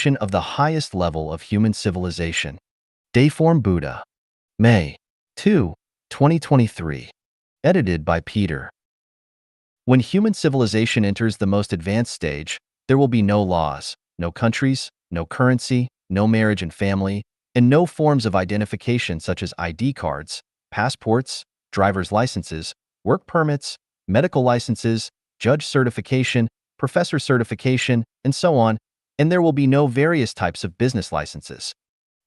connotation of the highest level of human civilization. Dayform Buddha. May 2, 2023. Edited by Peter. When human civilization enters the most advanced stage, there will be no laws, no countries, no currency, no marriage and family, and no forms of identification such as ID cards, passports, driver's licenses, work permits, medical licenses, judge certification, professor certification, and so on, and there will be no various types of business licenses.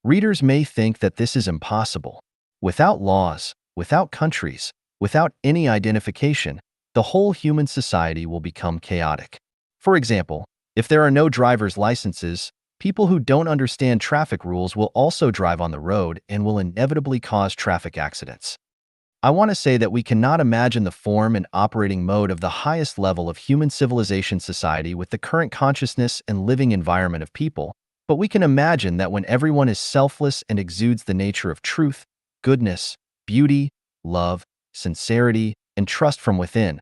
Readers may think that this is impossible. Without laws, without countries, without any identification, the whole human society will become chaotic. For example, if there are no driver's licenses, people who don't understand traffic rules will also drive on the road and will inevitably cause traffic accidents. I want to say that we cannot imagine the form and operating mode of the highest level of human civilization society with the current consciousness and living environment of people, but we can imagine that when everyone is selfless and exudes the nature of truth, goodness, beauty, love, sincerity, and trust from within,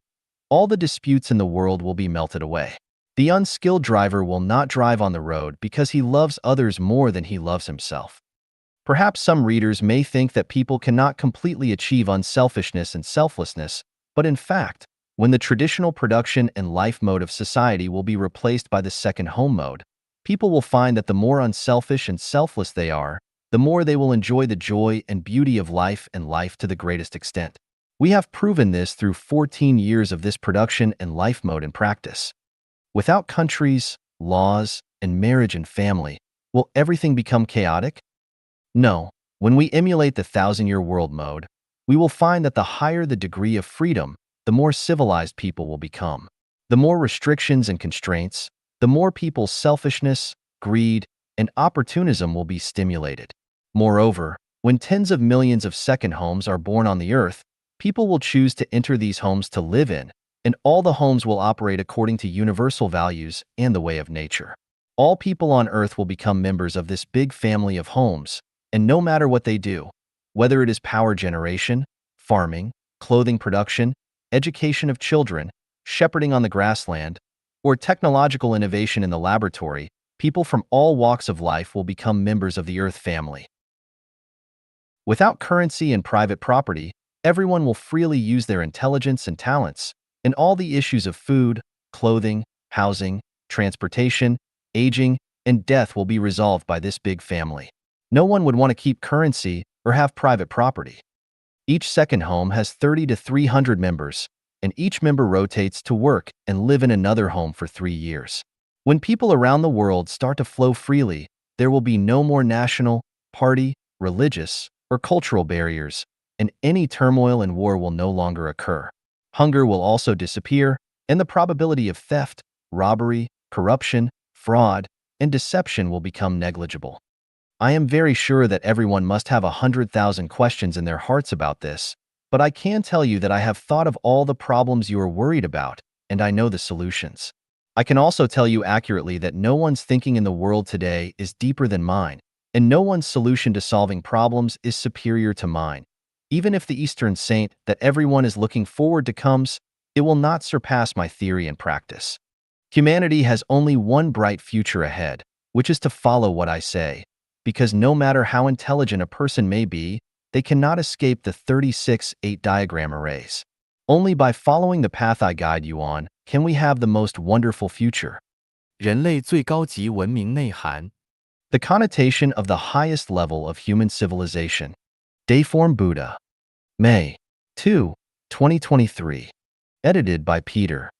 all the disputes in the world will be melted away. The unskilled driver will not drive on the road because he loves others more than he loves himself. Perhaps some readers may think that people cannot completely achieve unselfishness and selflessness, but in fact, when the traditional production and life mode of society will be replaced by the second home mode, people will find that the more unselfish and selfless they are, the more they will enjoy the joy and beauty of life and life to the greatest extent. We have proven this through 14 years of this production and life mode in practice. Without countries, laws, and marriage and family, will everything become chaotic? No. When we emulate the 1,000-year world mode, we will find that the higher the degree of freedom, the more civilized people will become. The more restrictions and constraints, the more people's selfishness, greed, and opportunism will be stimulated. Moreover, when tens of millions of second homes are born on the earth, people will choose to enter these homes to live in, and all the homes will operate according to universal values and the way of nature. All people on earth will become members of this big family of homes, and no matter what they do, whether it is power generation, farming, clothing production, education of children, shepherding on the grassland, or technological innovation in the laboratory, people from all walks of life will become members of the Earth family. Without currency and private property, everyone will freely use their intelligence and talents, and all the issues of food, clothing, housing, transportation, aging, and death will be resolved by this big family. No one would want to keep currency or have private property. Each second home has 30 to 300 members, and each member rotates to work and live in another home for 3 years. When people around the world start to flow freely, there will be no more national, party, religious, or cultural barriers, and any turmoil and war will no longer occur. Hunger will also disappear, and the probability of theft, robbery, corruption, fraud, and deception will become negligible. I am very sure that everyone must have 100,000 questions in their hearts about this, but I can tell you that I have thought of all the problems you are worried about, and I know the solutions. I can also tell you accurately that no one's thinking in the world today is deeper than mine, and no one's solution to solving problems is superior to mine. Even if the Eastern saint that everyone is looking forward to comes, it will not surpass my theory and practice. Humanity has only one bright future ahead, which is to follow what I say, because no matter how intelligent a person may be, they cannot escape the 36-8 diagram arrays. Only by following the path I guide you on can we have the most wonderful future. 人类最高级文明内涵 The connotation of the highest level of human civilization. Dayform Buddha. May 2, 2023. Edited by Peter.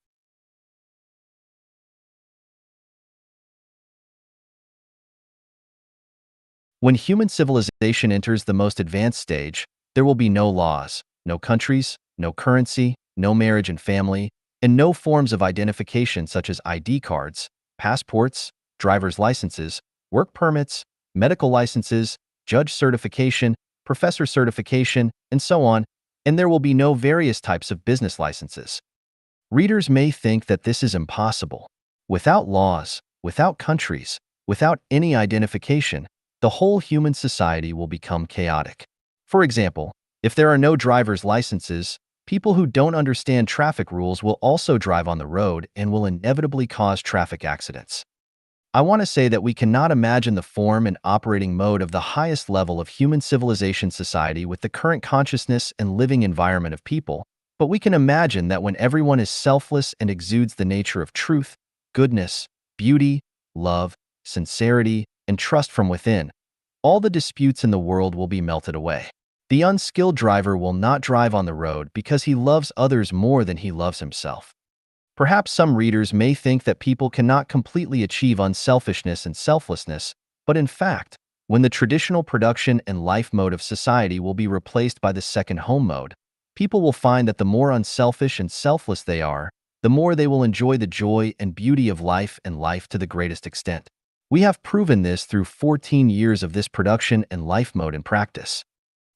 When human civilization enters the most advanced stage, there will be no laws, no countries, no currency, no marriage and family, and no forms of identification such as ID cards, passports, driver's licenses, work permits, medical licenses, judge certification, professor certification, and so on, and there will be no various types of business licenses. Readers may think that this is impossible. Without laws, without countries, without any identification, the whole human society will become chaotic. For example, if there are no driver's licenses, people who don't understand traffic rules will also drive on the road and will inevitably cause traffic accidents. I want to say that we cannot imagine the form and operating mode of the highest level of human civilization society with the current consciousness and living environment of people, but we can imagine that when everyone is selfless and exudes the nature of truth, goodness, beauty, love, sincerity, and trust from within, all the disputes in the world will be melted away. The unskilled driver will not drive on the road because he loves others more than he loves himself. Perhaps some readers may think that people cannot completely achieve unselfishness and selflessness, but in fact, when the traditional production and life mode of society will be replaced by the second home mode, people will find that the more unselfish and selfless they are, the more they will enjoy the joy and beauty of life and life to the greatest extent. We have proven this through 14 years of this production and life mode in practice.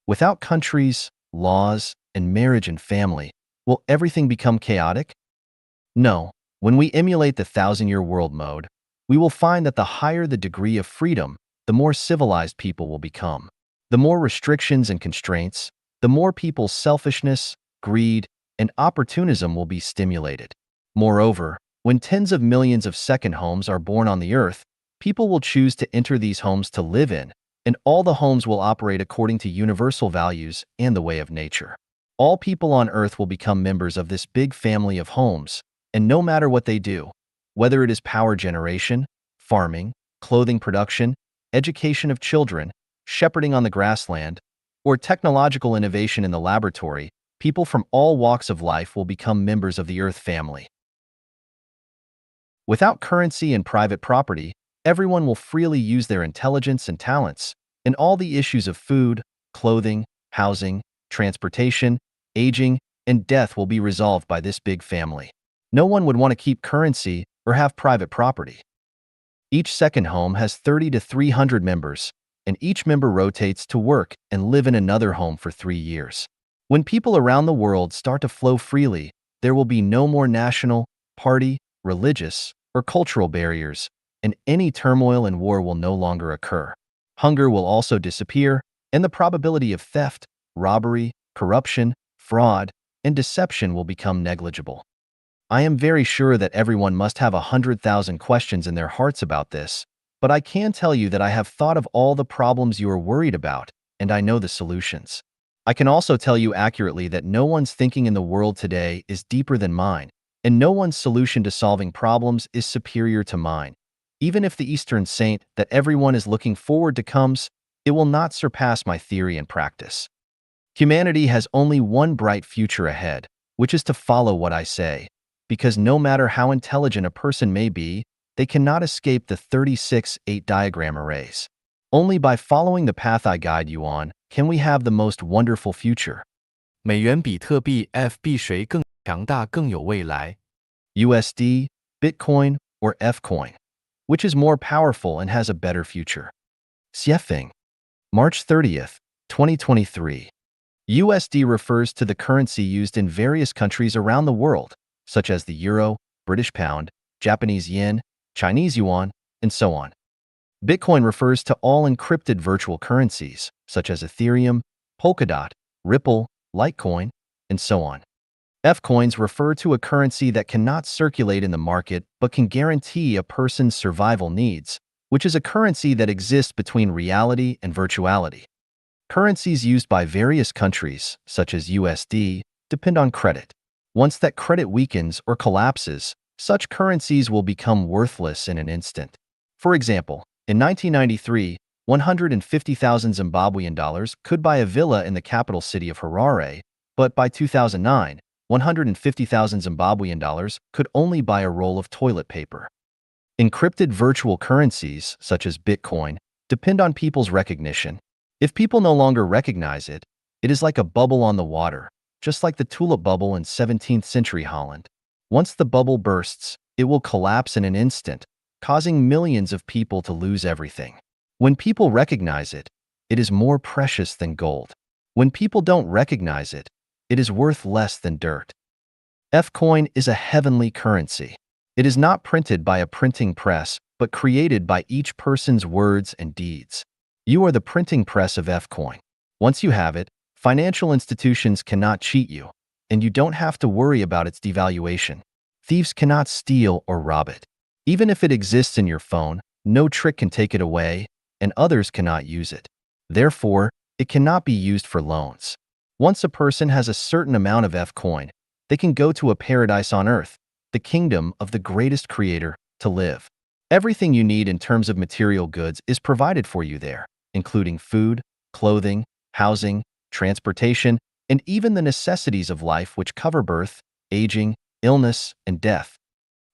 Without countries, laws, and marriage and family, will everything become chaotic? No. When we emulate the thousand-year world mode, we will find that the higher the degree of freedom, the more civilized people will become. The more restrictions and constraints, the more people's selfishness, greed, and opportunism will be stimulated. Moreover, when tens of millions of second homes are born on the earth, people will choose to enter these homes to live in, and all the homes will operate according to universal values and the way of nature. All people on earth will become members of this big family of homes, and no matter what they do, whether it is power generation, farming, clothing production, education of children, shepherding on the grassland, or technological innovation in the laboratory, people from all walks of life will become members of the Earth family. Without currency and private property, everyone will freely use their intelligence and talents, and all the issues of food, clothing, housing, transportation, aging, and death will be resolved by this big family. No one would want to keep currency or have private property. Each second home has 30 to 300 members, and each member rotates to work and live in another home for 3 years. When people around the world start to flow freely, there will be no more national, party, religious, or cultural barriers, and any turmoil and war will no longer occur. Hunger will also disappear, and the probability of theft, robbery, corruption, fraud, and deception will become negligible. I am very sure that everyone must have 100,000 questions in their hearts about this, but I can tell you that I have thought of all the problems you are worried about, and I know the solutions. I can also tell you accurately that no one's thinking in the world today is deeper than mine, and no one's solution to solving problems is superior to mine. Even if the Eastern saint that everyone is looking forward to comes, it will not surpass my theory and practice. Humanity has only one bright future ahead, which is to follow what I say, because no matter how intelligent a person may be, they cannot escape the 36-8 diagram arrays. Only by following the path I guide you on can we have the most wonderful future. 美元比特币 FB 谁更强大更有未来 USD, Bitcoin, or F-Coin? Which is more powerful and has a better future? Xiefeng. March 30th, 2023. USD refers to the currency used in various countries around the world, such as the euro, British pound, Japanese yen, Chinese yuan, and so on. Bitcoin refers to all encrypted virtual currencies, such as Ethereum, Polkadot, Ripple, Litecoin, and so on. F-coins refer to a currency that cannot circulate in the market but can guarantee a person's survival needs, which is a currency that exists between reality and virtuality. Currencies used by various countries, such as USD, depend on credit. Once that credit weakens or collapses, such currencies will become worthless in an instant. For example, in 1993, 150,000 Zimbabwean dollars could buy a villa in the capital city of Harare, but by 2009, 150,000 Zimbabwean dollars could only buy a roll of toilet paper. Encrypted virtual currencies, such as Bitcoin, depend on people's recognition. If people no longer recognize it, it is like a bubble on the water, just like the tulip bubble in 17th century Holland. Once the bubble bursts, it will collapse in an instant, causing millions of people to lose everything. When people recognize it, it is more precious than gold. When people don't recognize it, it is worth less than dirt. F-coin is a heavenly currency. It is not printed by a printing press, but created by each person's words and deeds. You are the printing press of F-coin. Once you have it, financial institutions cannot cheat you, and you don't have to worry about its devaluation. Thieves cannot steal or rob it. Even if it exists in your phone, No trick can take it away, and others cannot use it. Therefore, it cannot be used for loans. Once a person has a certain amount of F coin, they can go to a paradise on earth, the kingdom of the greatest creator, to live. Everything you need in terms of material goods is provided for you there, including food, clothing, housing, transportation, and even the necessities of life which cover birth, aging, illness, and death.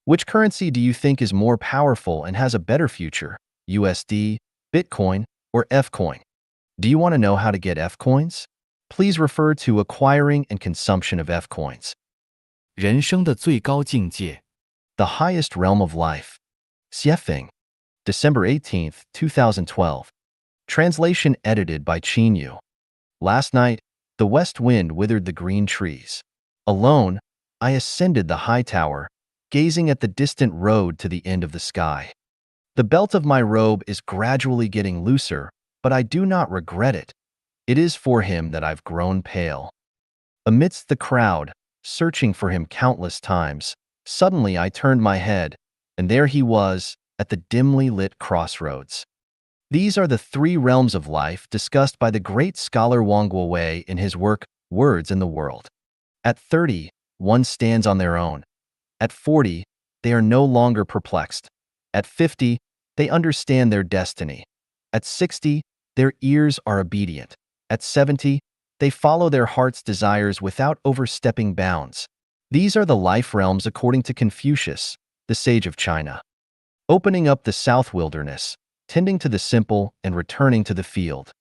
Which currency do you think is more powerful and has a better future? USD, Bitcoin, or F coin? Do you want to know how to get F coins? Please refer to acquiring and consumption of F coins. 人生的最高境界， The highest realm of life. Xiefeng, December 18th, 2012. Translation edited by Qin Yu. Last night, the west wind withered the green trees. Alone, I ascended the high tower, gazing at the distant road to the end of the sky. The belt of my robe is gradually getting looser, but I do not regret it. It is for him that I've grown pale. Amidst the crowd, searching for him countless times, suddenly I turned my head, and there he was, at the dimly lit crossroads. These are the three realms of life discussed by the great scholar Wang Guowei in his work, Words in the World. At 30, one stands on their own. At 40, they are no longer perplexed. At 50, they understand their destiny. At 60, their ears are obedient. At 70, they follow their heart's desires without overstepping bounds. These are the life realms according to Confucius, the sage of China. Opening up the south wilderness, tending to the simple and returning to the field.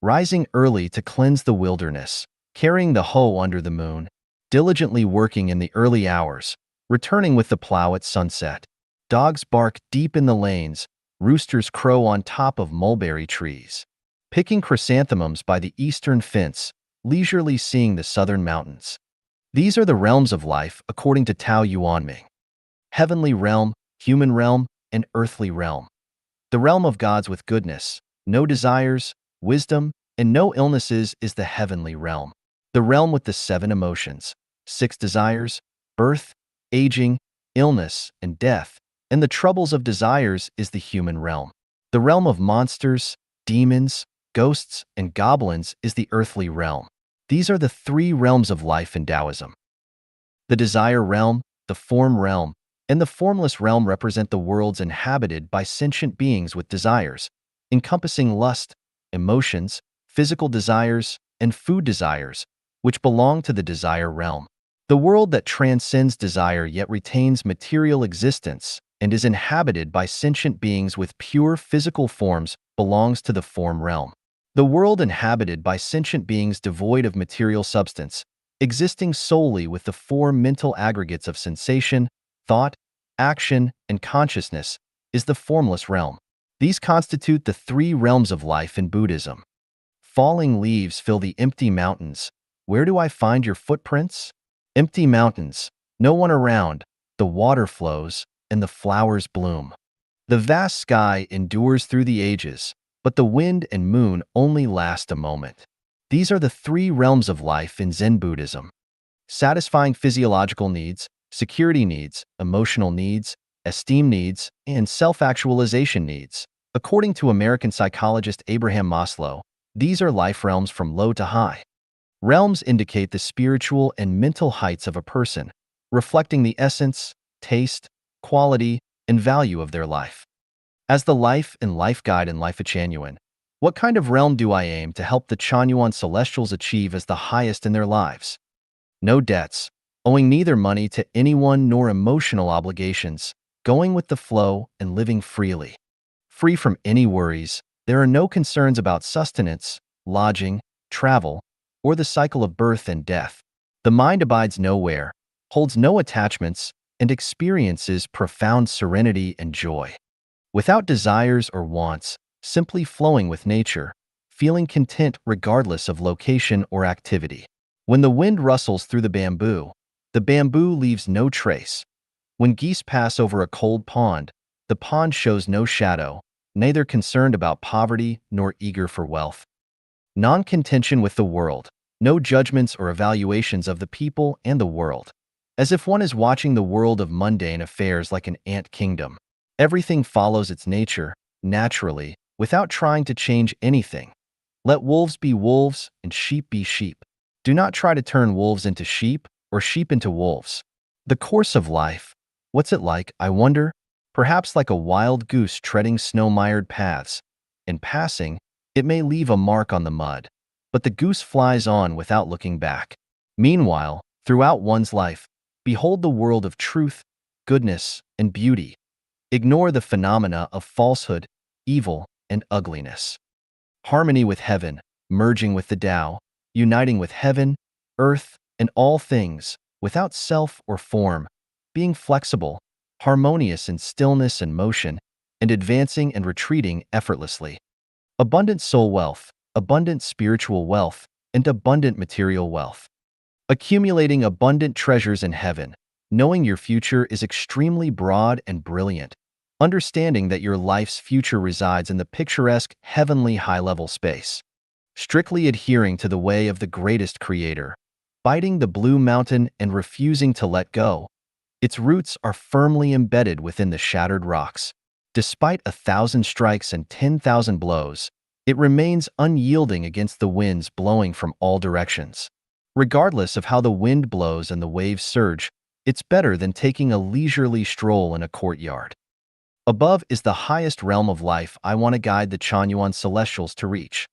Rising early to cleanse the wilderness, carrying the hoe under the moon, diligently working in the early hours, returning with the plow at sunset. Dogs bark deep in the lanes, roosters crow on top of mulberry trees. Picking chrysanthemums by the eastern fence, leisurely seeing the southern mountains. These are the realms of life according to Tao Yuanming. Heavenly realm, human realm, and earthly realm. The realm of gods with goodness, no desires, wisdom, and no illnesses is the heavenly realm. The realm with the 7 emotions, 6 desires, birth, aging, illness, and death, and the troubles of desires is the human realm. The realm of monsters, demons, ghosts, and goblins is the earthly realm. These are the 3 realms of life in Taoism. The desire realm, the form realm, and the formless realm represent the worlds inhabited by sentient beings with desires, encompassing lust, emotions, physical desires, and food desires, which belong to the desire realm. The world that transcends desire yet retains material existence and is inhabited by sentient beings with pure physical forms belongs to the form realm. The world inhabited by sentient beings devoid of material substance, existing solely with the 4 mental aggregates of sensation, thought, action, and consciousness, is the formless realm. These constitute the 3 realms of life in Buddhism. Falling leaves fill the empty mountains. Where do I find your footprints? Empty mountains, no one around, the water flows, and the flowers bloom. The vast sky endures through the ages, but the wind and moon only last a moment. These are the 3 realms of life in Zen Buddhism. Satisfying physiological needs, security needs, emotional needs, esteem needs, and self-actualization needs. According to American psychologist Abraham Maslow, these are life realms from low to high. Realms indicate the spiritual and mental heights of a person, reflecting the essence, taste, quality, and value of their life. As the life and life guide in Life of Chanyuan, what kind of realm do I aim to help the Chanyuan celestials achieve as the highest in their lives? No debts, owing neither money to anyone nor emotional obligations, going with the flow and living freely. Free from any worries, there are no concerns about sustenance, lodging, travel, or the cycle of birth and death. The mind abides nowhere, holds no attachments, and experiences profound serenity and joy. Without desires or wants, simply flowing with nature, feeling content regardless of location or activity. When the wind rustles through the bamboo leaves no trace. When geese pass over a cold pond, the pond shows no shadow, neither concerned about poverty nor eager for wealth. Non-contention with the world, no judgments or evaluations of the people and the world, as if one is watching the world of mundane affairs like an ant kingdom. Everything follows its nature, naturally, without trying to change anything. Let wolves be wolves and sheep be sheep. Do not try to turn wolves into sheep or sheep into wolves. The course of life. What's it like, I wonder? Perhaps like a wild goose treading snow-mired paths. In passing, it may leave a mark on the mud, but the goose flies on without looking back. Meanwhile, throughout one's life, behold the world of truth, goodness, and beauty. Ignore the phenomena of falsehood, evil, and ugliness. Harmony with heaven, merging with the Tao, uniting with heaven, earth, and all things, without self or form, being flexible, harmonious in stillness and motion, and advancing and retreating effortlessly. Abundant soul wealth, abundant spiritual wealth, and abundant material wealth. Accumulating abundant treasures in heaven, knowing your future is extremely broad and brilliant, understanding that your life's future resides in the picturesque, heavenly high-level space. Strictly adhering to the way of the greatest creator, biting the blue mountain and refusing to let go. Its roots are firmly embedded within the shattered rocks. Despite 1,000 strikes and 10,000 blows, it remains unyielding against the winds blowing from all directions. Regardless of how the wind blows and the waves surge, it's better than taking a leisurely stroll in a courtyard. Above is the highest realm of life I want to guide the Chanyuan Celestials to reach.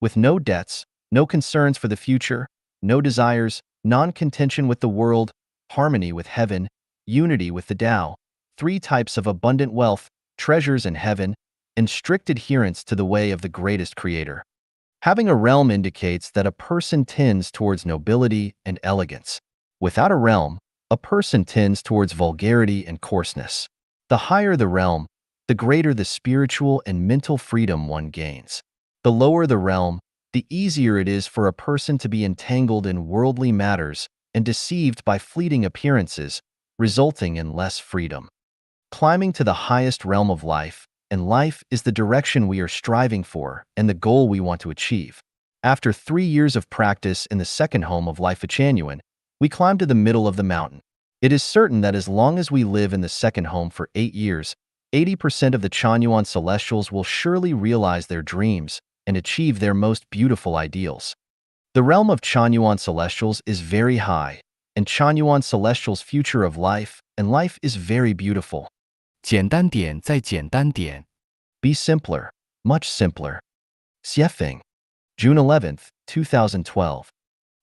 With no debts, no concerns for the future, no desires, non-contention with the world, harmony with heaven, unity with the Tao, 3 types of abundant wealth, treasures in heaven, and strict adherence to the way of the greatest creator. Having a realm indicates that a person tends towards nobility and elegance. Without a realm, a person tends towards vulgarity and coarseness. The higher the realm, the greater the spiritual and mental freedom one gains. The lower the realm, the easier it is for a person to be entangled in worldly matters and deceived by fleeting appearances, resulting in less freedom. Climbing to the highest realm of life, and life is the direction we are striving for and the goal we want to achieve. After 3 years of practice in the second home of life Changyuan, we climb to the middle of the mountain. It is certain that as long as we live in the second home for 8 years, 80% of the Chanyuan Celestials will surely realize their dreams and achieve their most beautiful ideals. The realm of Chanyuan Celestials is very high, and Chanyuan Celestials' future of life and life is very beautiful. 简单点再简单点。 Be simpler, much simpler. Xiefeng, June 11th, 2012.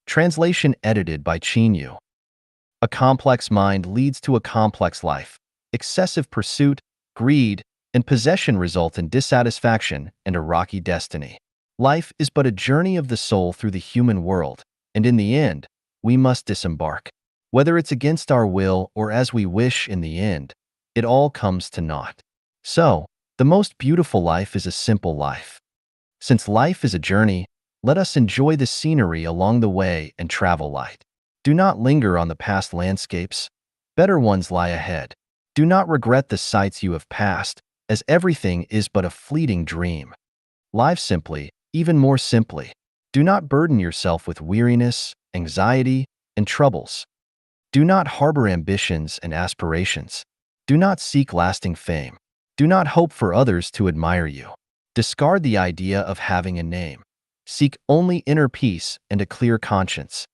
Translation edited by Qinyu. A complex mind leads to a complex life. Excessive pursuit, greed, and possession result in dissatisfaction and a rocky destiny. Life is but a journey of the soul through the human world, and in the end, we must disembark. Whether it's against our will or as we wish in the end, it all comes to naught. So, the most beautiful life is a simple life. Since life is a journey, let us enjoy the scenery along the way and travel light. Do not linger on the past landscapes. Better ones lie ahead. Do not regret the sights you have passed, as everything is but a fleeting dream. Live simply, even more simply. Do not burden yourself with weariness, anxiety, and troubles. Do not harbor ambitions and aspirations. Do not seek lasting fame. Do not hope for others to admire you. Discard the idea of having a name. Seek only inner peace and a clear conscience.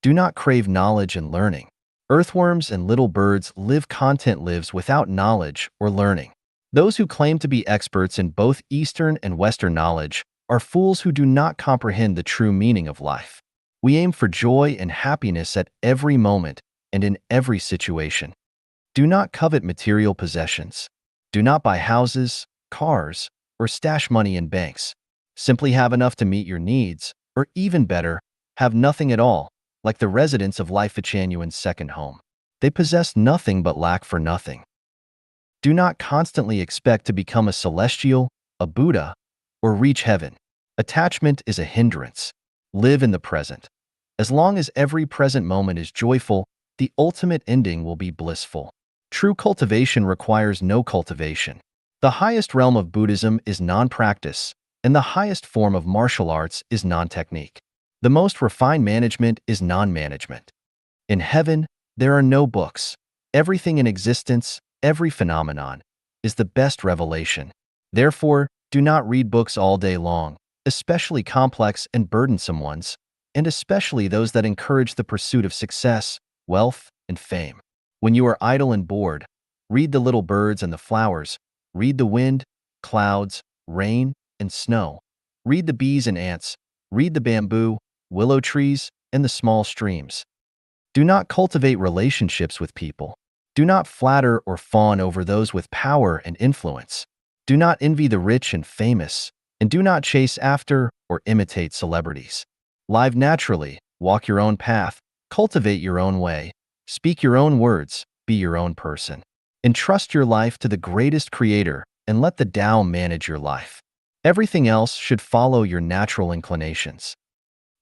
Do not crave knowledge and learning. Earthworms and little birds live content lives without knowledge or learning. Those who claim to be experts in both Eastern and Western knowledge are fools who do not comprehend the true meaning of life. We aim for joy and happiness at every moment and in every situation. Do not covet material possessions. Do not buy houses, cars, or stash money in banks. Simply have enough to meet your needs, or even better, have nothing at all, like the residents of Life Changyuan's second home. They possess nothing but lack for nothing. Do not constantly expect to become a celestial, a Buddha, or reach heaven. Attachment is a hindrance. Live in the present. As long as every present moment is joyful, the ultimate ending will be blissful. True cultivation requires no cultivation. The highest realm of Buddhism is non-practice, and the highest form of martial arts is non-technique. The most refined management is non-management. In heaven, there are no books. Everything in existence, every phenomenon, is the best revelation. Therefore, do not read books all day long, especially complex and burdensome ones, and especially those that encourage the pursuit of success, wealth, and fame. When you are idle and bored, read the little birds and the flowers, read the wind, clouds, rain, and snow. Read the bees and ants, read the bamboo, willow trees, and the small streams. Do not cultivate relationships with people. Do not flatter or fawn over those with power and influence. Do not envy the rich and famous, and do not chase after or imitate celebrities. Live naturally, walk your own path, cultivate your own way, speak your own words, be your own person. Entrust your life to the greatest creator and let the Tao manage your life. Everything else should follow your natural inclinations.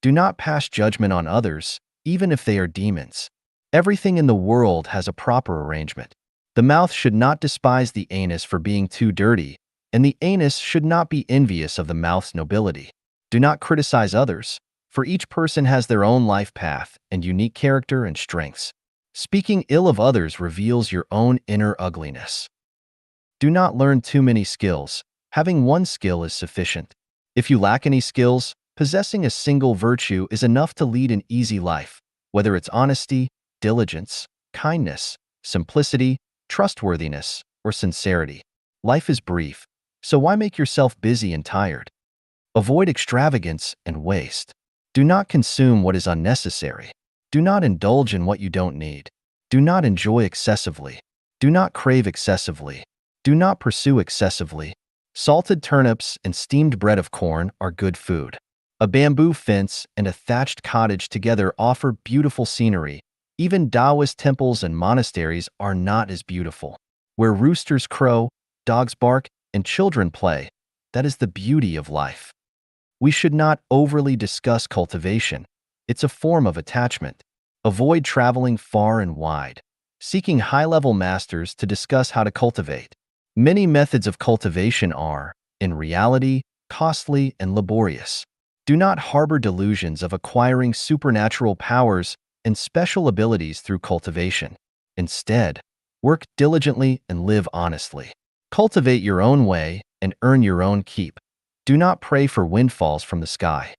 Do not pass judgment on others, even if they are demons. Everything in the world has a proper arrangement. The mouth should not despise the anus for being too dirty, and the anus should not be envious of the mouth's nobility. Do not criticize others, for each person has their own life path and unique character and strengths. Speaking ill of others reveals your own inner ugliness. Do not learn too many skills. Having one skill is sufficient. If you lack any skills, possessing a single virtue is enough to lead an easy life, whether it's honesty, diligence, kindness, simplicity, trustworthiness, or sincerity. Life is brief, so why make yourself busy and tired? Avoid extravagance and waste. Do not consume what is unnecessary. Do not indulge in what you don't need. Do not enjoy excessively. Do not crave excessively. Do not pursue excessively. Salted turnips and steamed bread of corn are good food. A bamboo fence and a thatched cottage together offer beautiful scenery. Even Taoist temples and monasteries are not as beautiful. Where roosters crow, dogs bark, and children play, that is the beauty of life. We should not overly discuss cultivation. It's a form of attachment. Avoid traveling far and wide, seeking high-level masters to discuss how to cultivate. Many methods of cultivation are, in reality, costly and laborious. Do not harbor delusions of acquiring supernatural powers and special abilities through cultivation. Instead, work diligently and live honestly. Cultivate your own way and earn your own keep. Do not pray for windfalls from the sky.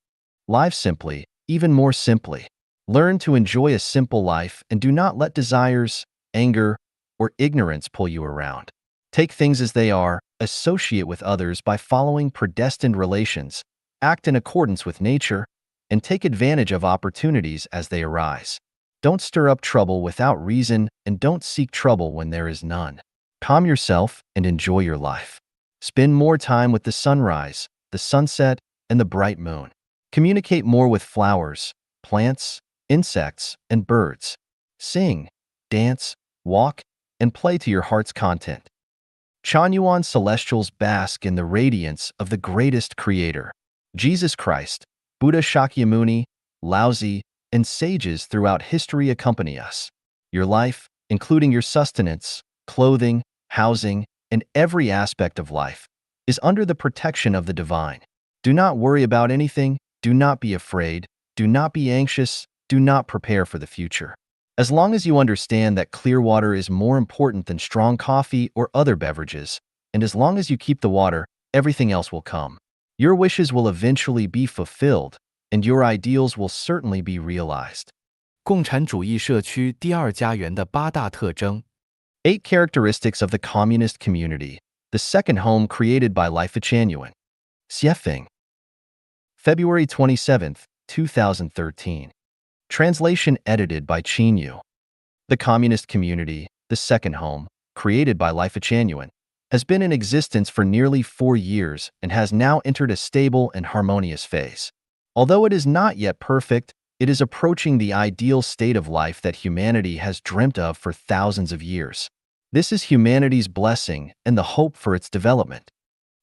Live simply, even more simply. Learn to enjoy a simple life and do not let desires, anger, or ignorance pull you around. Take things as they are, associate with others by following predestined relations, act in accordance with nature, and take advantage of opportunities as they arise. Don't stir up trouble without reason and don't seek trouble when there is none. Calm yourself and enjoy your life. Spend more time with the sunrise, the sunset, and the bright moon. Communicate more with flowers, plants, insects, and birds. Sing, dance, walk, and play to your heart's content. Chanyuan celestials bask in the radiance of the greatest creator. Jesus Christ, Buddha Shakyamuni, Laozi, and sages throughout history accompany us. Your life, including your sustenance, clothing, housing, and every aspect of life, is under the protection of the divine. Do not worry about anything, do not be afraid, do not be anxious, do not prepare for the future. As long as you understand that clear water is more important than strong coffee or other beverages, and as long as you keep the water, everything else will come. Your wishes will eventually be fulfilled, and your ideals will certainly be realized. 共产主义社区第二家园的八大特征。 8 characteristics of the communist community, the second home created by Life Genuine. Xiefeng. February 27, 2013. Translation edited by Qin Yu. The communist community, the second home, created by Life Genuine, has been in existence for nearly 4 years and has now entered a stable and harmonious phase. Although it is not yet perfect, it is approaching the ideal state of life that humanity has dreamt of for thousands of years. This is humanity's blessing and the hope for its development.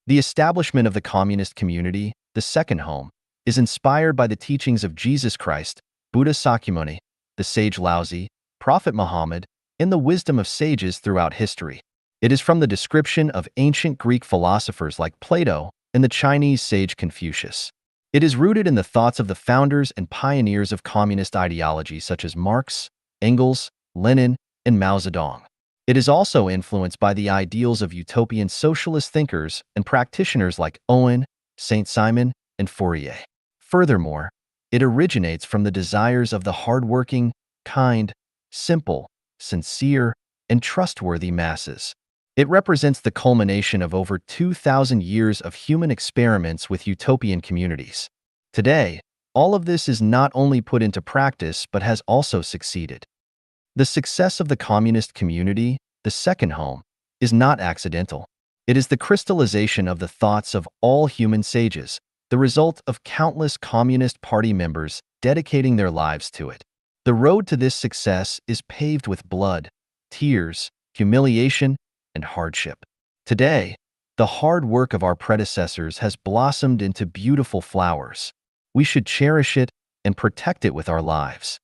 The establishment of the communist community, the second home, is inspired by the teachings of Jesus Christ, Buddha Sakyamuni, the sage Laozi, Prophet Muhammad, and the wisdom of sages throughout history. It is from the description of ancient Greek philosophers like Plato and the Chinese sage Confucius. It is rooted in the thoughts of the founders and pioneers of communist ideology such as Marx, Engels, Lenin, and Mao Zedong. It is also influenced by the ideals of utopian socialist thinkers and practitioners like Owen, Saint-Simon, and Fourier. Furthermore, it originates from the desires of the hardworking, kind, simple, sincere, and trustworthy masses. It represents the culmination of over 2,000 years of human experiments with utopian communities. Today, all of this is not only put into practice but has also succeeded. The success of the communist community, the second home, is not accidental. It is the crystallization of the thoughts of all human sages, the result of countless Communist Party members dedicating their lives to it. The road to this success is paved with blood, tears, humiliation, and hardship. Today, the hard work of our predecessors has blossomed into beautiful flowers. We should cherish it and protect it with our lives.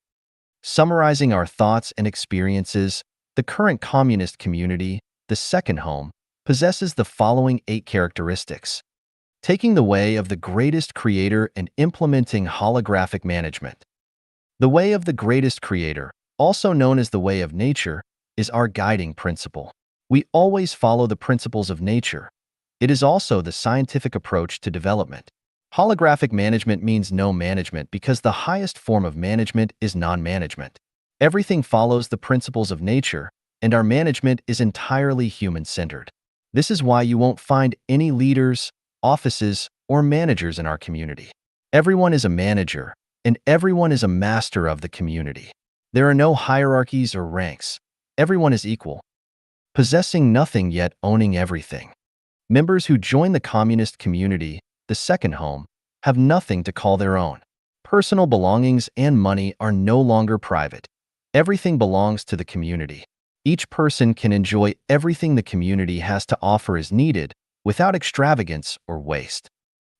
Summarizing our thoughts and experiences, the current communist community, the second home, possesses the following 8 characteristics. Taking the way of the greatest creator and implementing holographic management. The way of the greatest creator, also known as the way of nature, is our guiding principle. We always follow the principles of nature. It is also the scientific approach to development. Holographic management means no management because the highest form of management is non-management. Everything follows the principles of nature, and our management is entirely human-centered. This is why you won't find any leaders, offices, or managers in our community. Everyone is a manager, and everyone is a master of the community. There are no hierarchies or ranks. Everyone is equal, possessing nothing yet owning everything. Members who join the communist community, the second home, have nothing to call their own. Personal belongings and money are no longer private. Everything belongs to the community. Each person can enjoy everything the community has to offer as needed, without extravagance or waste.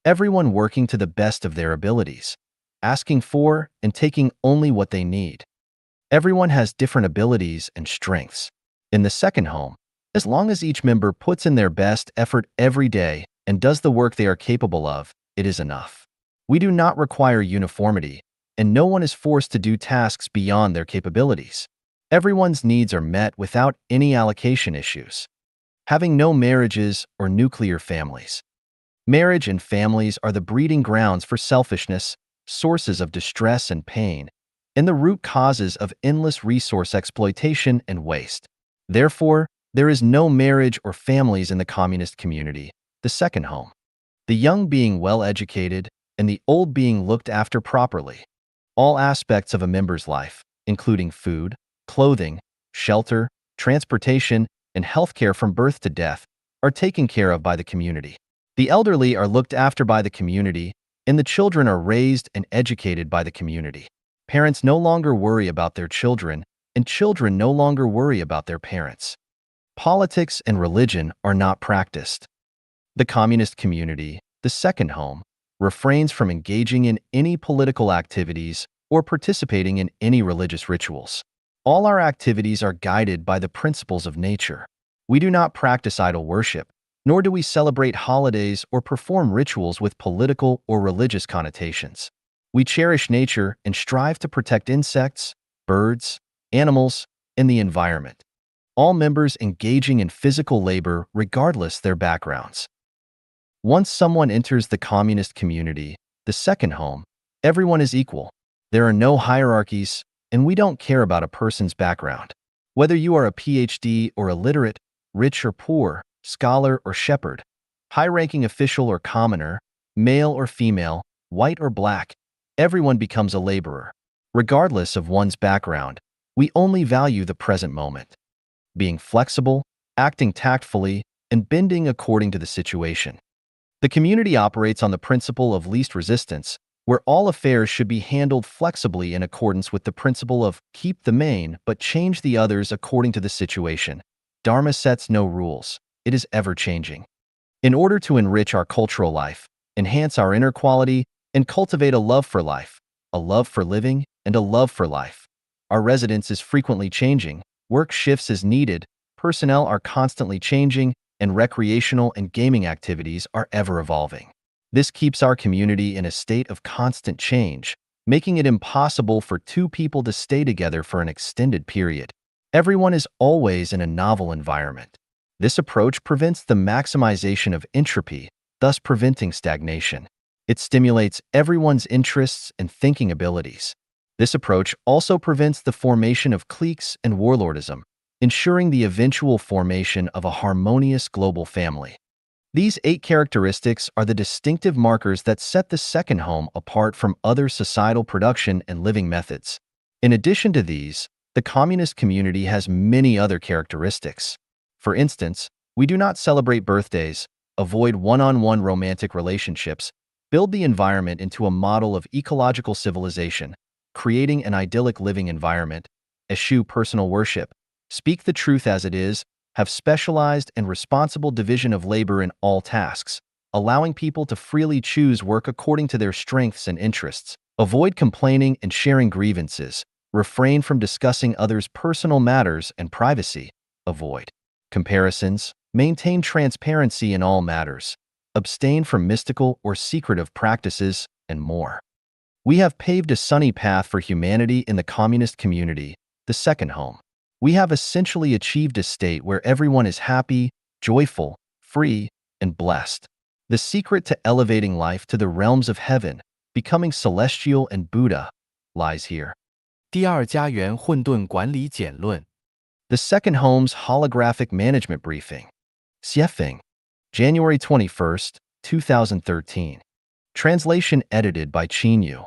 Everyone working to the best of their abilities, asking for and taking only what they need. Everyone has different abilities and strengths. In the second home, as long as each member puts in their best effort every day and does the work they are capable of, it is enough. We do not require uniformity, and no one is forced to do tasks beyond their capabilities. Everyone's needs are met without any allocation issues. Having no marriages or nuclear families. Marriage and families are the breeding grounds for selfishness, sources of distress and pain, and the root causes of endless resource exploitation and waste. Therefore, there is no marriage or families in the communist community, the second home. The young being well educated and the old being looked after properly. All aspects of a member's life, including food, clothing, shelter, transportation, and healthcare from birth to death, are taken care of by the community. The elderly are looked after by the community, and the children are raised and educated by the community. Parents no longer worry about their children, and children no longer worry about their parents. Politics and religion are not practiced. The communist community, the second home, refrains from engaging in any political activities or participating in any religious rituals. All our activities are guided by the principles of nature. We do not practice idol worship, nor do we celebrate holidays or perform rituals with political or religious connotations. We cherish nature and strive to protect insects, birds, animals, and the environment. All members engaging in physical labor regardless their backgrounds. Once someone enters the communist community, the second home, everyone is equal. There are no hierarchies, and we don't care about a person's background. Whether you are a PhD or illiterate, rich or poor, scholar or shepherd, high-ranking official or commoner, male or female, white or black, everyone becomes a laborer. Regardless of one's background, we only value the present moment. Being flexible, acting tactfully, and bending according to the situation. The community operates on the principle of least resistance, where all affairs should be handled flexibly in accordance with the principle of keep the main but change the others according to the situation. Dharma sets no rules. It is ever-changing. In order to enrich our cultural life, enhance our inner quality, and cultivate a love for life, a love for living, and a love for life, our residence is frequently changing, work shifts as needed, personnel are constantly changing, and recreational and gaming activities are ever-evolving. This keeps our community in a state of constant change, making it impossible for two people to stay together for an extended period. Everyone is always in a novel environment. This approach prevents the maximization of entropy, thus preventing stagnation. It stimulates everyone's interests and thinking abilities. This approach also prevents the formation of cliques and warlordism, ensuring the eventual formation of a harmonious global family. These 8 characteristics are the distinctive markers that set the second home apart from other societal production and living methods. In addition to these, the communist community has many other characteristics. For instance, we do not celebrate birthdays, avoid one-on-one romantic relationships, build the environment into a model of ecological civilization, creating an idyllic living environment, eschew personal worship, speak the truth as it is, have specialized and responsible division of labor in all tasks, allowing people to freely choose work according to their strengths and interests, avoid complaining and sharing grievances, refrain from discussing others' personal matters and privacy, avoid comparisons, maintain transparency in all matters, abstain from mystical or secretive practices, and more. We have paved a sunny path for humanity in the communist community, the second home. We have essentially achieved a state where everyone is happy, joyful, free, and blessed. The secret to elevating life to the realms of heaven, becoming celestial and Buddha, lies here. 第二家园混沌管理简论 The second home's holographic management briefing. Xiefeng, January 21st, 2013. Translation edited by Qinyu.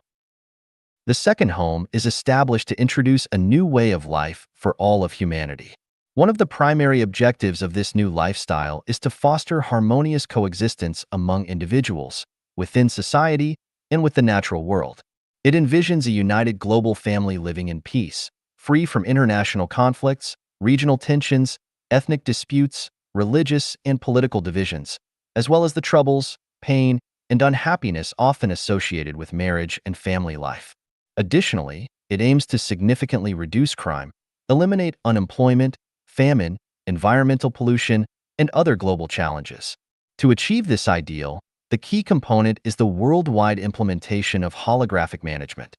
The second home is established to introduce a new way of life for all of humanity. One of the primary objectives of this new lifestyle is to foster harmonious coexistence among individuals, within society, and with the natural world. It envisions a united global family living in peace, free from international conflicts, regional tensions, ethnic disputes, religious and political divisions, as well as the troubles, pain, and unhappiness often associated with marriage and family life. Additionally, it aims to significantly reduce crime, eliminate unemployment, famine, environmental pollution, and other global challenges. To achieve this ideal, the key component is the worldwide implementation of holographic management.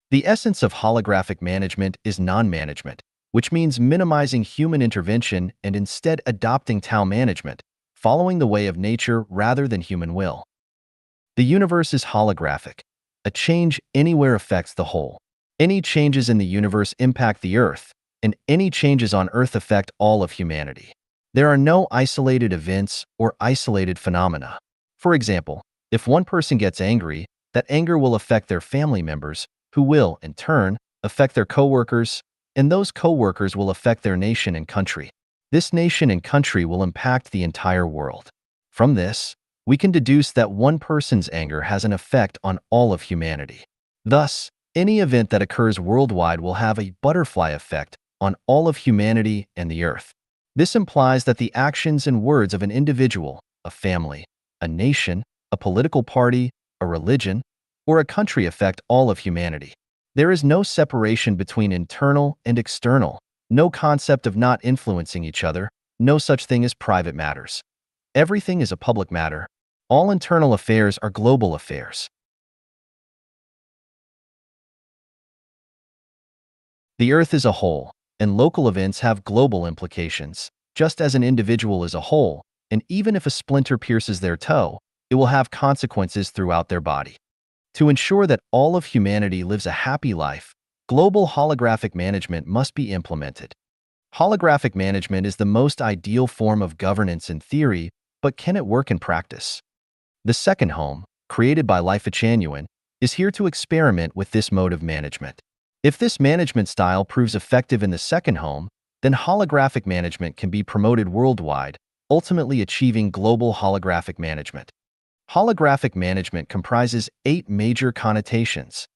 The essence of holographic management is non-management, which means minimizing human intervention and instead adopting Tao management, following the way of nature rather than human will. The universe is holographic. A change anywhere affects the whole. Any changes in the universe impact the Earth, and any changes on Earth affect all of humanity. There are no isolated events or isolated phenomena. For example, if one person gets angry, that anger will affect their family members, who will, in turn, affect their co-workers, and those co-workers will affect their nation and country. This nation and country will impact the entire world. From this, we can deduce that one person's anger has an effect on all of humanity. Thus, any event that occurs worldwide will have a butterfly effect on all of humanity and the Earth. This implies that the actions and words of an individual, a family, a nation, a political party, a religion, or a country affect all of humanity. There is no separation between internal and external, no concept of not influencing each other, no such thing as private matters. Everything is a public matter. All internal affairs are global affairs. The Earth is a whole, and local events have global implications. Just as an individual is a whole, and even if a splinter pierces their toe, it will have consequences throughout their body. To ensure that all of humanity lives a happy life, global holographic management must be implemented. Holographic management is the most ideal form of governance in theory, but can it work in practice? The second home, created by Life Genuine, is here to experiment with this mode of management. If this management style proves effective in the second home, then holographic management can be promoted worldwide, ultimately achieving global holographic management. Holographic management comprises 8 major connotations.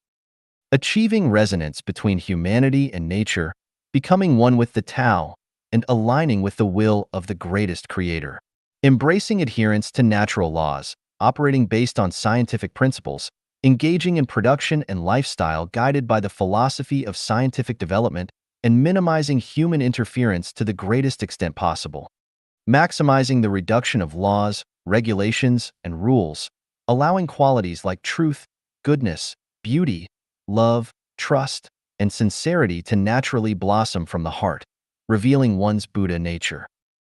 Achieving resonance between humanity and nature, becoming one with the Tao, and aligning with the will of the greatest creator. Embracing adherence to natural laws, operating based on scientific principles, engaging in production and lifestyle guided by the philosophy of scientific development, and minimizing human interference to the greatest extent possible. Maximizing the reduction of laws, regulations, and rules, allowing qualities like truth, goodness, beauty, love, trust, and sincerity to naturally blossom from the heart. revealing one's Buddha nature.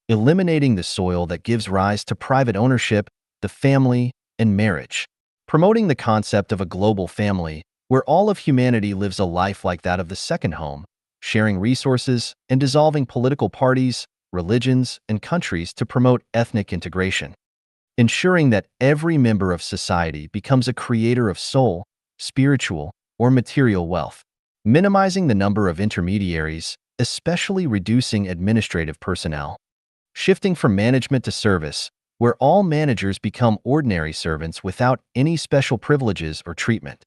Eliminating the soil that gives rise to private ownership, the family, and marriage. Promoting the concept of a global family, where all of humanity lives a life like that of the second home, sharing resources and dissolving political parties, religions, and countries to promote ethnic integration. Ensuring that every member of society becomes a creator of soul, spiritual, or material wealth. Minimizing the number of intermediaries, especially reducing administrative personnel. Shifting from management to service, where all managers become ordinary servants without any special privileges or treatment.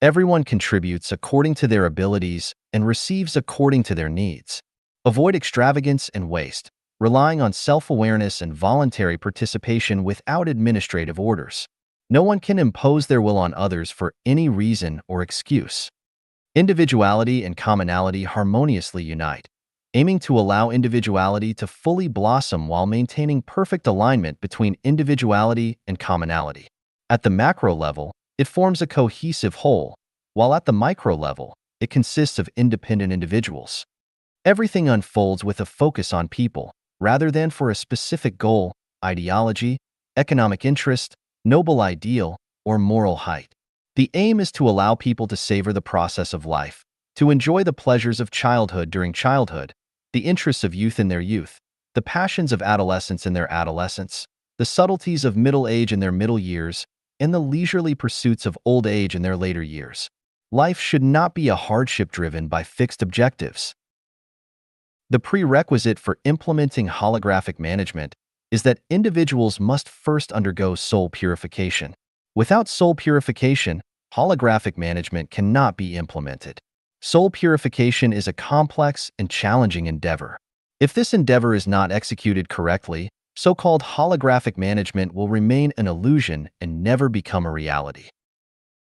Everyone contributes according to their abilities and receives according to their needs. Avoid extravagance and waste, relying on self-awareness and voluntary participation without administrative orders. No one can impose their will on others for any reason or excuse. Individuality and commonality harmoniously unite, aiming to allow individuality to fully blossom while maintaining perfect alignment between individuality and commonality. At the macro level, it forms a cohesive whole, while at the micro level, it consists of independent individuals. Everything unfolds with a focus on people, rather than for a specific goal, ideology, economic interest, noble ideal, or moral height. The aim is to allow people to savor the process of life, to enjoy the pleasures of childhood during childhood, the interests of youth in their youth, the passions of adolescence in their adolescence, the subtleties of middle age in their middle years, and the leisurely pursuits of old age in their later years. Life should not be a hardship driven by fixed objectives. The prerequisite for implementing holographic management is that individuals must first undergo soul purification. Without soul purification, holographic management cannot be implemented. Soul purification is a complex and challenging endeavor. If this endeavor is not executed correctly, so-called holographic management will remain an illusion and never become a reality.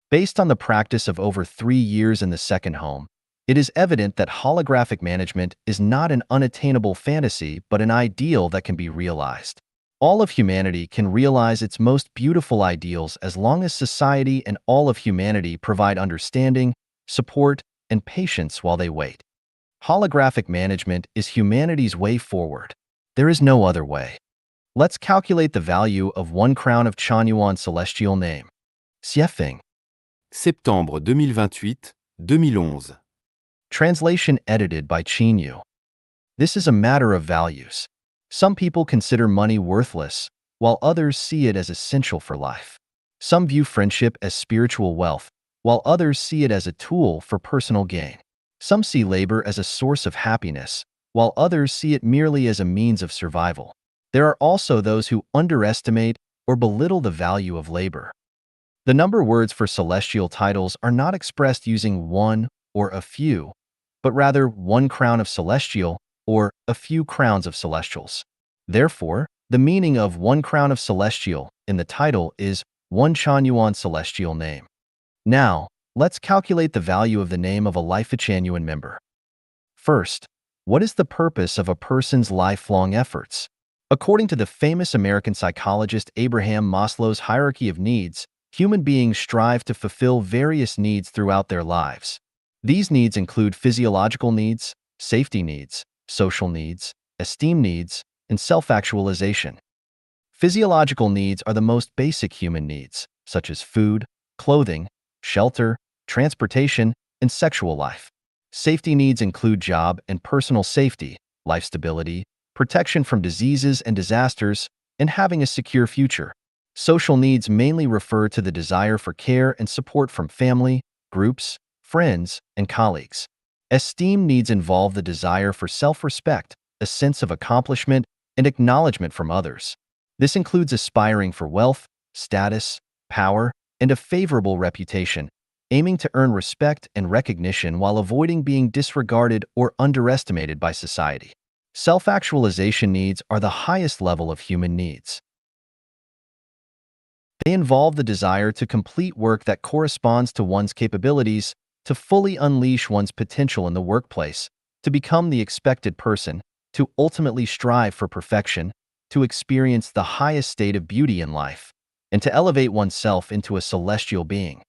Based on the practice of over 3 years in the second home, it is evident that holographic management is not an unattainable fantasy but an ideal that can be realized. All of humanity can realize its most beautiful ideals as long as society and all of humanity provide understanding, support, and patience while they wait. Holographic management is humanity's way forward. There is no other way. Let's calculate the value of 1 crown of Chanyuan celestial name. Xiefeng. Septembre 2028-2011. Translation edited by Chinyu. This is a matter of values. Some people consider money worthless, while others see it as essential for life. Some view friendship as spiritual wealth, while others see it as a tool for personal gain. Some see labor as a source of happiness, while others see it merely as a means of survival. There are also those who underestimate or belittle the value of labor. The number words for celestial titles are not expressed using one or a few, but rather 1 crown of celestial or a few crowns of celestials. Therefore, the meaning of 1 crown of celestial in the title is 1 Chanyuan celestial name. Now, let's calculate the value of the name of a Life-Chanyuan member. First, what is the purpose of a person's lifelong efforts? According to the famous American psychologist Abraham Maslow's hierarchy of needs, human beings strive to fulfill various needs throughout their lives. These needs include physiological needs, safety needs, social needs, esteem needs, and self-actualization. Physiological needs are the most basic human needs, such as food, clothing, shelter, transportation, and sexual life. Safety needs include job and personal safety, life stability, protection from diseases and disasters, and having a secure future. Social needs mainly refer to the desire for care and support from family, groups, friends, and colleagues. Esteem needs involve the desire for self-respect, a sense of accomplishment, and acknowledgement from others. This includes aspiring for wealth, status, power, and a favorable reputation, aiming to earn respect and recognition while avoiding being disregarded or underestimated by society. Self-actualization needs are the highest level of human needs. They involve the desire to complete work that corresponds to one's capabilities, to fully unleash one's potential in the workplace, to become the expected person, to ultimately strive for perfection, to experience the highest state of beauty in life, and to elevate oneself into a celestial being.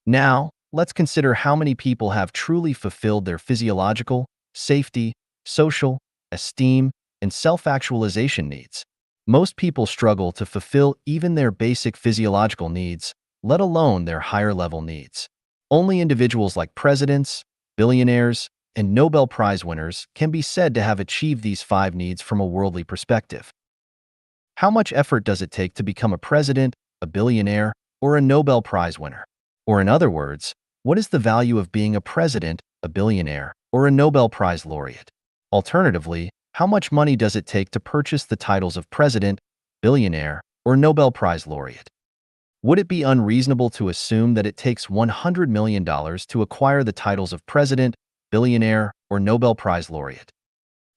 Now, let's consider how many people have truly fulfilled their physiological, safety, social, esteem, and self-actualization needs. Most people struggle to fulfill even their basic physiological needs, let alone their higher-level needs. Only individuals like presidents, billionaires, and Nobel Prize winners can be said to have achieved these five needs from a worldly perspective. How much effort does it take to become a president, a billionaire, or a Nobel Prize winner? Or in other words, what is the value of being a president, a billionaire, or a Nobel Prize laureate? Alternatively, how much money does it take to purchase the titles of president, billionaire, or Nobel Prize laureate? Would it be unreasonable to assume that it takes $100 million to acquire the titles of president, billionaire, or Nobel Prize laureate?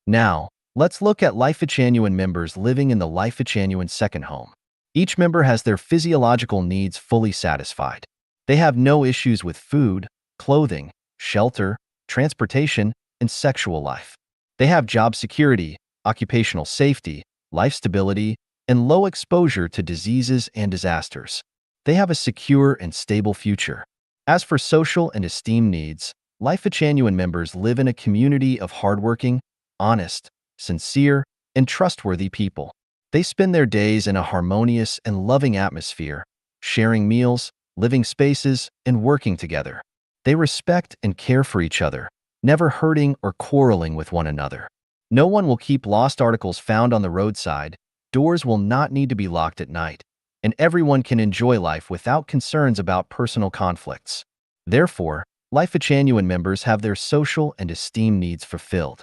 Now, let's look at Life-Genuine members living in the Life-Genuine second home. Each member has their physiological needs fully satisfied. They have no issues with food, clothing, shelter, transportation, and sexual life. They have job security, occupational safety, life stability, and low exposure to diseases and disasters. They have a secure and stable future. As for social and esteem needs, Life-Genuine members live in a community of hardworking, honest, sincere, and trustworthy people. They spend their days in a harmonious and loving atmosphere, sharing meals, living spaces, and working together. They respect and care for each other, never hurting or quarreling with one another. No one will keep lost articles found on the roadside, doors will not need to be locked at night, and everyone can enjoy life without concerns about personal conflicts. Therefore, Life-Genuine members have their social and esteem needs fulfilled.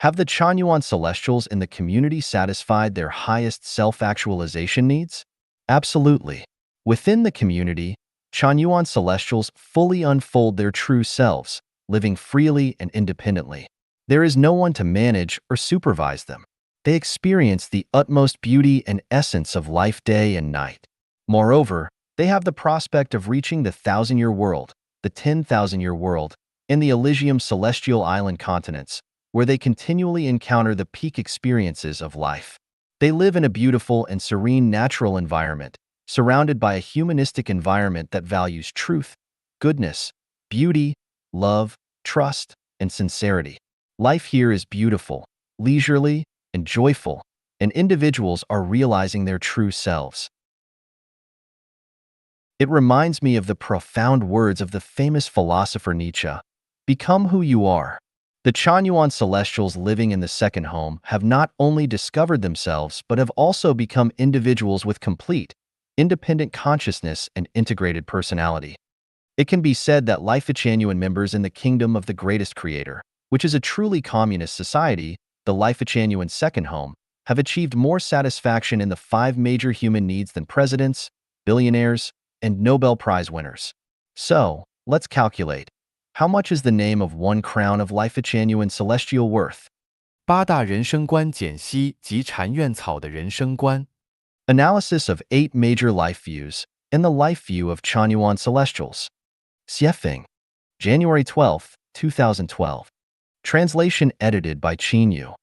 Have the Chanyuan Celestials in the community satisfied their highest self-actualization needs? Absolutely. Within the community, Chanyuan Celestials fully unfold their true selves, living freely and independently. There is no one to manage or supervise them. They experience the utmost beauty and essence of life day and night. Moreover, they have the prospect of reaching the 1,000-year world, the 10,000-year world, and the Elysium celestial island continents, where they continually encounter the peak experiences of life. They live in a beautiful and serene natural environment, surrounded by a humanistic environment that values truth, goodness, beauty, love, trust, and sincerity. Life here is beautiful, leisurely, and joyful, and individuals are realizing their true selves. It reminds me of the profound words of the famous philosopher Nietzsche, "Become who you are." The Chanyuan Celestials living in the second home have not only discovered themselves but have also become individuals with complete, independent consciousness and integrated personality. It can be said that Life-Genuine members in the kingdom of the greatest creator, which is a truly communist society, the Life-Genuine second home, have achieved more satisfaction in the five major human needs than presidents, billionaires, and Nobel Prize winners. So, let's calculate. How much is the name of one crown of Life-Genuine celestial worth? 八大人生观解析及禅院草的人生观。 Analysis of 8 major life views and the life view of Chanyuan Celestials. Xiefeng, January 12, 2012. Translation edited by Qinyu.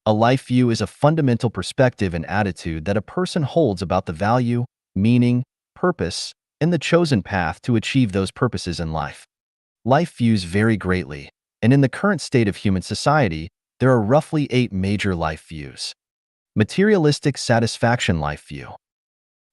A life view is a fundamental perspective and attitude that a person holds about the value, meaning, purpose, and the chosen path to achieve those purposes in life. Life views vary greatly, and in the current state of human society, there are roughly 8 major life views. Materialistic satisfaction life view.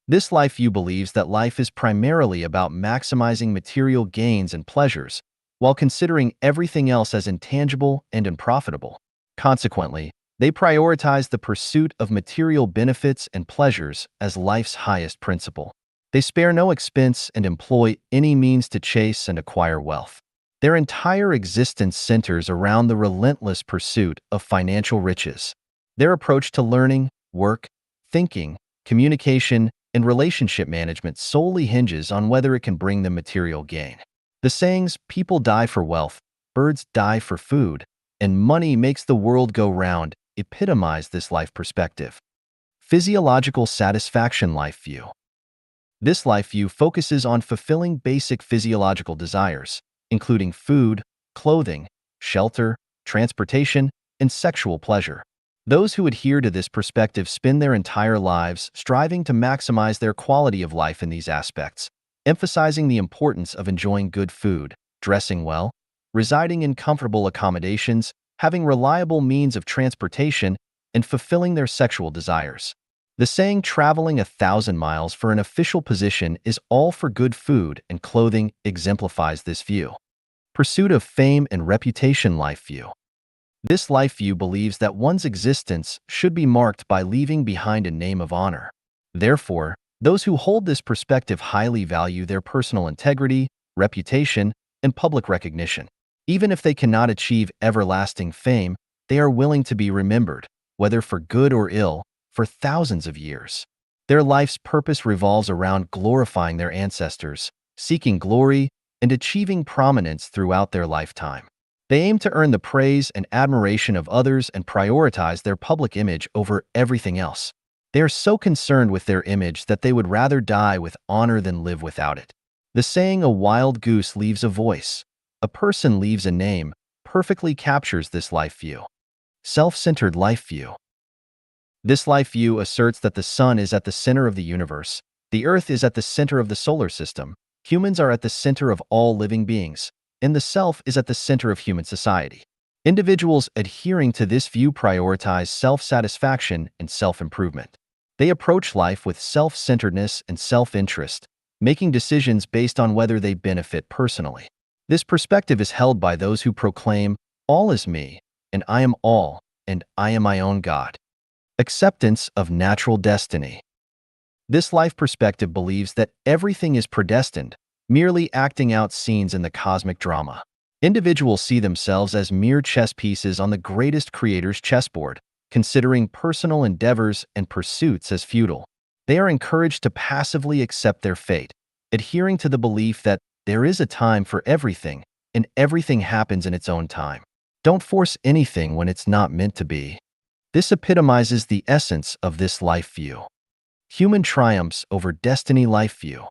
This life view believes that life is primarily about maximizing material gains and pleasures, while considering everything else as intangible and unprofitable. Consequently, they prioritize the pursuit of material benefits and pleasures as life's highest principle. They spare no expense and employ any means to chase and acquire wealth. Their entire existence centers around the relentless pursuit of financial riches. Their approach to learning, work, thinking, communication, and relationship management solely hinges on whether it can bring them material gain. The sayings, "people die for wealth, birds die for food, and money makes the world go round," epitomize this life perspective. Physiological satisfaction life view. This life view focuses on fulfilling basic physiological desires, including food, clothing, shelter, transportation, and sexual pleasure. Those who adhere to this perspective spend their entire lives striving to maximize their quality of life in these aspects, emphasizing the importance of enjoying good food, dressing well, residing in comfortable accommodations, having reliable means of transportation, and fulfilling their sexual desires. The saying traveling 1,000 miles for an official position is all for good food and clothing exemplifies this view. Pursuit of fame and reputation life view. This life view believes that one's existence should be marked by leaving behind a name of honor. Therefore, those who hold this perspective highly value their personal integrity, reputation, and public recognition. Even if they cannot achieve everlasting fame, they are willing to be remembered, whether for good or ill, for thousands of years. Their life's purpose revolves around glorifying their ancestors, seeking glory, and achieving prominence throughout their lifetime. They aim to earn the praise and admiration of others and prioritize their public image over everything else. They are so concerned with their image that they would rather die with honor than live without it. The saying, "A wild goose leaves a voice, a person leaves a name," perfectly captures this life view. Self-centered life view. This life view asserts that the sun is at the center of the universe, the earth is at the center of the solar system, humans are at the center of all living beings, and the self is at the center of human society. Individuals adhering to this view prioritize self-satisfaction and self-improvement. They approach life with self-centeredness and self-interest, making decisions based on whether they benefit personally. This perspective is held by those who proclaim, "All is me, and I am all, and I am my own God." Acceptance of natural destiny. This life perspective believes that everything is predestined, merely acting out scenes in the cosmic drama. Individuals see themselves as mere chess pieces on the greatest creator's chessboard, considering personal endeavors and pursuits as futile. They are encouraged to passively accept their fate, adhering to the belief that there is a time for everything, and everything happens in its own time. Don't force anything when it's not meant to be. This epitomizes the essence of this life view. Human triumphs over destiny life view.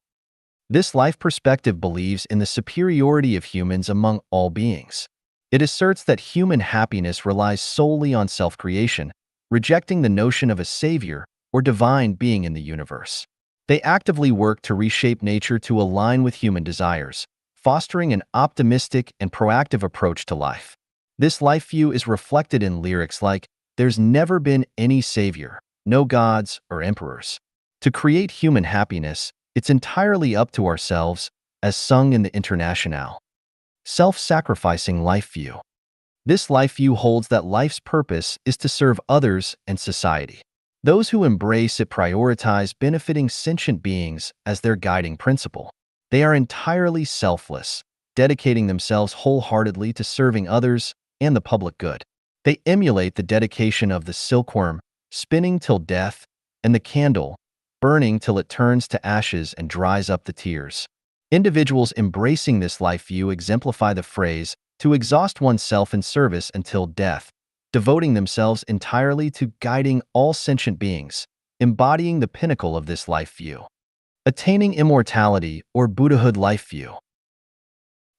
This life perspective believes in the superiority of humans among all beings. It asserts that human happiness relies solely on self-creation, rejecting the notion of a savior or divine being in the universe. They actively work to reshape nature to align with human desires, fostering an optimistic and proactive approach to life. This life view is reflected in lyrics like, "There's never been any savior, no gods or emperors. To create human happiness, it's entirely up to ourselves," as sung in the Internationale. Self-sacrificing life view. This life view holds that life's purpose is to serve others and society. Those who embrace it prioritize benefiting sentient beings as their guiding principle. They are entirely selfless, dedicating themselves wholeheartedly to serving others and the public good. They emulate the dedication of the silkworm, spinning till death, and the candle, burning till it turns to ashes and dries up the tears. Individuals embracing this life view exemplify the phrase, "to exhaust oneself in service until death," devoting themselves entirely to guiding all sentient beings, embodying the pinnacle of this life view. Attaining immortality or Buddhahood life view.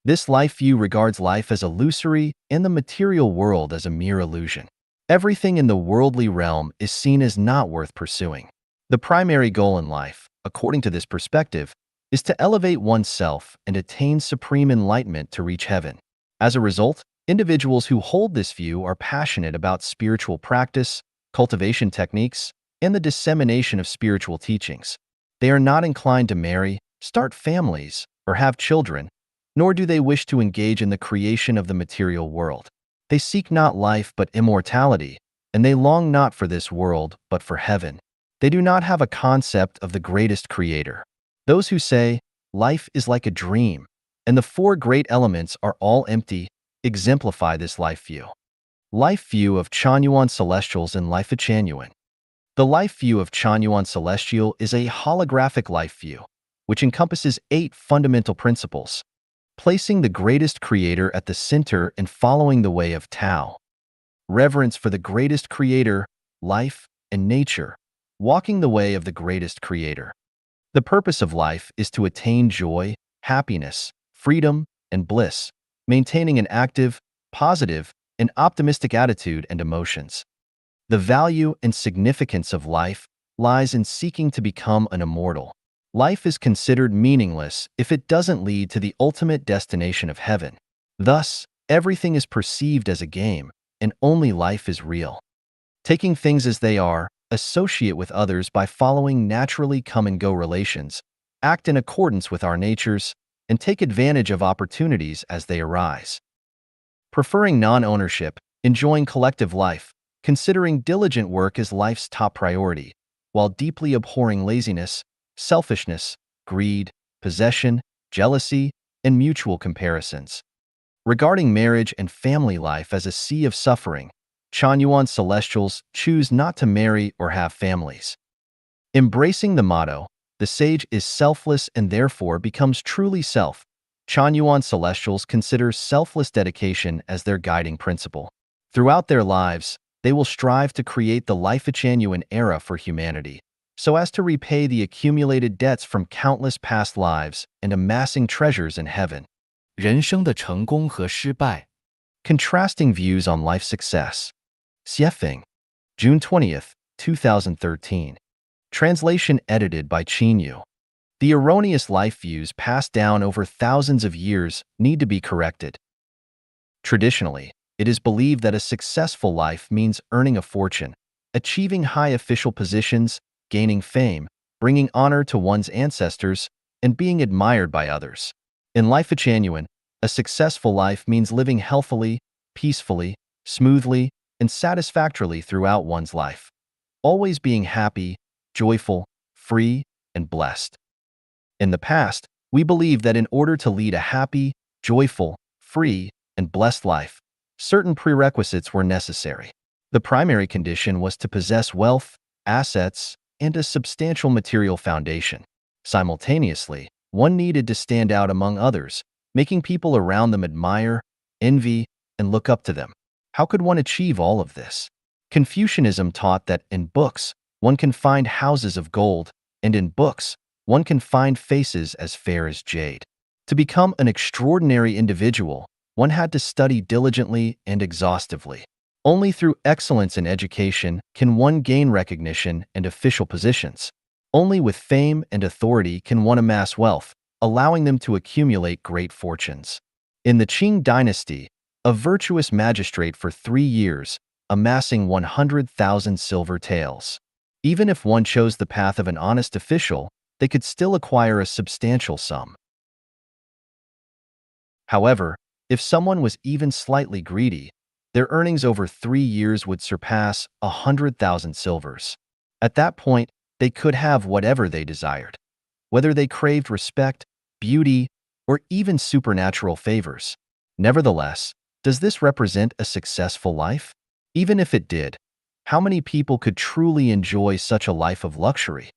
This life view regards life as illusory and the material world as a mere illusion. Everything in the worldly realm is seen as not worth pursuing. The primary goal in life, according to this perspective, is to elevate oneself and attain supreme enlightenment to reach heaven. As a result, individuals who hold this view are passionate about spiritual practice, cultivation techniques, and the dissemination of spiritual teachings. They are not inclined to marry, start families, or have children, nor do they wish to engage in the creation of the material world. They seek not life but immortality, and they long not for this world but for heaven. They do not have a concept of the greatest creator. Those who say, "Life is like a dream, and the four great elements are all empty," exemplify this life view. Life view of Chanyuan Celestials and Life Chanyuan. The life view of Chanyuan Celestial is a holographic life view, which encompasses 8 fundamental principles, placing the greatest creator at the center and following the way of Tao. Reverence for the greatest creator, life, and nature, walking the way of the greatest creator. The purpose of life is to attain joy, happiness, freedom, and bliss, maintaining an active, positive, and optimistic attitude and emotions. The value and significance of life lies in seeking to become an immortal. Life is considered meaningless if it doesn't lead to the ultimate destination of heaven. Thus, everything is perceived as a game, and only life is real. Taking things as they are, associate with others by following naturally come-and-go relations, act in accordance with our natures, and take advantage of opportunities as they arise. Preferring non-ownership, enjoying collective life, considering diligent work as life's top priority, while deeply abhorring laziness, selfishness, greed, possession, jealousy, and mutual comparisons. Regarding marriage and family life as a sea of suffering, Chanyuan celestials choose not to marry or have families. Embracing the motto, the sage is selfless and therefore becomes truly self, Chanyuan celestials consider selfless dedication as their guiding principle. Throughout their lives, they will strive to create the Life-Chanyuan era for humanity, so as to repay the accumulated debts from countless past lives and amassing treasures in heaven. 人生的成功和失败。 Contrasting views on life success. Xiefeng, June 20th, 2013. Translation edited by Qinyu. The erroneous life views passed down over thousands of years need to be corrected. Traditionally, it is believed that a successful life means earning a fortune, achieving high official positions, gaining fame, bringing honor to one's ancestors, and being admired by others. In Life-Chanyuan, a successful life means living healthily, peacefully, smoothly, and satisfactorily throughout one's life, always being happy, joyful, free, and blessed. In the past, we believed that in order to lead a happy, joyful, free, and blessed life, certain prerequisites were necessary. The primary condition was to possess wealth, assets, and a substantial material foundation. Simultaneously, one needed to stand out among others, making people around them admire, envy, and look up to them. How could one achieve all of this? Confucianism taught that in books, one can find houses of gold, and in books, one can find faces as fair as jade. To become an extraordinary individual, one had to study diligently and exhaustively. Only through excellence in education can one gain recognition and official positions. Only with fame and authority can one amass wealth, allowing them to accumulate great fortunes. In the Qing dynasty, a virtuous magistrate for 3 years, amassing 100,000 silver taels. Even if one chose the path of an honest official, they could still acquire a substantial sum. However, if someone was even slightly greedy, their earnings over 3 years would surpass 100,000 silvers. At that point, they could have whatever they desired, whether they craved respect, beauty, or even supernatural favors. Nevertheless, does this represent a successful life? Even if it did, how many people could truly enjoy such a life of luxury?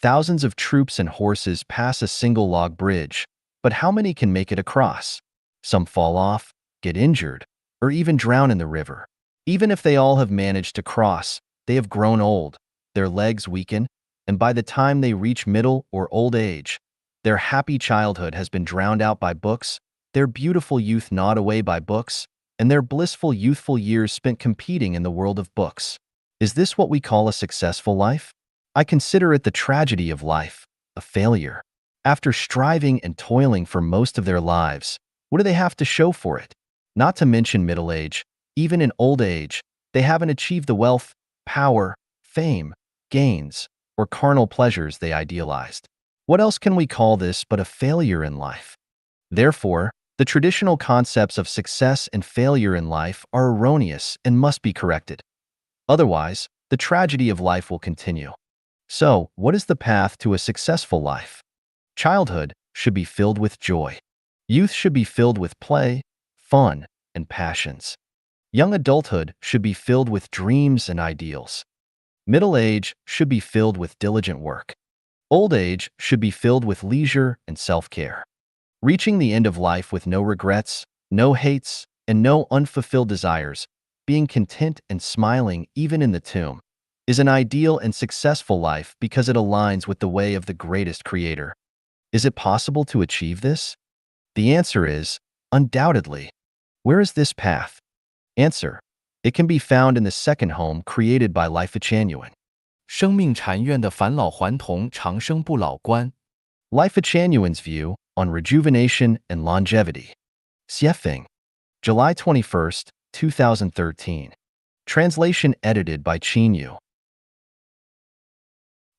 Thousands of troops and horses pass a single log bridge, but how many can make it across? Some fall off, get injured, or even drown in the river. Even if they all have managed to cross, they have grown old, their legs weaken, and by the time they reach middle or old age, their happy childhood has been drowned out by books, their beautiful youth gnawed away by books, and their blissful youthful years spent competing in the world of books. Is this what we call a successful life? I consider it the tragedy of life, a failure. After striving and toiling for most of their lives, what do they have to show for it? Not to mention middle age, even in old age, they haven't achieved the wealth, power, fame, gains, or carnal pleasures they idealized. What else can we call this but a failure in life? Therefore, the traditional concepts of success and failure in life are erroneous and must be corrected. Otherwise, the tragedy of life will continue. So, what is the path to a successful life? Childhood should be filled with joy. Youth should be filled with play, fun, and passions. Young adulthood should be filled with dreams and ideals. Middle age should be filled with diligent work. Old age should be filled with leisure and self-care. Reaching the end of life with no regrets, no hates, and no unfulfilled desires, being content and smiling even in the tomb, is an ideal and successful life because it aligns with the way of the greatest creator. Is it possible to achieve this? The answer is, undoubtedly. Where is this path? Answer: it can be found in the second home created by Life-Chanyuan. 生命禅院的返老还童、长生不老观。 Life-Chanyuan's view on rejuvenation and longevity. Xiefeng, July 21st, 2013. Translation edited by Yu.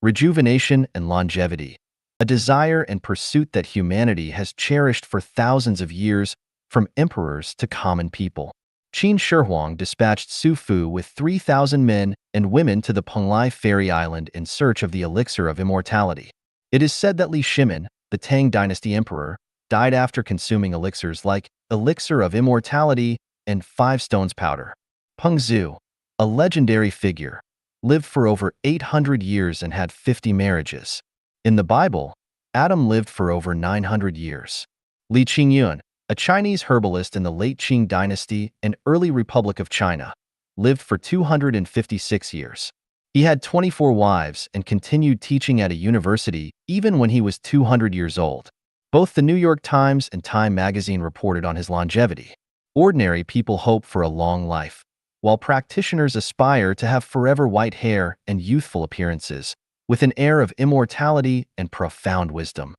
Rejuvenation and longevity, a desire and pursuit that humanity has cherished for thousands of years, from emperors to common people. Qin Shi Huang dispatched Su Fu with 3,000 men and women to the Penglai fairy island in search of the elixir of immortality. It is said that Li Shimin, the Tang dynasty emperor, died after consuming elixirs like elixir of immortality and 5 stones powder. Peng Zhu, a legendary figure, lived for over 800 years and had 50 marriages. In the Bible, Adam lived for over 900 years. Li Qingyun, a Chinese herbalist in the late Qing dynasty and early Republic of China, lived for 256 years. He had 24 wives and continued teaching at a university even when he was 200 years old. Both the New York Times and Time magazine reported on his longevity. Ordinary people hope for a long life, while practitioners aspire to have forever white hair and youthful appearances, with an air of immortality and profound wisdom.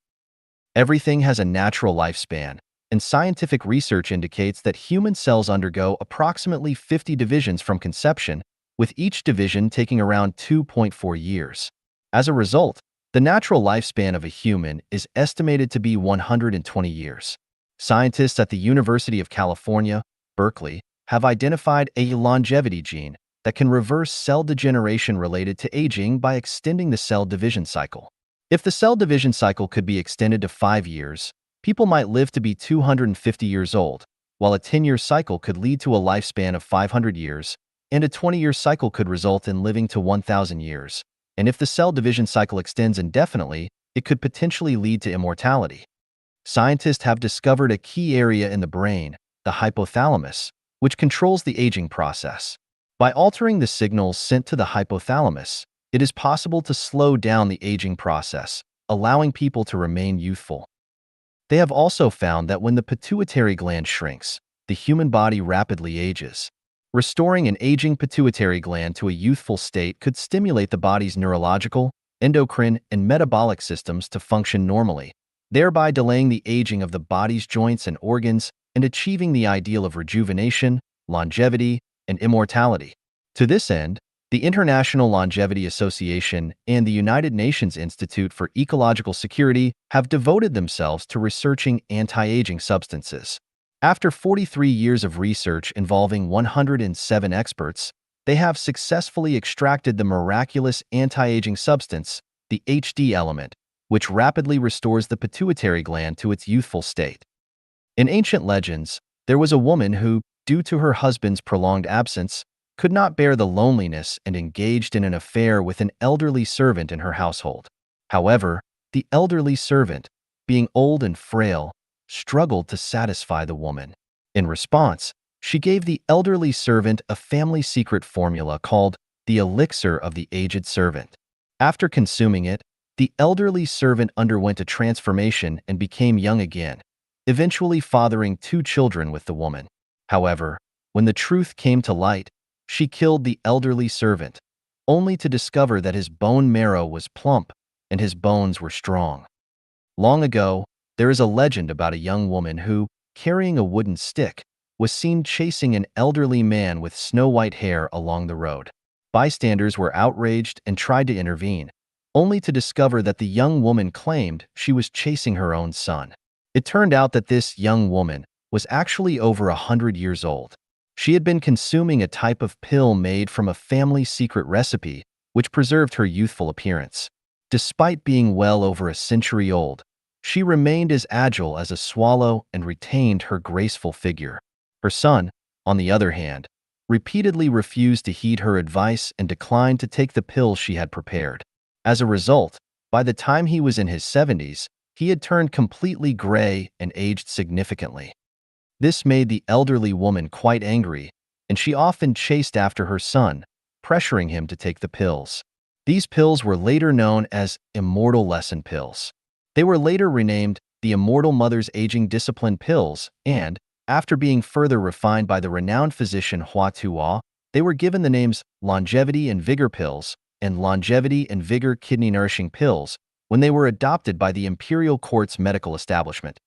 Everything has a natural lifespan, and scientific research indicates that human cells undergo approximately 50 divisions from conception, with each division taking around 2.4 years. As a result, the natural lifespan of a human is estimated to be 120 years. Scientists at the University of California, Berkeley, have identified a longevity gene that can reverse cell degeneration related to aging by extending the cell division cycle. If the cell division cycle could be extended to 5 years, people might live to be 250 years old, while a 10-year cycle could lead to a lifespan of 500 years, and a 20-year cycle could result in living to 1,000 years. And if the cell division cycle extends indefinitely, it could potentially lead to immortality. Scientists have discovered a key area in the brain, the hypothalamus, which controls the aging process. By altering the signals sent to the hypothalamus, it is possible to slow down the aging process, allowing people to remain youthful. They have also found that when the pituitary gland shrinks, the human body rapidly ages. Restoring an aging pituitary gland to a youthful state could stimulate the body's neurological, endocrine, and metabolic systems to function normally, thereby delaying the aging of the body's joints and organs and achieving the ideal of rejuvenation, longevity, and immortality. To this end, the International Longevity Association and the United Nations Institute for Ecological Security have devoted themselves to researching anti-aging substances. After 43 years of research involving 107 experts, they have successfully extracted the miraculous anti-aging substance, the HD element, which rapidly restores the pituitary gland to its youthful state. In ancient legends, there was a woman who, due to her husband's prolonged absence, could not bear the loneliness and engaged in an affair with an elderly servant in her household. However, the elderly servant, being old and frail, struggled to satisfy the woman. In response, she gave the elderly servant a family secret formula called the elixir of the aged servant. After consuming it, the elderly servant underwent a transformation and became young again, eventually fathering 2 children with the woman. However, when the truth came to light, she killed the elderly servant, only to discover that his bone marrow was plump and his bones were strong. Long ago, there is a legend about a young woman who, carrying a wooden stick, was seen chasing an elderly man with snow-white hair along the road. Bystanders were outraged and tried to intervene, only to discover that the young woman claimed she was chasing her own son. It turned out that this young woman was actually over 100 years old. She had been consuming a type of pill made from a family secret recipe, which preserved her youthful appearance. Despite being well over a century old, she remained as agile as a swallow and retained her graceful figure. Her son, on the other hand, repeatedly refused to heed her advice and declined to take the pills she had prepared. As a result, by the time he was in his 70s, he had turned completely gray and aged significantly. This made the elderly woman quite angry, and she often chased after her son, pressuring him to take the pills. These pills were later known as Immortal Lesson Pills. They were later renamed the Immortal Mother's Aging Discipline Pills, and, after being further refined by the renowned physician Hua Tuo, they were given the names Longevity and Vigor Pills and Longevity and Vigor Kidney Nourishing Pills when they were adopted by the Imperial Court's medical establishment.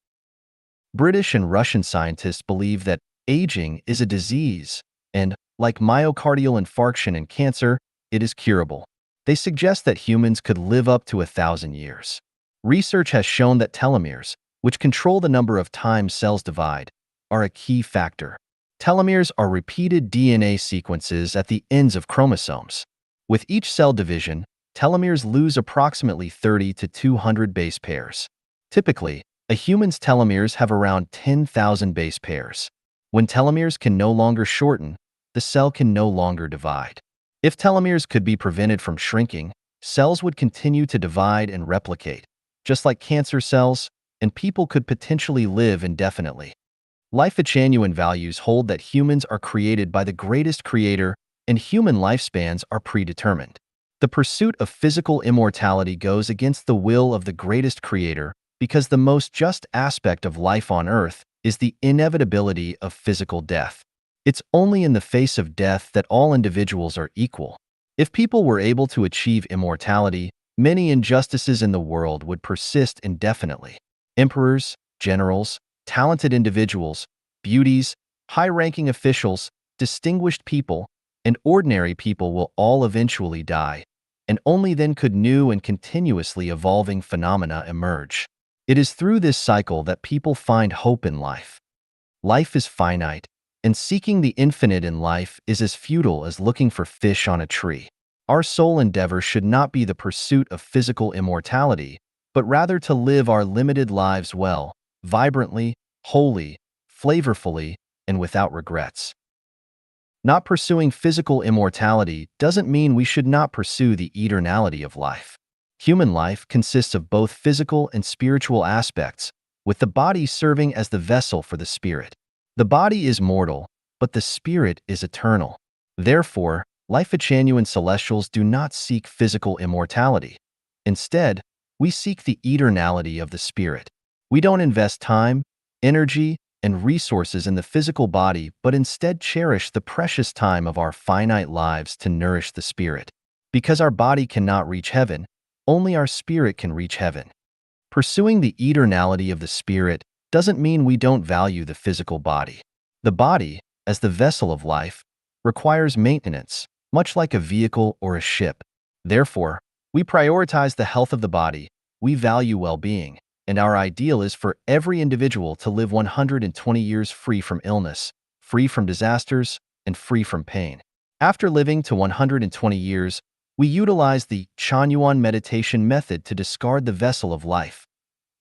British and Russian scientists believe that Aging is a disease, and, like myocardial infarction and cancer, it is curable. They suggest that humans could live up to 1,000 years. Research has shown that telomeres, which control the number of times cells divide, are a key factor. Telomeres are repeated DNA sequences at the ends of chromosomes. With each cell division, telomeres lose approximately 30 to 200 base pairs. Typically, a human's telomeres have around 10,000 base pairs. When telomeres can no longer shorten, the cell can no longer divide. If telomeres could be prevented from shrinking, cells would continue to divide and replicate, just like cancer cells, and people could potentially live indefinitely. Life-genuine values hold that humans are created by the greatest creator and human lifespans are predetermined. The pursuit of physical immortality goes against the will of the greatest creator because the most just aspect of life on earth is the inevitability of physical death. It's only in the face of death that all individuals are equal. If people were able to achieve immortality, many injustices in the world would persist indefinitely. Emperors, generals, talented individuals, beauties, high-ranking officials, distinguished people, and ordinary people will all eventually die, and only then could new and continuously evolving phenomena emerge. It is through this cycle that people find hope in life. Life is finite, and seeking the infinite in life is as futile as looking for fish on a tree. Our sole endeavor should not be the pursuit of physical immortality, but rather to live our limited lives well, vibrantly, wholly, flavorfully, and without regrets. Not pursuing physical immortality doesn't mean we should not pursue the eternality of life. Human life consists of both physical and spiritual aspects, with the body serving as the vessel for the spirit. The body is mortal, but the spirit is eternal. Therefore, life-genuine celestials do not seek physical immortality. Instead, we seek the eternality of the spirit. We don't invest time, energy, and resources in the physical body, but instead cherish the precious time of our finite lives to nourish the spirit. Because our body cannot reach heaven, only our spirit can reach heaven. Pursuing the eternality of the spirit doesn't mean we don't value the physical body. The body, as the vessel of life, requires maintenance, much like a vehicle or a ship. Therefore, we prioritize the health of the body, we value well-being, and our ideal is for every individual to live 120 years free from illness, free from disasters, and free from pain. After living to 120 years, we utilize the Chanyuan meditation method to discard the vessel of life,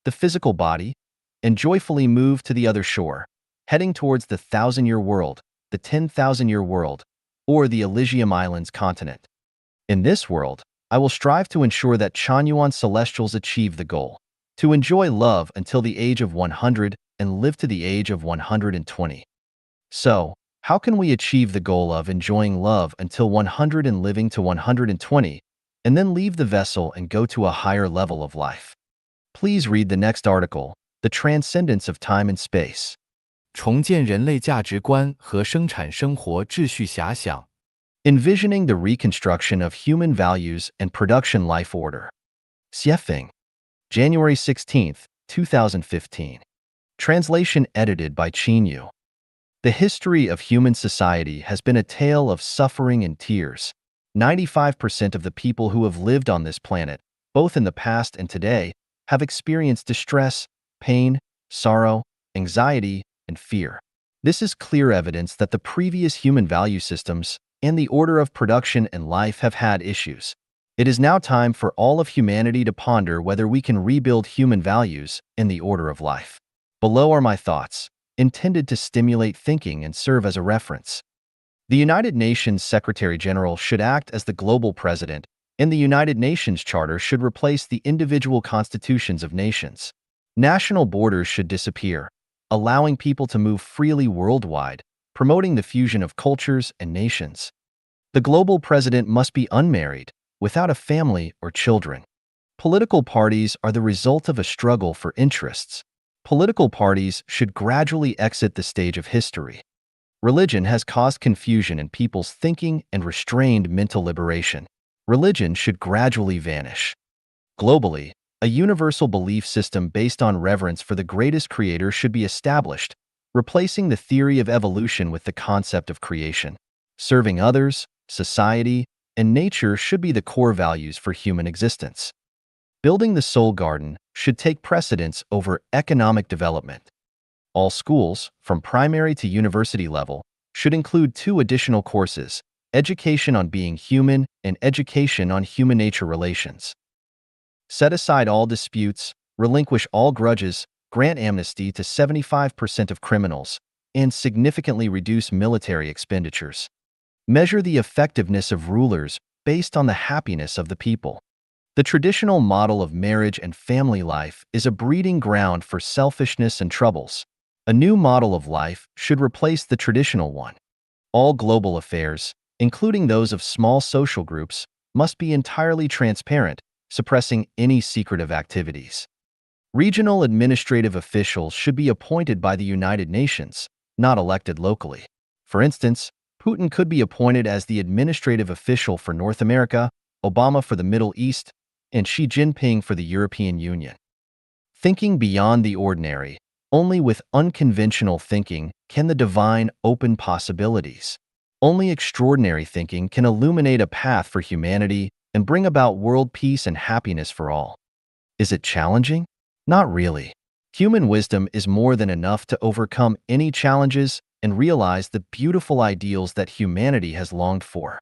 the physical body, and joyfully move to the other shore, heading towards the 1,000-year world, the 10,000-year world, or the Elysium Islands continent. In this world, I will strive to ensure that Chanyuan celestials achieve the goal, to enjoy love until the age of 100 and live to the age of 120. So, how can we achieve the goal of enjoying love until 100 and living to 120, and then leave the vessel and go to a higher level of life? Please read the next article, The Transcendence of Time and Space. 重建人类价值观和生产生活秩序遐想。 Envisioning the reconstruction of human values and production life order. Xiefeng, January 16, 2015. Translation edited by Qin. The history of human society has been a tale of suffering and tears. 95% of the people who have lived on this planet, both in the past and today, have experienced distress, pain, sorrow, anxiety, and fear. This is clear evidence that the previous human value systems and the order of production and life have had issues. It is now time for all of humanity to ponder whether we can rebuild human values and the order of life. Below are my thoughts, intended to stimulate thinking and serve as a reference. The United Nations Secretary-General should act as the global president, and the United Nations Charter should replace the individual constitutions of nations. National borders should disappear, allowing people to move freely worldwide, promoting the fusion of cultures and nations. The global president must be unmarried, without a family or children. Political parties are the result of a struggle for interests. Political parties should gradually exit the stage of history. Religion has caused confusion in people's thinking and restrained mental liberation. Religion should gradually vanish. Globally, a universal belief system based on reverence for the greatest creator should be established, replacing the theory of evolution with the concept of creation. Serving others, society, and nature should be the core values for human existence. Building the soul garden should take precedence over economic development. All schools, from primary to university level, should include 2 additional courses: education on being human and education on human-nature relations. Set aside all disputes, relinquish all grudges, grant amnesty to 75% of criminals, and significantly reduce military expenditures. Measure the effectiveness of rulers based on the happiness of the people. The traditional model of marriage and family life is a breeding ground for selfishness and troubles. A new model of life should replace the traditional one. All global affairs, including those of small social groups, must be entirely transparent, suppressing any secretive activities. Regional administrative officials should be appointed by the United Nations, not elected locally. For instance, Putin could be appointed as the administrative official for North America, Obama for the Middle East, and Xi Jinping for the European Union. Thinking beyond the ordinary, only with unconventional thinking can the divine open possibilities. Only extraordinary thinking can illuminate a path for humanity and bring about world peace and happiness for all. Is it challenging? Not really. Human wisdom is more than enough to overcome any challenges and realize the beautiful ideals that humanity has longed for.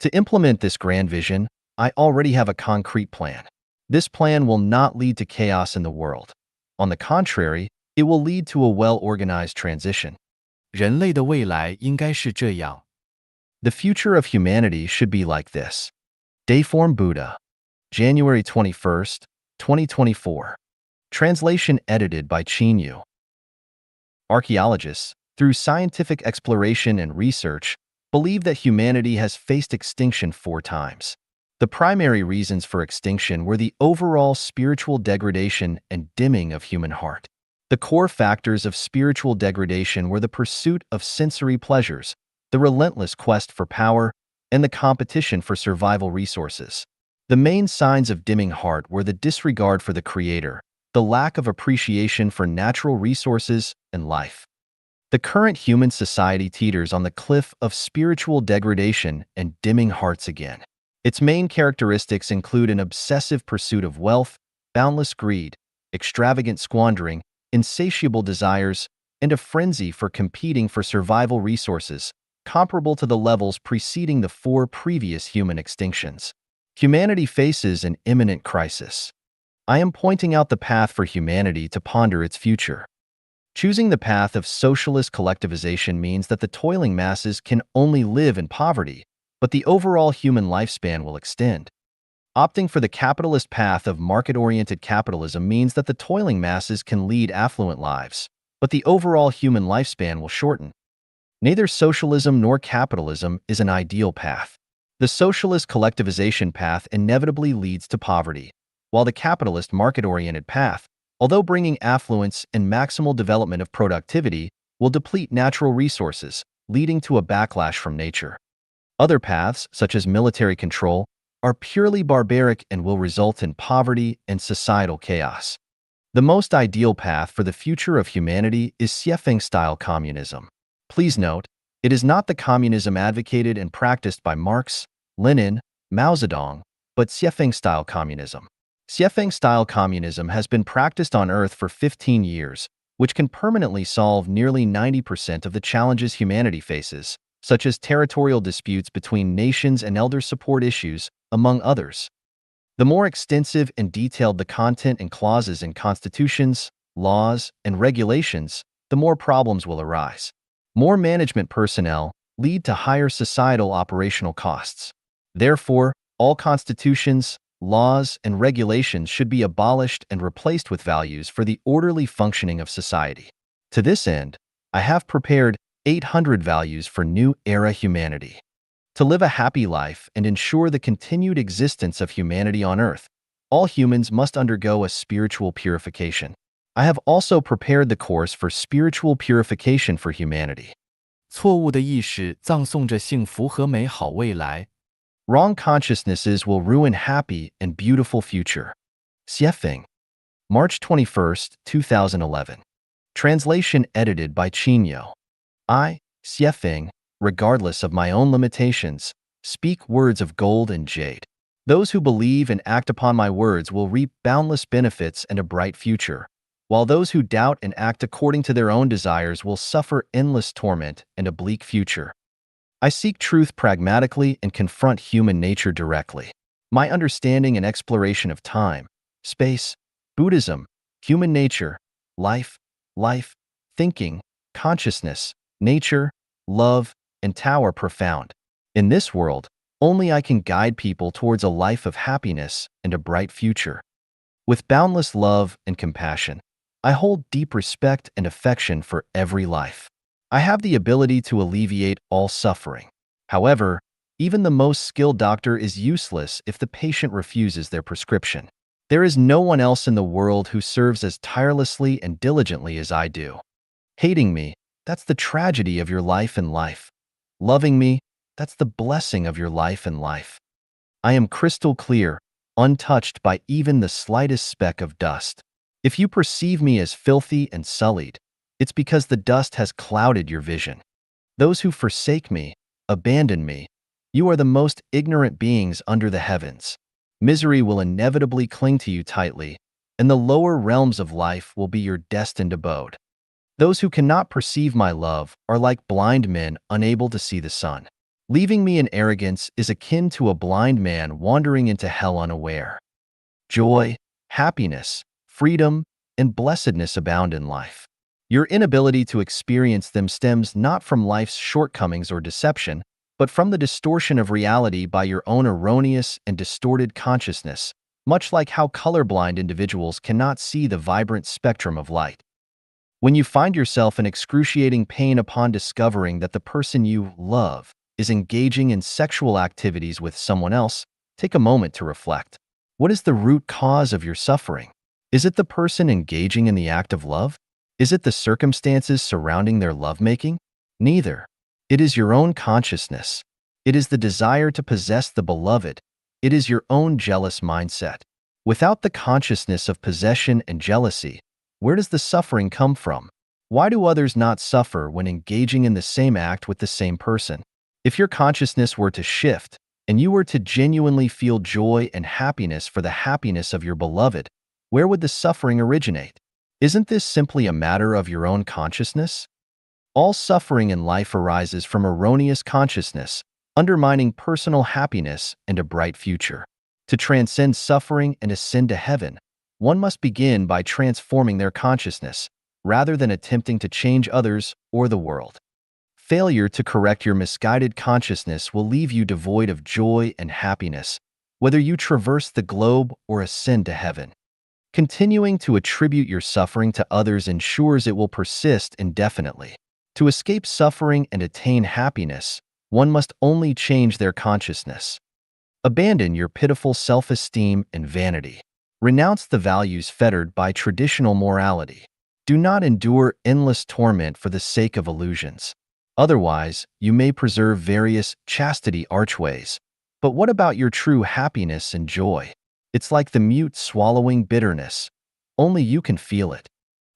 To implement this grand vision, I already have a concrete plan. This plan will not lead to chaos in the world. On the contrary, it will lead to a well-organized transition. 人类的未来应该是这样。The future of humanity should be like this. Dayform Buddha, January 21st, 2024. Translation edited by Yu. Archaeologists, through scientific exploration and research, believe that humanity has faced extinction 4 times. The primary reasons for extinction were the overall spiritual degradation and dimming of human heart. The core factors of spiritual degradation were the pursuit of sensory pleasures, the relentless quest for power, and the competition for survival resources. The main signs of dimming heart were the disregard for the Creator, the lack of appreciation for natural resources and life. The current human society teeters on the cliff of spiritual degradation and dimming hearts again. Its main characteristics include an obsessive pursuit of wealth, boundless greed, extravagant squandering, insatiable desires, and a frenzy for competing for survival resources, comparable to the levels preceding the 4 previous human extinctions. Humanity faces an imminent crisis. I am pointing out the path for humanity to ponder its future. Choosing the path of socialist collectivization means that the toiling masses can only live in poverty, but the overall human lifespan will extend. Opting for the capitalist path of market-oriented capitalism means that the toiling masses can lead affluent lives, but the overall human lifespan will shorten. Neither socialism nor capitalism is an ideal path. The socialist collectivization path inevitably leads to poverty, while the capitalist market-oriented path, although bringing affluence and maximal development of productivity, will deplete natural resources, leading to a backlash from nature. Other paths, such as military control, are purely barbaric and will result in poverty and societal chaos. The most ideal path for the future of humanity is Xiefeng-style communism. Please note, it is not the communism advocated and practiced by Marx, Lenin, Mao Zedong, but Xiefeng-style communism. Xiefeng-style communism has been practiced on Earth for 15 years, which can permanently solve nearly 90% of the challenges humanity faces, such as territorial disputes between nations and elder support issues, among others. The more extensive and detailed the content and clauses in constitutions, laws, and regulations, the more problems will arise. More management personnel lead to higher societal operational costs. Therefore, all constitutions, laws, and regulations should be abolished and replaced with values for the orderly functioning of society. To this end, I have prepared 800 values for new era humanity. To live a happy life and ensure the continued existence of humanity on Earth, all humans must undergo a spiritual purification. I have also prepared the course for spiritual purification for humanity. 错误的意识葬送着幸福和美好未来。 Wrong consciousnesses will ruin happy and beautiful future. Xiefeng, March 21st, 2011. Translation edited by Chinyo. I, Xiefeng, regardless of my own limitations, speak words of gold and jade. Those who believe and act upon my words will reap boundless benefits and a bright future, while those who doubt and act according to their own desires will suffer endless torment and a bleak future. I seek truth pragmatically and confront human nature directly. My understanding and exploration of time, space, Buddhism, human nature, life, thinking, consciousness, nature, love, and Tao are profound. In this world, only I can guide people towards a life of happiness and a bright future. With boundless love and compassion, I hold deep respect and affection for every life. I have the ability to alleviate all suffering. However, even the most skilled doctor is useless if the patient refuses their prescription. There is no one else in the world who serves as tirelessly and diligently as I do. Hating me, that's the tragedy of your life and life. Loving me, that's the blessing of your life and life. I am crystal clear, untouched by even the slightest speck of dust. If you perceive me as filthy and sullied, it's because the dust has clouded your vision. Those who forsake me, abandon me, you are the most ignorant beings under the heavens. Misery will inevitably cling to you tightly, and the lower realms of life will be your destined abode. Those who cannot perceive my love are like blind men unable to see the sun. Leaving me in arrogance is akin to a blind man wandering into hell unaware. Joy, happiness, freedom, and blessedness abound in life. Your inability to experience them stems not from life's shortcomings or deception, but from the distortion of reality by your own erroneous and distorted consciousness, much like how colorblind individuals cannot see the vibrant spectrum of light. When you find yourself in excruciating pain upon discovering that the person you love is engaging in sexual activities with someone else, take a moment to reflect. What is the root cause of your suffering? Is it the person engaging in the act of love? Is it the circumstances surrounding their lovemaking? Neither. It is your own consciousness. It is the desire to possess the beloved. It is your own jealous mindset. Without the consciousness of possession and jealousy, where does the suffering come from? Why do others not suffer when engaging in the same act with the same person? If your consciousness were to shift, and you were to genuinely feel joy and happiness for the happiness of your beloved, where would the suffering originate? Isn't this simply a matter of your own consciousness? All suffering in life arises from erroneous consciousness, undermining personal happiness and a bright future. To transcend suffering and ascend to heaven, one must begin by transforming their consciousness, rather than attempting to change others or the world. Failure to correct your misguided consciousness will leave you devoid of joy and happiness, whether you traverse the globe or ascend to heaven. Continuing to attribute your suffering to others ensures it will persist indefinitely. To escape suffering and attain happiness, one must only change their consciousness. Abandon your pitiful self-esteem and vanity. Renounce the values fettered by traditional morality. Do not endure endless torment for the sake of illusions. Otherwise, you may preserve various chastity archways. But what about your true happiness and joy? It's like the mute swallowing bitterness. Only you can feel it.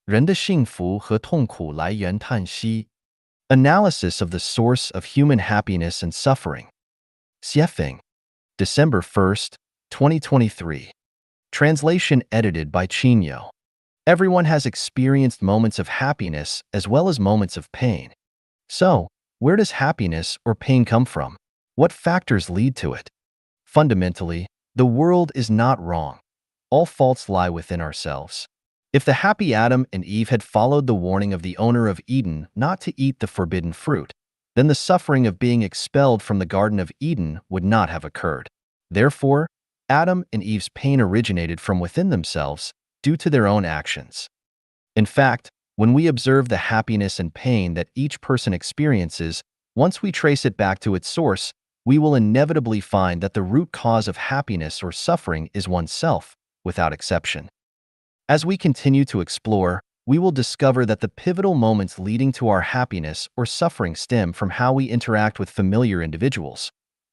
人的幸福和痛苦来源叹息. Analysis of the source of human happiness and suffering. Xiefeng, December 1st, 2023. Translation edited by Chinyo. Everyone has experienced moments of happiness as well as moments of pain. So, where does happiness or pain come from? What factors lead to it? Fundamentally, the world is not wrong. All faults lie within ourselves. If the happy Adam and Eve had followed the warning of the owner of Eden not to eat the forbidden fruit, then the suffering of being expelled from the Garden of Eden would not have occurred. Therefore, Adam and Eve's pain originated from within themselves due to their own actions. In fact, when we observe the happiness and pain that each person experiences, once we trace it back to its source, we will inevitably find that the root cause of happiness or suffering is oneself, without exception. As we continue to explore, we will discover that the pivotal moments leading to our happiness or suffering stem from how we interact with familiar individuals.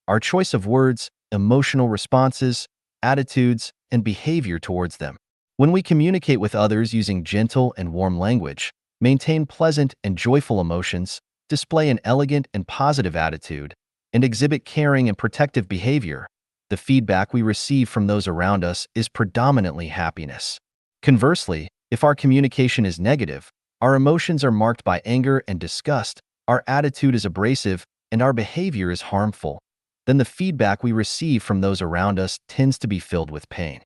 Our choice of words, emotional responses, attitudes, and behavior towards them. When we communicate with others using gentle and warm language, maintain pleasant and joyful emotions, display an elegant and positive attitude, and exhibit caring and protective behavior, the feedback we receive from those around us is predominantly happiness. Conversely, if our communication is negative, our emotions are marked by anger and disgust, our attitude is abrasive, and our behavior is harmful, then the feedback we receive from those around us tends to be filled with pain.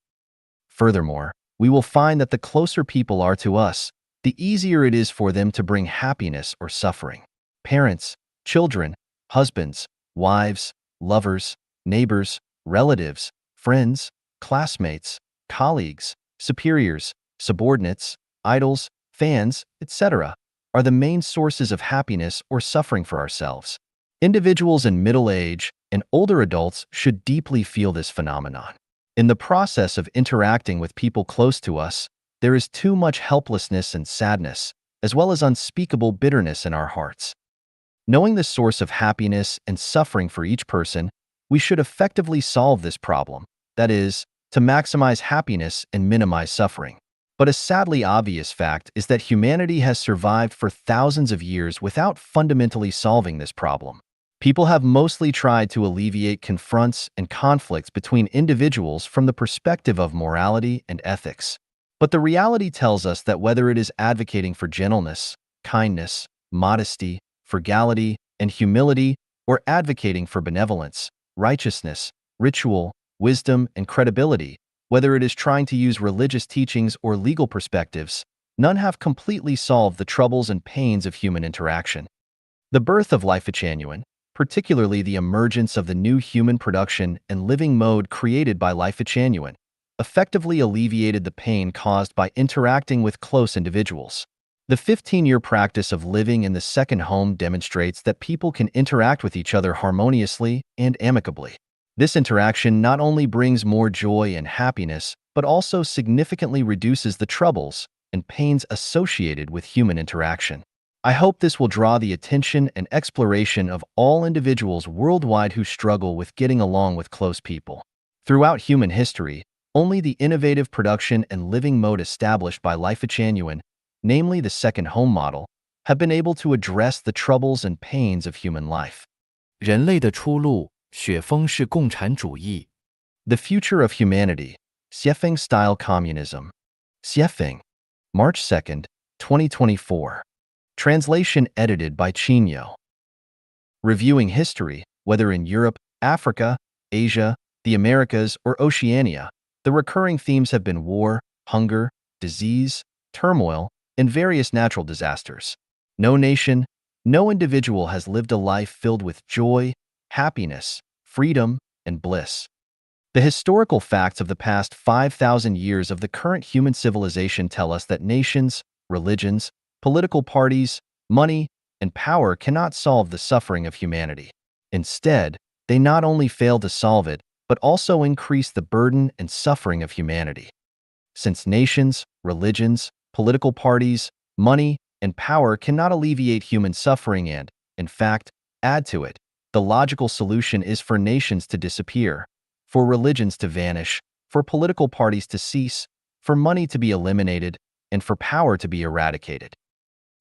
Furthermore, we will find that the closer people are to us, the easier it is for them to bring happiness or suffering. Parents, children, husbands, wives, lovers, neighbors, relatives, friends, classmates, colleagues, superiors, subordinates, idols, fans, etc., are the main sources of happiness or suffering for ourselves. Individuals in middle age and older adults should deeply feel this phenomenon. In the process of interacting with people close to us, there is too much helplessness and sadness, as well as unspeakable bitterness in our hearts. Knowing the source of happiness and suffering for each person, we should effectively solve this problem, that is, to maximize happiness and minimize suffering. But a sadly obvious fact is that humanity has survived for thousands of years without fundamentally solving this problem. People have mostly tried to alleviate confronts and conflicts between individuals from the perspective of morality and ethics. But the reality tells us that whether it is advocating for gentleness, kindness, modesty, frugality, and humility, or advocating for benevolence, righteousness, ritual, wisdom, and credibility, whether it is trying to use religious teachings or legal perspectives, none have completely solved the troubles and pains of human interaction. The birth of life genuine, particularly the emergence of the new human production and living mode created by life genuine, effectively alleviated the pain caused by interacting with close individuals. The 15-year practice of living in the second home demonstrates that people can interact with each other harmoniously and amicably. This interaction not only brings more joy and happiness, but also significantly reduces the troubles and pains associated with human interaction. I hope this will draw the attention and exploration of all individuals worldwide who struggle with getting along with close people. Throughout human history, only the innovative production and living mode established by life genuine, namely the second home model, have been able to address the troubles and pains of human life. 人类的出路，雪峰式共产主义。The Future of Humanity, Siefeng-Style Communism. Siefeng, March 2nd, 2024. Translation edited by Chinyo. Reviewing history, whether in Europe, Africa, Asia, the Americas, or Oceania, the recurring themes have been war, hunger, disease, turmoil, and various natural disasters. No nation, no individual has lived a life filled with joy, happiness, freedom, and bliss. The historical facts of the past 5,000 years of the current human civilization tell us that nations, religions, political parties, money, and power cannot solve the suffering of humanity. Instead, they not only fail to solve it, but also increase the burden and suffering of humanity. Since nations, religions, political parties, money, and power cannot alleviate human suffering and, in fact, add to it, the logical solution is for nations to disappear, for religions to vanish, for political parties to cease, for money to be eliminated, and for power to be eradicated.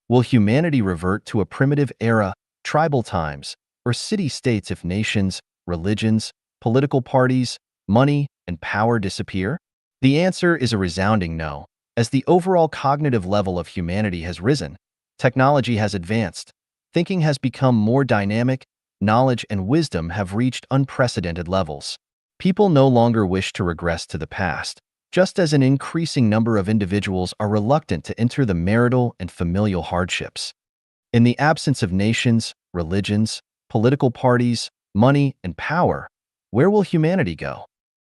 Will humanity revert to a primitive era, tribal times, or city-states if nations, religions, political parties, money, and power disappear? The answer is a resounding no. As the overall cognitive level of humanity has risen, technology has advanced, thinking has become more dynamic, knowledge and wisdom have reached unprecedented levels. People no longer wish to regress to the past, just as an increasing number of individuals are reluctant to enter the marital and familial hardships. In the absence of nations, religions, political parties, money, and power, where will humanity go?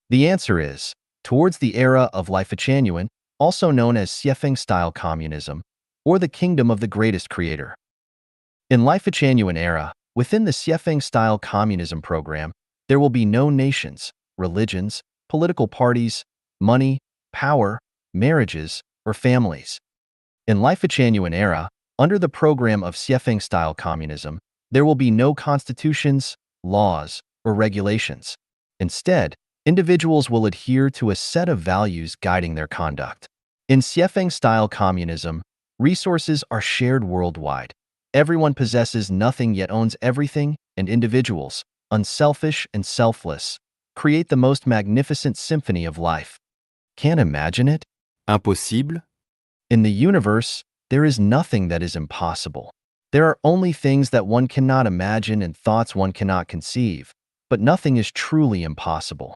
The answer is, towards the era of life genuine, also known as Siefeng-Style Communism, or the Kingdom of the Greatest Creator. In life genuine era, within the Siefeng-Style Communism program, there will be no nations, religions, political parties, money, power, marriages, or families. In life genuine era, under the program of Siefeng-Style Communism, there will be no constitutions, laws, or regulations. Instead, individuals will adhere to a set of values guiding their conduct. In Siefeng-Style Communism, Resources are shared worldwide. Everyone possesses nothing yet owns everything, and individuals, unselfish and selfless, create the most magnificent symphony of life. Can't imagine it? Impossible? In the universe, there is nothing that is impossible. There are only things that one cannot imagine and thoughts one cannot conceive, but nothing is truly impossible.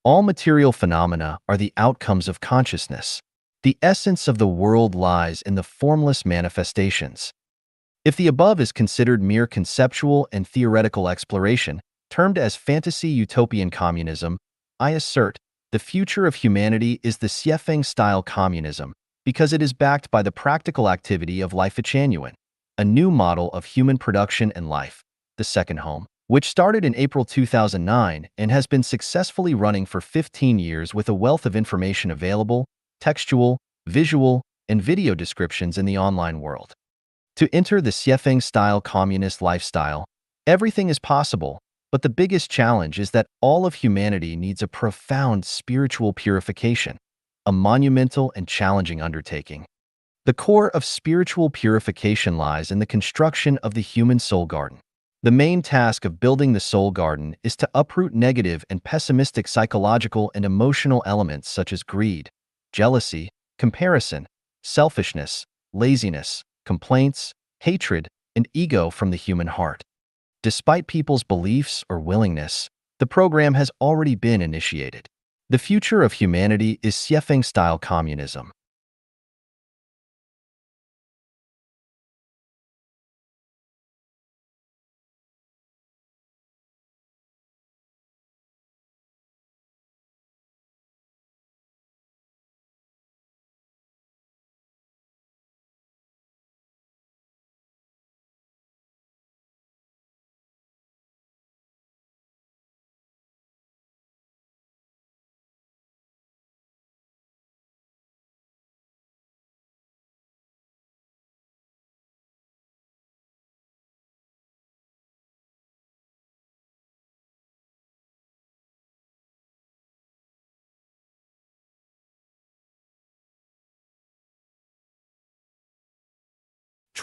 All material phenomena are the outcomes of consciousness. The essence of the world lies in the formless manifestations. If the above is considered mere conceptual and theoretical exploration, termed as fantasy utopian communism, I assert the future of humanity is the Xiefeng-style communism because it is backed by the practical activity of life genuine, a new model of human production and life, the second home, which started in April 2009 and has been successfully running for 15 years with a wealth of information available, textual, visual, and video descriptions in the online world. To enter the Xiefeng-style communist lifestyle, everything is possible, but the biggest challenge is that all of humanity needs a profound spiritual purification, a monumental and challenging undertaking. The core of spiritual purification lies in the construction of the human soul garden. The main task of building the soul garden is to uproot negative and pessimistic psychological and emotional elements such as greed, jealousy, comparison, selfishness, laziness, complaints, hatred, and ego from the human heart. Despite people's beliefs or willingness, the program has already been initiated. The future of humanity is Xiefeng-style communism.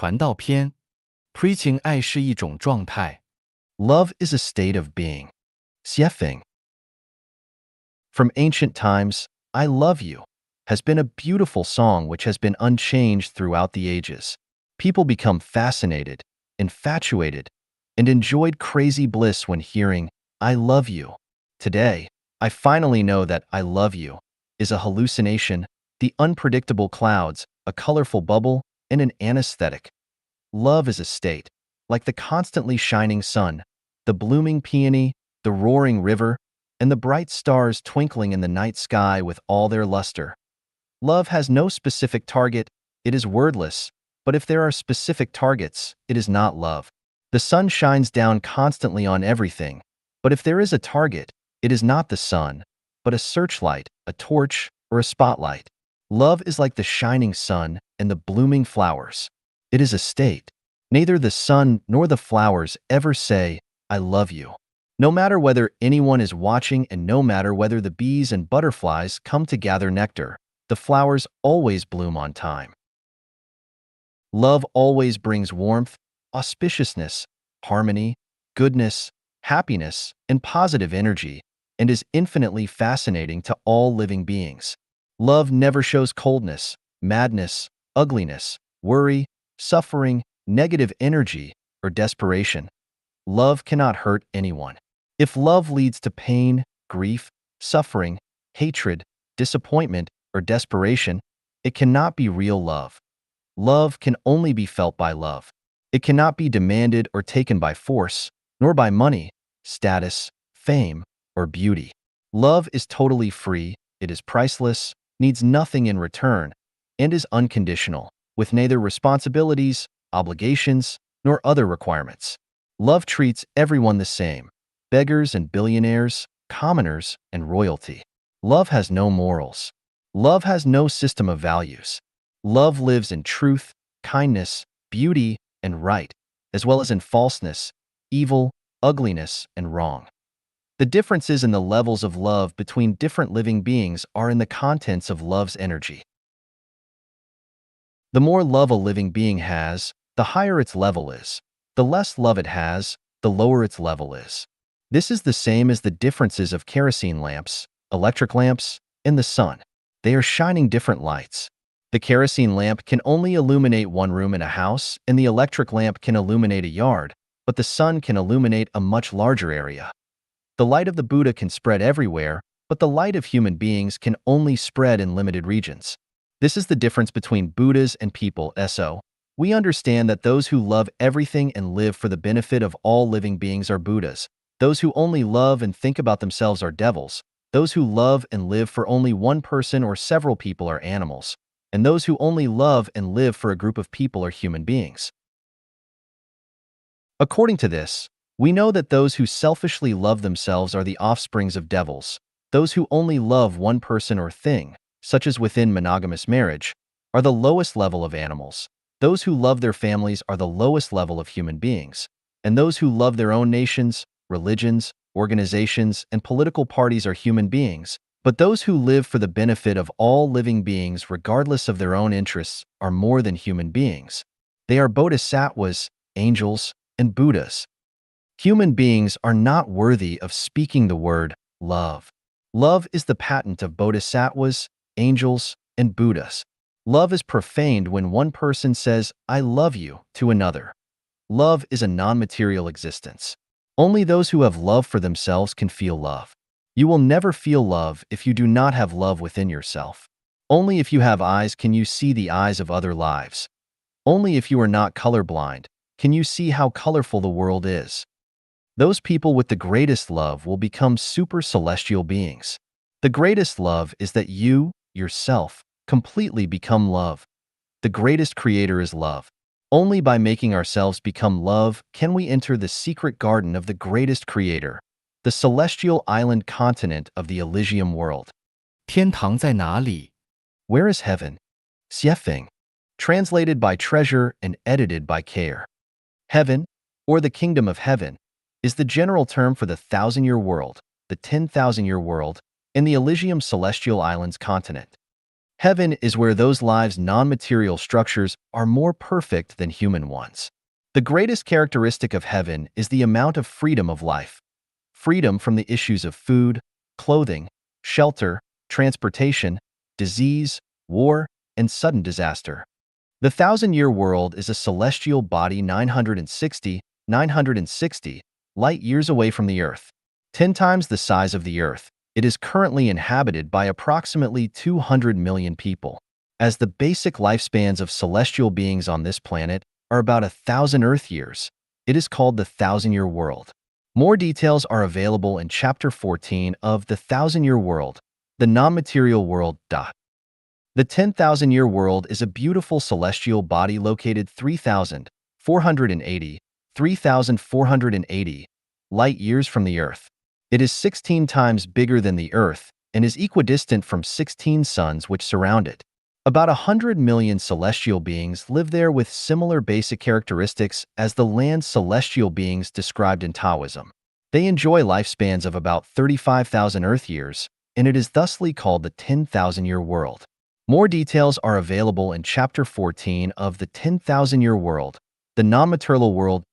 传道篇 Preaching 爱是一种状态。 Love is a state of being. Xiefeng. From ancient times, I love you has been a beautiful song which has been unchanged throughout the ages. People become fascinated, infatuated, and enjoyed crazy bliss when hearing, I love you. Today, I finally know that I love you is a hallucination, the unpredictable clouds, a colorful bubble, and an anesthetic. Love is a state, like the constantly shining sun, the blooming peony, the roaring river, and the bright stars twinkling in the night sky with all their luster. Love has no specific target, it is wordless, but if there are specific targets, it is not love. The sun shines down constantly on everything, but if there is a target, it is not the sun, but a searchlight, a torch, or a spotlight. Love is like the shining sun and the blooming flowers. It is a state. Neither the sun nor the flowers ever say, I love you. No matter whether anyone is watching and no matter whether the bees and butterflies come to gather nectar, the flowers always bloom on time. Love always brings warmth, auspiciousness, harmony, goodness, happiness, and positive energy, and is infinitely fascinating to all living beings. Love never shows coldness, madness, ugliness, worry, suffering, negative energy, or desperation. Love cannot hurt anyone. If love leads to pain, grief, suffering, hatred, disappointment, or desperation, it cannot be real love. Love can only be felt by love. It cannot be demanded or taken by force, nor by money, status, fame, or beauty. Love is totally free, it is priceless, needs nothing in return, and is unconditional, with neither responsibilities, obligations, nor other requirements. Love treats everyone the same, beggars and billionaires, commoners and royalty. Love has no morals. Love has no system of values. Love lives in truth, kindness, beauty, and right, as well as in falseness, evil, ugliness, and wrong. The differences in the levels of love between different living beings are in the contents of love's energy. The more love a living being has, the higher its level is. The less love it has, the lower its level is. This is the same as the differences of kerosene lamps, electric lamps, and the sun. They are shining different lights. The kerosene lamp can only illuminate one room in a house, and the electric lamp can illuminate a yard, but the sun can illuminate a much larger area. The light of the Buddha can spread everywhere, but the light of human beings can only spread in limited regions. This is the difference between Buddhas and people. So, we understand that those who love everything and live for the benefit of all living beings are Buddhas. Those who only love and think about themselves are devils. Those who love and live for only one person or several people are animals. And those who only love and live for a group of people are human beings. According to this, we know that those who selfishly love themselves are the offsprings of devils. Those who only love one person or thing, such as within monogamous marriage, are the lowest level of animals. Those who love their families are the lowest level of human beings. And those who love their own nations, religions, organizations, and political parties are human beings. But those who live for the benefit of all living beings regardless of their own interests are more than human beings. They are bodhisattvas, angels, and Buddhas. Human beings are not worthy of speaking the word love. Love is the patent of bodhisattvas, angels, and Buddhas. Love is profaned when one person says, "I love you," to another. Love is a non-material existence. Only those who have love for themselves can feel love. You will never feel love if you do not have love within yourself. Only if you have eyes can you see the eyes of other lives. Only if you are not colorblind can you see how colorful the world is. Those people with the greatest love will become super celestial beings. The greatest love is that you, yourself, completely become love. The greatest creator is love. Only by making ourselves become love can we enter the secret garden of the greatest creator, the celestial island continent of the Elysium world. 天堂在哪里？ Where is heaven? Xiefeng. Translated by Treasure and edited by Care. Heaven, or the kingdom of heaven, is the general term for the 1,000-year world, the 10,000-year world, and the Elysium celestial islands continent. Heaven is where those lives' non-material structures are more perfect than human ones. The greatest characteristic of heaven is the amount of freedom of life. Freedom from the issues of food, clothing, shelter, transportation, disease, war, and sudden disaster. The 1,000-year world is a celestial body 960 light years away from the Earth. 10 times the size of the Earth, it is currently inhabited by approximately 200 million people. As the basic lifespans of celestial beings on this planet are about 1,000 Earth years, it is called the 1,000-year world. More details are available in Chapter 14 of The 1,000-Year World, the non-material world. The 10,000-year world is a beautiful celestial body located 3,480 light years from the Earth. It is 16 times bigger than the Earth and is equidistant from 16 suns which surround it. About 100 million celestial beings live there with similar basic characteristics as the land's celestial beings described in Taoism. They enjoy lifespans of about 35,000 Earth years, and it is thusly called the 10,000-year world. More details are available in Chapter 14 of The 10,000-Year World, the non-material world.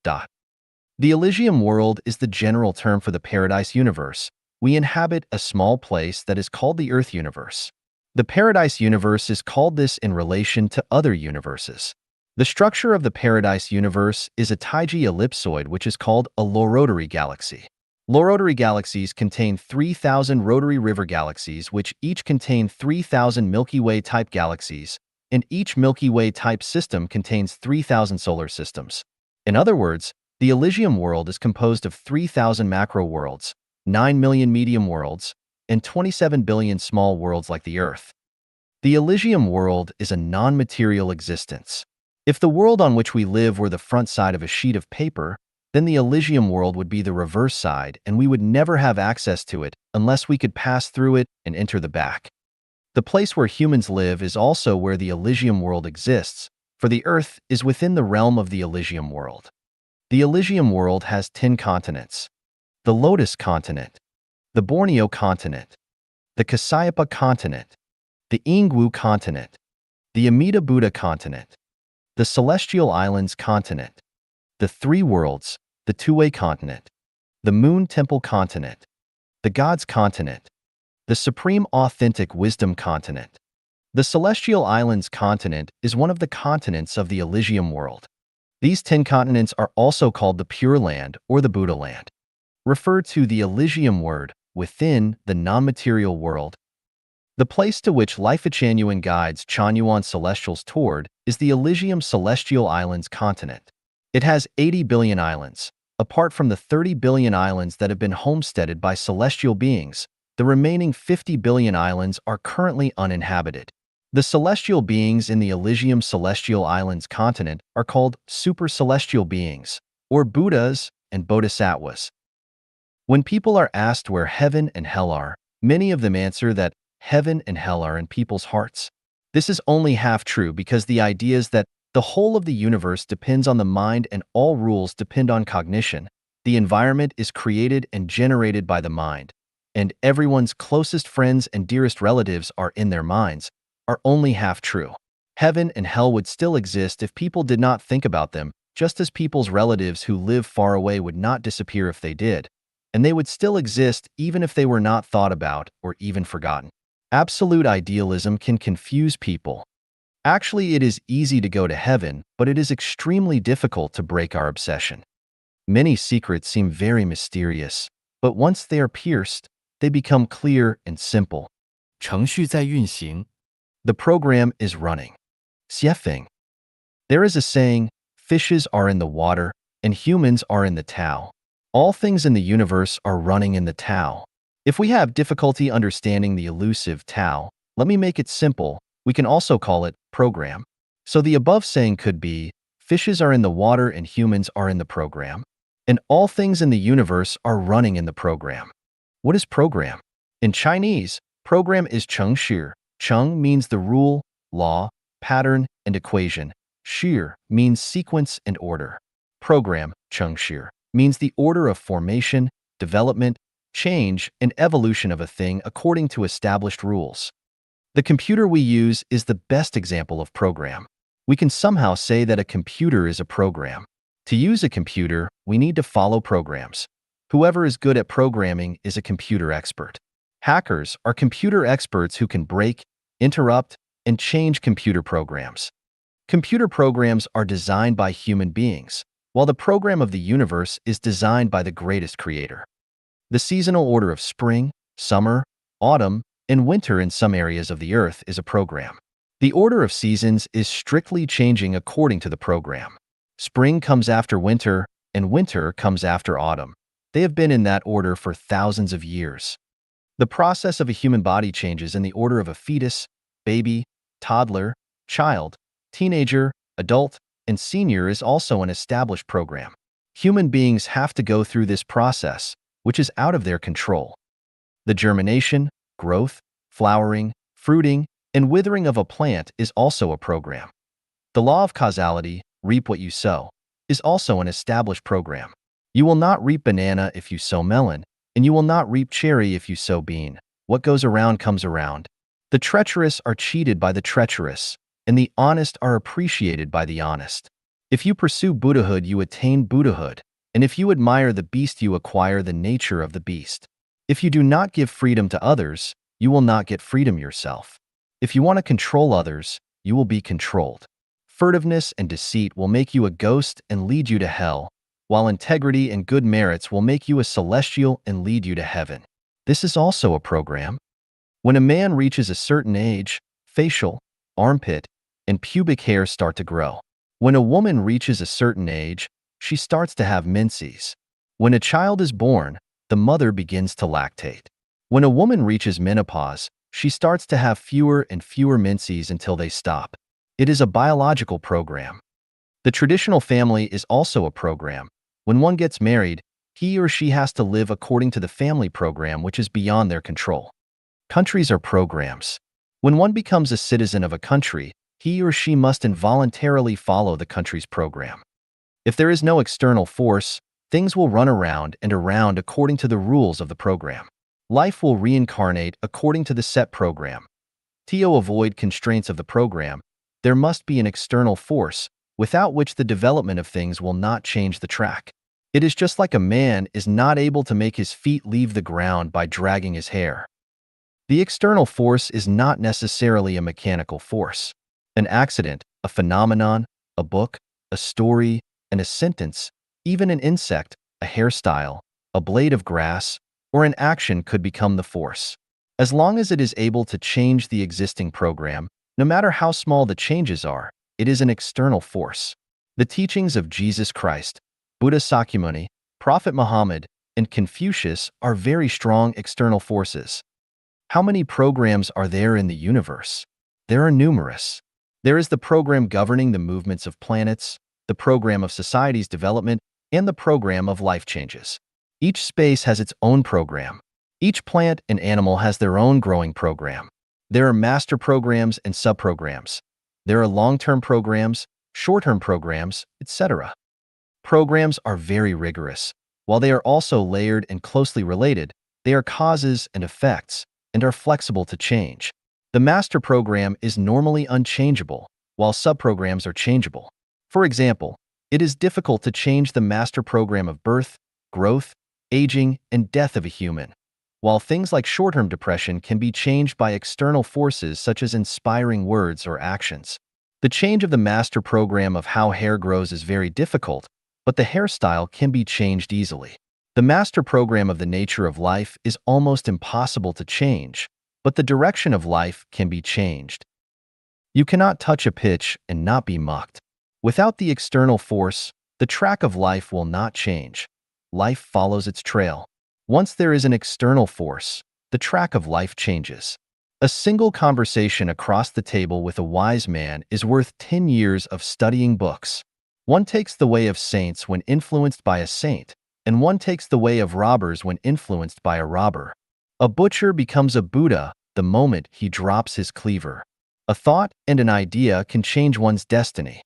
The Elysium world is the general term for the Paradise universe. We inhabit a small place that is called the Earth universe. The Paradise universe is called this in relation to other universes. The structure of the Paradise universe is a Taiji ellipsoid which is called a low rotary galaxy. Low rotary galaxies contain 3,000 rotary river galaxies which each contain 3,000 Milky Way-type galaxies, and each Milky Way-type system contains 3,000 solar systems. In other words, the Elysium world is composed of 3,000 macro worlds, 9 million medium worlds, and 27 billion small worlds like the Earth. The Elysium world is a non-material existence. If the world on which we live were the front side of a sheet of paper, then the Elysium world would be the reverse side and we would never have access to it unless we could pass through it and enter the back. The place where humans live is also where the Elysium world exists, for the Earth is within the realm of the Elysium world. The Elysium world has 10 continents: the Lotus continent, the Borneo continent, the Kasayapa continent, the Ingwu continent, the Amida Buddha continent, the Celestial Islands continent, the Three Worlds, the Two-Way continent, the Moon Temple continent, the Gods continent, the Supreme Authentic Wisdom continent. The Celestial Islands continent is one of the continents of the Elysium world. These 10 continents are also called the Pure Land or the Buddha Land. Refer to the Elysium word within the non-material world. The place to which Life Changyuan guides Changyuan celestials toward is the Elysium Celestial Islands continent. It has 80 billion islands. Apart from the 30 billion islands that have been homesteaded by celestial beings, the remaining 50 billion islands are currently uninhabited. The celestial beings in the Elysium Celestial Islands continent are called super celestial beings, or Buddhas and Bodhisattvas. When people are asked where heaven and hell are, many of them answer that heaven and hell are in people's hearts. This is only half true because the idea is that the whole of the universe depends on the mind and all rules depend on cognition. The environment is created and generated by the mind, and everyone's closest friends and dearest relatives are in their minds, are only half true. Heaven and hell would still exist if people did not think about them, just as people's relatives who live far away would not disappear if they did, and they would still exist even if they were not thought about or even forgotten. Absolute idealism can confuse people. Actually, it is easy to go to heaven, but it is extremely difficult to break our obsession. Many secrets seem very mysterious, but once they are pierced, they become clear and simple. 程序在运行。 The program is running. 写法. There is a saying, fishes are in the water, and humans are in the Tao. All things in the universe are running in the Tao. If we have difficulty understanding the elusive Tao, let me make it simple. We can also call it program. So the above saying could be, fishes are in the water and humans are in the program, and all things in the universe are running in the program. What is program? In Chinese, program is cheng shi. Cheng means the rule, law, pattern, and equation. Shi means sequence and order. Program, cheng shi, means the order of formation, development, change, and evolution of a thing according to established rules. The computer we use is the best example of program. We can somehow say that a computer is a program. To use a computer, we need to follow programs. Whoever is good at programming is a computer expert. Hackers are computer experts who can break, interrupt, and change computer programs. Computer programs are designed by human beings, while the program of the universe is designed by the greatest creator. The seasonal order of spring, summer, autumn, and winter in some areas of the earth is a program. The order of seasons is strictly changing according to the program. Spring comes after winter, and winter comes after autumn. They have been in that order for thousands of years. The process of a human body changes in the order of a fetus, baby, toddler, child, teenager, adult, and senior is also an established program. Human beings have to go through this process, which is out of their control. The germination, growth, flowering, fruiting, and withering of a plant is also a program. The law of causality, reap what you sow, is also an established program. You will not reap banana if you sow melon, and you will not reap cherry if you sow bean. What goes around comes around. The treacherous are cheated by the treacherous, and the honest are appreciated by the honest. If you pursue Buddhahood, you attain Buddhahood, and if you admire the beast, you acquire the nature of the beast. If you do not give freedom to others, you will not get freedom yourself. If you want to control others, you will be controlled. Furtiveness and deceit will make you a ghost and lead you to hell, while integrity and good merits will make you a celestial and lead you to heaven. This is also a program. When a man reaches a certain age, facial, armpit, and pubic hair start to grow. When a woman reaches a certain age, she starts to have menses. When a child is born, the mother begins to lactate. When a woman reaches menopause, she starts to have fewer and fewer menses until they stop. It is a biological program. The traditional family is also a program. When one gets married, he or she has to live according to the family program, which is beyond their control. Countries are programs. When one becomes a citizen of a country, he or she must involuntarily follow the country's program. If there is no external force, things will run around and around according to the rules of the program. Life will reincarnate according to the set program. To avoid constraints of the program, There must be an external force, without which the development of things will not change the track. It is just like a man is not able to make his feet leave the ground by dragging his hair. The external force is not necessarily a mechanical force. An accident, a phenomenon, a book, a story, and a sentence, even an insect, a hairstyle, a blade of grass, or an action could become the force. As long as it is able to change the existing program, no matter how small the changes are, it is an external force. The teachings of Jesus Christ, Buddha Sakyamuni, Prophet Muhammad, and Confucius are very strong external forces. How many programs are there in the universe? There are numerous. There is the program governing the movements of planets, the program of society's development, and the program of life changes. Each space has its own program. Each plant and animal has their own growing program. There are master programs and subprograms. There are long-term programs, short-term programs, etc. Programs are very rigorous. While they are also layered and closely related, they are causes and effects, and are flexible to change. The master program is normally unchangeable, while subprograms are changeable. For example, it is difficult to change the master program of birth, growth, aging, and death of a human, while things like short-term depression can be changed by external forces such as inspiring words or actions. The change of the master program of how hair grows is very difficult, but the hairstyle can be changed easily. The master program of the nature of life is almost impossible to change, but the direction of life can be changed. You cannot touch a pitch and not be mucked. Without the external force, the track of life will not change. Life follows its trail. Once there is an external force, the track of life changes. A single conversation across the table with a wise man is worth 10 years of studying books. One takes the way of saints when influenced by a saint, and one takes the way of robbers when influenced by a robber. A butcher becomes a Buddha the moment he drops his cleaver. A thought and an idea can change one's destiny.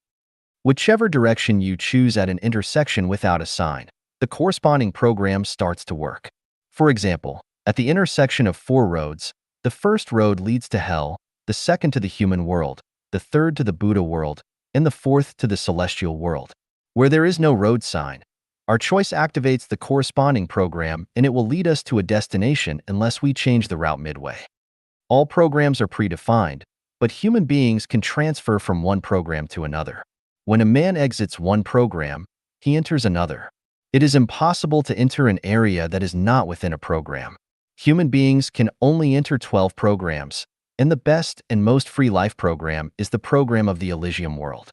Whichever direction you choose at an intersection without a sign, the corresponding program starts to work. For example, at the intersection of 4 roads, the first road leads to hell, the second to the human world, the third to the Buddha world, and the fourth to the celestial world. Where there is no road sign, our choice activates the corresponding program and it will lead us to a destination unless we change the route midway. All programs are predefined, but human beings can transfer from one program to another. When a man exits one program, he enters another. It is impossible to enter an area that is not within a program. Human beings can only enter 12 programs, and the best and most free life program is the program of the Elysium world.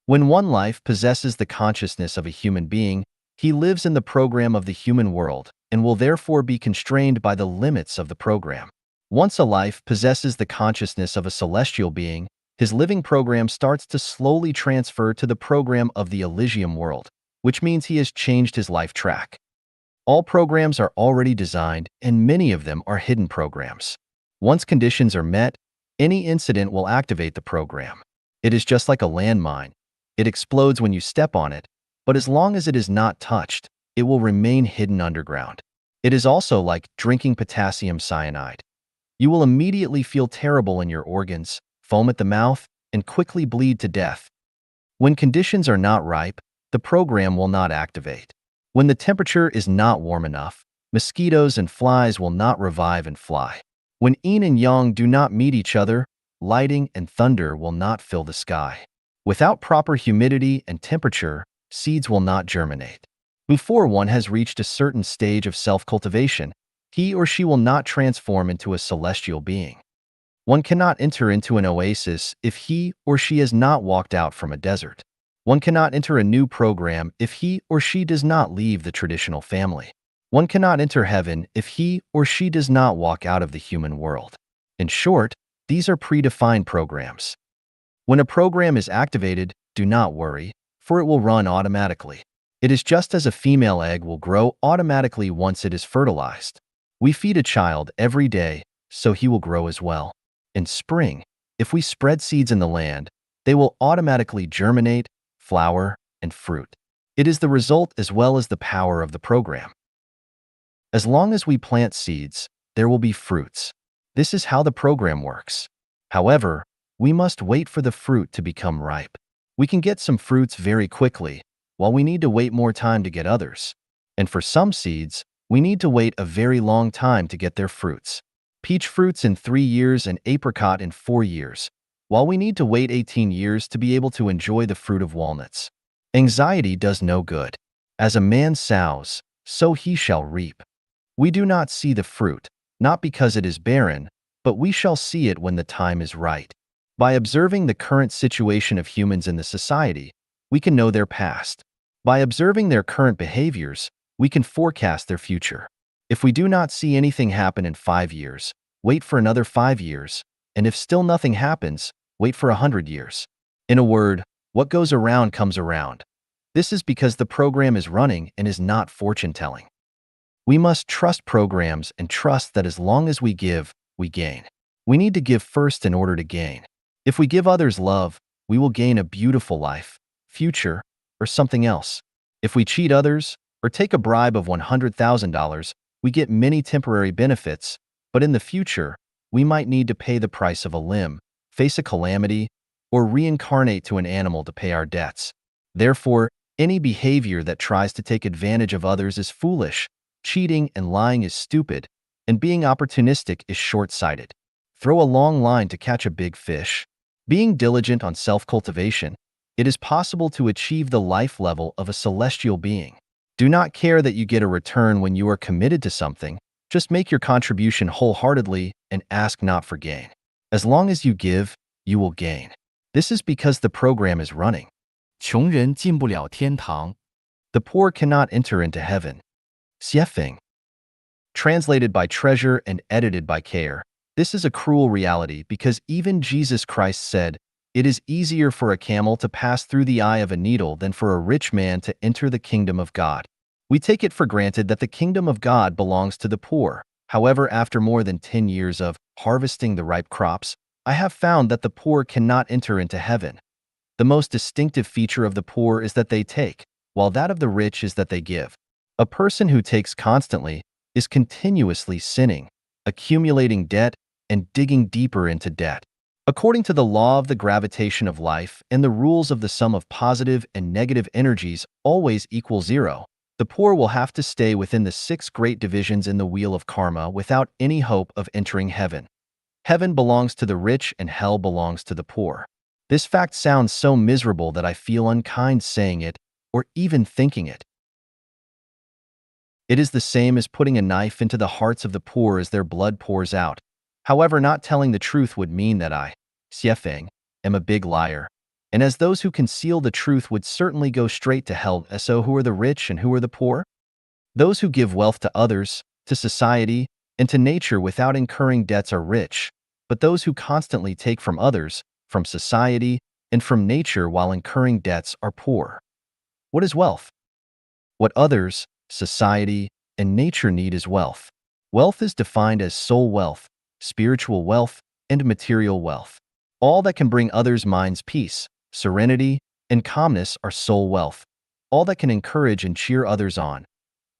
When one life possesses the consciousness of a human being, he lives in the program of the human world and will therefore be constrained by the limits of the program. Once a life possesses the consciousness of a celestial being, his living program starts to slowly transfer to the program of the Elysium world, which means he has changed his life track. All programs are already designed, and many of them are hidden programs. Once conditions are met, any incident will activate the program. It is just like a landmine. It explodes when you step on it, but as long as it is not touched, it will remain hidden underground. It is also like drinking potassium cyanide. You will immediately feel terrible in your organs, foam at the mouth, and quickly bleed to death. When conditions are not ripe, the program will not activate. When the temperature is not warm enough, mosquitoes and flies will not revive and fly. When yin and yang do not meet each other, lightning and thunder will not fill the sky. Without proper humidity and temperature, seeds will not germinate. Before one has reached a certain stage of self-cultivation, he or she will not transform into a celestial being. One cannot enter into an oasis if he or she has not walked out from a desert. One cannot enter a new program if he or she does not leave the traditional family. One cannot enter heaven if he or she does not walk out of the human world. In short, these are predefined programs. When a program is activated, do not worry, for it will run automatically. It is just as a female egg will grow automatically once it is fertilized. We feed a child every day, so he will grow as well. In spring, if we spread seeds in the land, they will automatically germinate, flower, and fruit. It is the result as well as the power of the program. As long as we plant seeds, there will be fruits. This is how the program works. However, we must wait for the fruit to become ripe. We can get some fruits very quickly, while we need to wait more time to get others. And for some seeds, we need to wait a very long time to get their fruits. Peach fruits in 3 years and apricot in 4 years, while we need to wait 18 years to be able to enjoy the fruit of walnuts. Anxiety does no good. As a man sows, so he shall reap. We do not see the fruit, not because it is barren, but we shall see it when the time is right. By observing the current situation of humans in the society, we can know their past. By observing their current behaviors, we can forecast their future. If we do not see anything happen in 5 years, wait for another 5 years, and if still nothing happens, wait for 100 years. In a word, what goes around comes around. This is because the program is running and is not fortune-telling. We must trust programs and trust that as long as we give, we gain. We need to give first in order to gain. If we give others love, we will gain a beautiful life, future, or something else. If we cheat others or take a bribe of $100,000, we get many temporary benefits, but in the future, we might need to pay the price of a limb, face a calamity, or reincarnate to an animal to pay our debts. Therefore, any behavior that tries to take advantage of others is foolish, cheating and lying is stupid, and being opportunistic is short-sighted. Throw a long line to catch a big fish. Being diligent on self-cultivation, it is possible to achieve the life level of a celestial being. Do not care that you get a return when you are committed to something. Just make your contribution wholeheartedly and ask not for gain. As long as you give, you will gain. This is because the program is running. 穷人进不了天堂。 The poor cannot enter into heaven. Xiefeng. Translated by Treasure and edited by Care. This is a cruel reality because even Jesus Christ said, "It is easier for a camel to pass through the eye of a needle than for a rich man to enter the kingdom of God." We take it for granted that the kingdom of God belongs to the poor. However, after more than 10 years of harvesting the ripe crops, I have found that the poor cannot enter into heaven. The most distinctive feature of the poor is that they take, while that of the rich is that they give. A person who takes constantly is continuously sinning, accumulating debt, and digging deeper into debt. According to the law of the gravitation of life and the rules of the sum of positive and negative energies always equal 0, the poor will have to stay within the 6 great divisions in the wheel of karma without any hope of entering heaven. Heaven belongs to the rich and hell belongs to the poor. This fact sounds so miserable that I feel unkind saying it or even thinking it. It is the same as putting a knife into the hearts of the poor as their blood pours out. However, not telling the truth would mean that I, Xiefeng, am a big liar. And as those who conceal the truth would certainly go straight to hell. So who are the rich and who are the poor? Those who give wealth to others, to society, and to nature without incurring debts are rich, but those who constantly take from others, from society, and from nature while incurring debts are poor. What is wealth? What others, society, and nature need is wealth. Wealth is defined as soul wealth, spiritual wealth, and material wealth. All that can bring others' minds peace, serenity, and calmness are soul wealth. All that can encourage and cheer others on,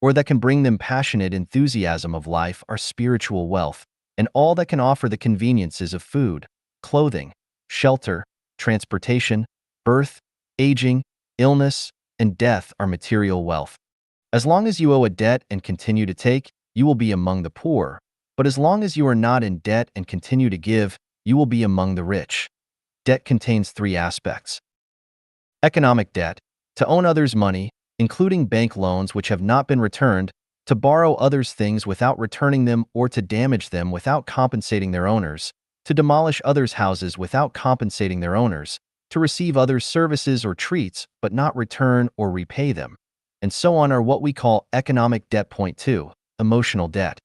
or that can bring them passionate enthusiasm of life are spiritual wealth, and all that can offer the conveniences of food, clothing, shelter, transportation, birth, aging, illness, and death are material wealth. As long as you owe a debt and continue to take, you will be among the poor, but as long as you are not in debt and continue to give, you will be among the rich. Debt contains 3 aspects. Economic debt, to own others' money, including bank loans which have not been returned, to borrow others' things without returning them or to damage them without compensating their owners, to demolish others' houses without compensating their owners, to receive others' services or treats but not return or repay them, and so on are what we call economic debt. Point 2. Emotional debt.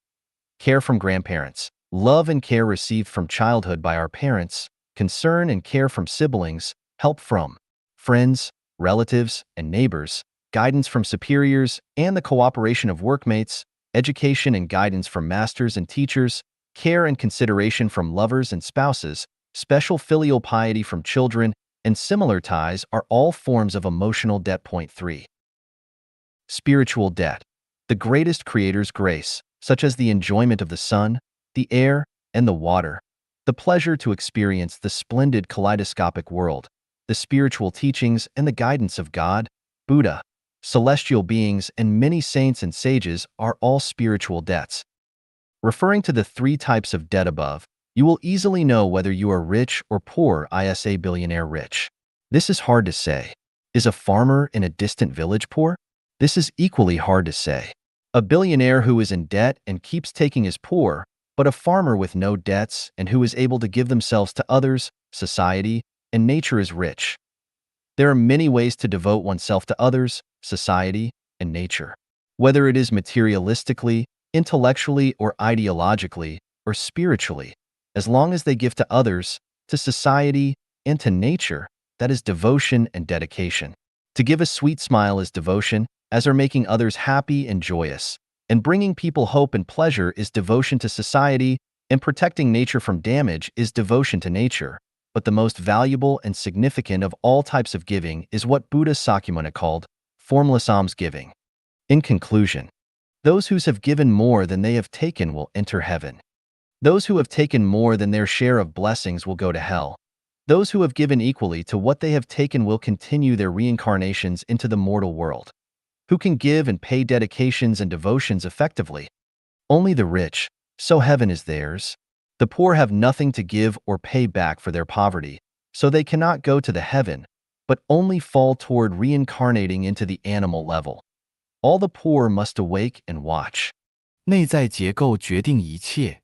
Care from grandparents. Love and care received from childhood by our parents, concern and care from siblings, help from friends, relatives, and neighbors, guidance from superiors, and the cooperation of workmates, education and guidance from masters and teachers, care and consideration from lovers and spouses, special filial piety from children, and similar ties are all forms of emotional debt. Point 3. Spiritual debt. The greatest Creator's grace, such as the enjoyment of the sun, the air, and the water, the pleasure to experience the splendid kaleidoscopic world, the spiritual teachings and the guidance of God, Buddha, celestial beings, and many saints and sages are all spiritual debts. Referring to the three types of debt above, you will easily know whether you are rich or poor, isa billionaire rich. This is hard to say. Is a farmer in a distant village poor? This is equally hard to say. A billionaire who is in debt and keeps taking is poor, but a farmer with no debts and who is able to give themselves to others, society, and nature is rich. There are many ways to devote oneself to others, society, and nature. Whether it is materialistically, intellectually, or ideologically, or spiritually, as long as they give to others, to society, and to nature, that is devotion and dedication. To give a sweet smile is devotion, as are making others happy and joyous, and bringing people hope and pleasure is devotion to society, and protecting nature from damage is devotion to nature. But the most valuable and significant of all types of giving is what Buddha Sakyamuni called formless almsgiving. In conclusion, those who have given more than they have taken will enter heaven. Those who have taken more than their share of blessings will go to hell. Those who have given equally to what they have taken will continue their reincarnations into the mortal world. Who can give and pay dedications and devotions effectively? Only the rich, so heaven is theirs. The poor have nothing to give or pay back for their poverty, so they cannot go to the heaven, but only fall toward reincarnating into the animal level. All the poor must awake and watch. 内在结构决定一切。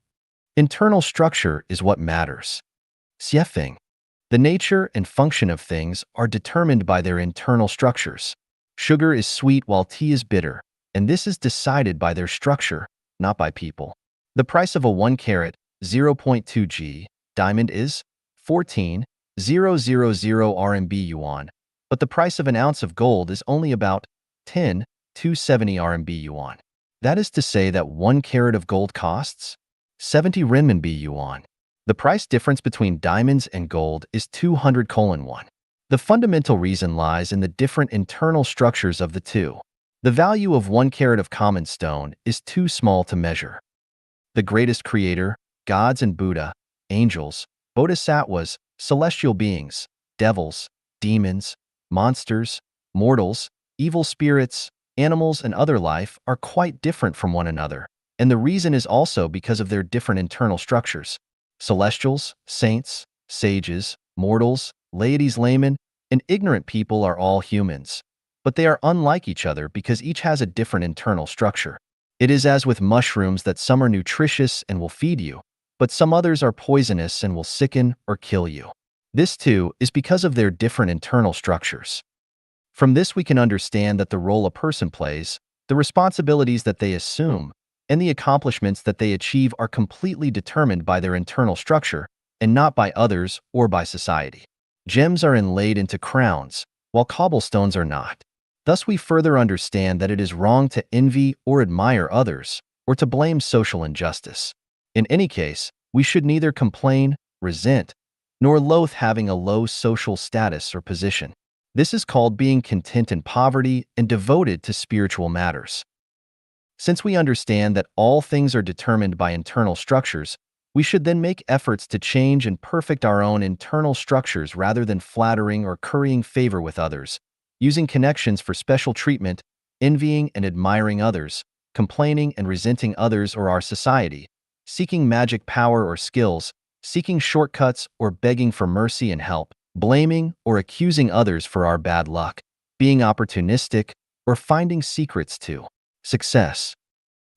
Internal structure is what matters. Xiefeng. The nature and function of things are determined by their internal structures. Sugar is sweet while tea is bitter, and this is decided by their structure, not by people. The price of a 1 carat, 0.2 g, diamond is 14,000 RMB yuan, but the price of an ounce of gold is only about 10,270 RMB yuan. That is to say that 1 carat of gold costs 70 renminbi yuan. The price difference between diamonds and gold is 200:1. The fundamental reason lies in the different internal structures of the two. The value of 1 carat of common stone is too small to measure. The greatest creator, gods and Buddha, angels, bodhisattvas, celestial beings, devils, demons, monsters, mortals, evil spirits, animals, and other life are quite different from one another, and the reason is also because of their different internal structures. Celestials, saints, sages, mortals, laities, laymen, and ignorant people are all humans, but they are unlike each other because each has a different internal structure. It is as with mushrooms that some are nutritious and will feed you, but some others are poisonous and will sicken or kill you. This too is because of their different internal structures. From this we can understand that the role a person plays, the responsibilities that they assume, and the accomplishments that they achieve are completely determined by their internal structure and not by others or by society. Gems are inlaid into crowns, while cobblestones are not. Thus we further understand that it is wrong to envy or admire others, or to blame social injustice. In any case, we should neither complain, resent, nor loathe having a low social status or position. This is called being content in poverty and devoted to spiritual matters. Since we understand that all things are determined by internal structures, we should then make efforts to change and perfect our own internal structures rather than flattering or currying favor with others, using connections for special treatment, envying and admiring others, complaining and resenting others or our society, seeking magic power or skills, seeking shortcuts or begging for mercy and help, blaming or accusing others for our bad luck, being opportunistic, or finding secrets to success.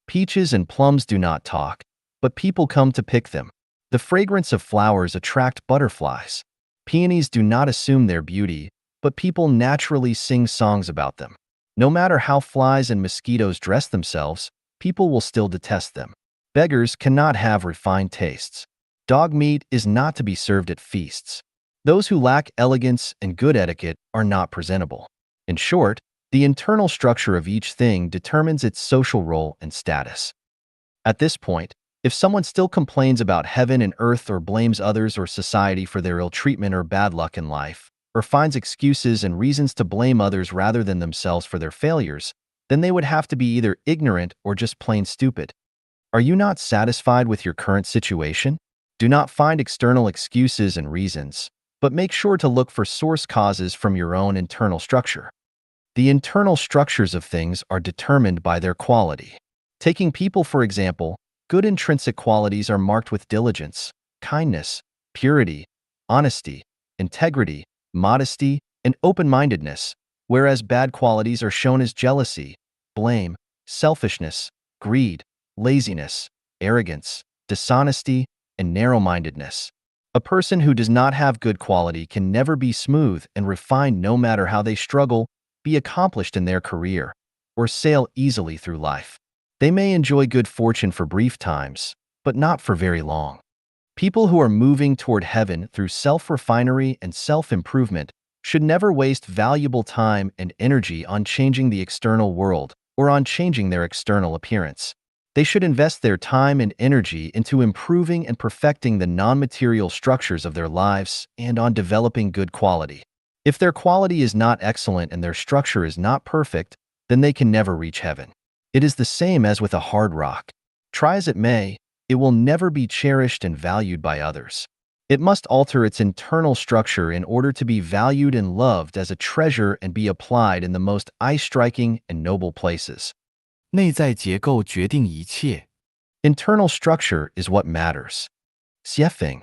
Peaches and plums do not talk, but people come to pick them. The fragrance of flowers attract butterflies. Peonies do not assume their beauty, but people naturally sing songs about them. No matter how flies and mosquitoes dress themselves, people will still detest them. Beggars cannot have refined tastes. Dog meat is not to be served at feasts. Those who lack elegance and good etiquette are not presentable. In short, the internal structure of each thing determines its social role and status. At this point, if someone still complains about heaven and earth or blames others or society for their ill treatment or bad luck in life, or finds excuses and reasons to blame others rather than themselves for their failures, then they would have to be either ignorant or just plain stupid. Are you not satisfied with your current situation? Do not find external excuses and reasons, but make sure to look for source causes from your own internal structure. The internal structures of things are determined by their quality. Taking people, for example, good intrinsic qualities are marked with diligence, kindness, purity, honesty, integrity, modesty, and open-mindedness, whereas bad qualities are shown as jealousy, blame, selfishness, greed, laziness, arrogance, dishonesty, and narrow-mindedness. A person who does not have good quality can never be smooth and refined no matter how they struggle, be accomplished in their career, or sail easily through life. They may enjoy good fortune for brief times, but not for very long. People who are moving toward heaven through self-refinery and self-improvement should never waste valuable time and energy on changing the external world or on changing their external appearance. They should invest their time and energy into improving and perfecting the non-material structures of their lives and on developing good quality. If their quality is not excellent and their structure is not perfect, then they can never reach heaven. It is the same as with a hard rock. Try as it may, it will never be cherished and valued by others. It must alter its internal structure in order to be valued and loved as a treasure and be applied in the most eye-striking and noble places. 内在结构决定一切。 Internal structure is what matters. Xiefeng.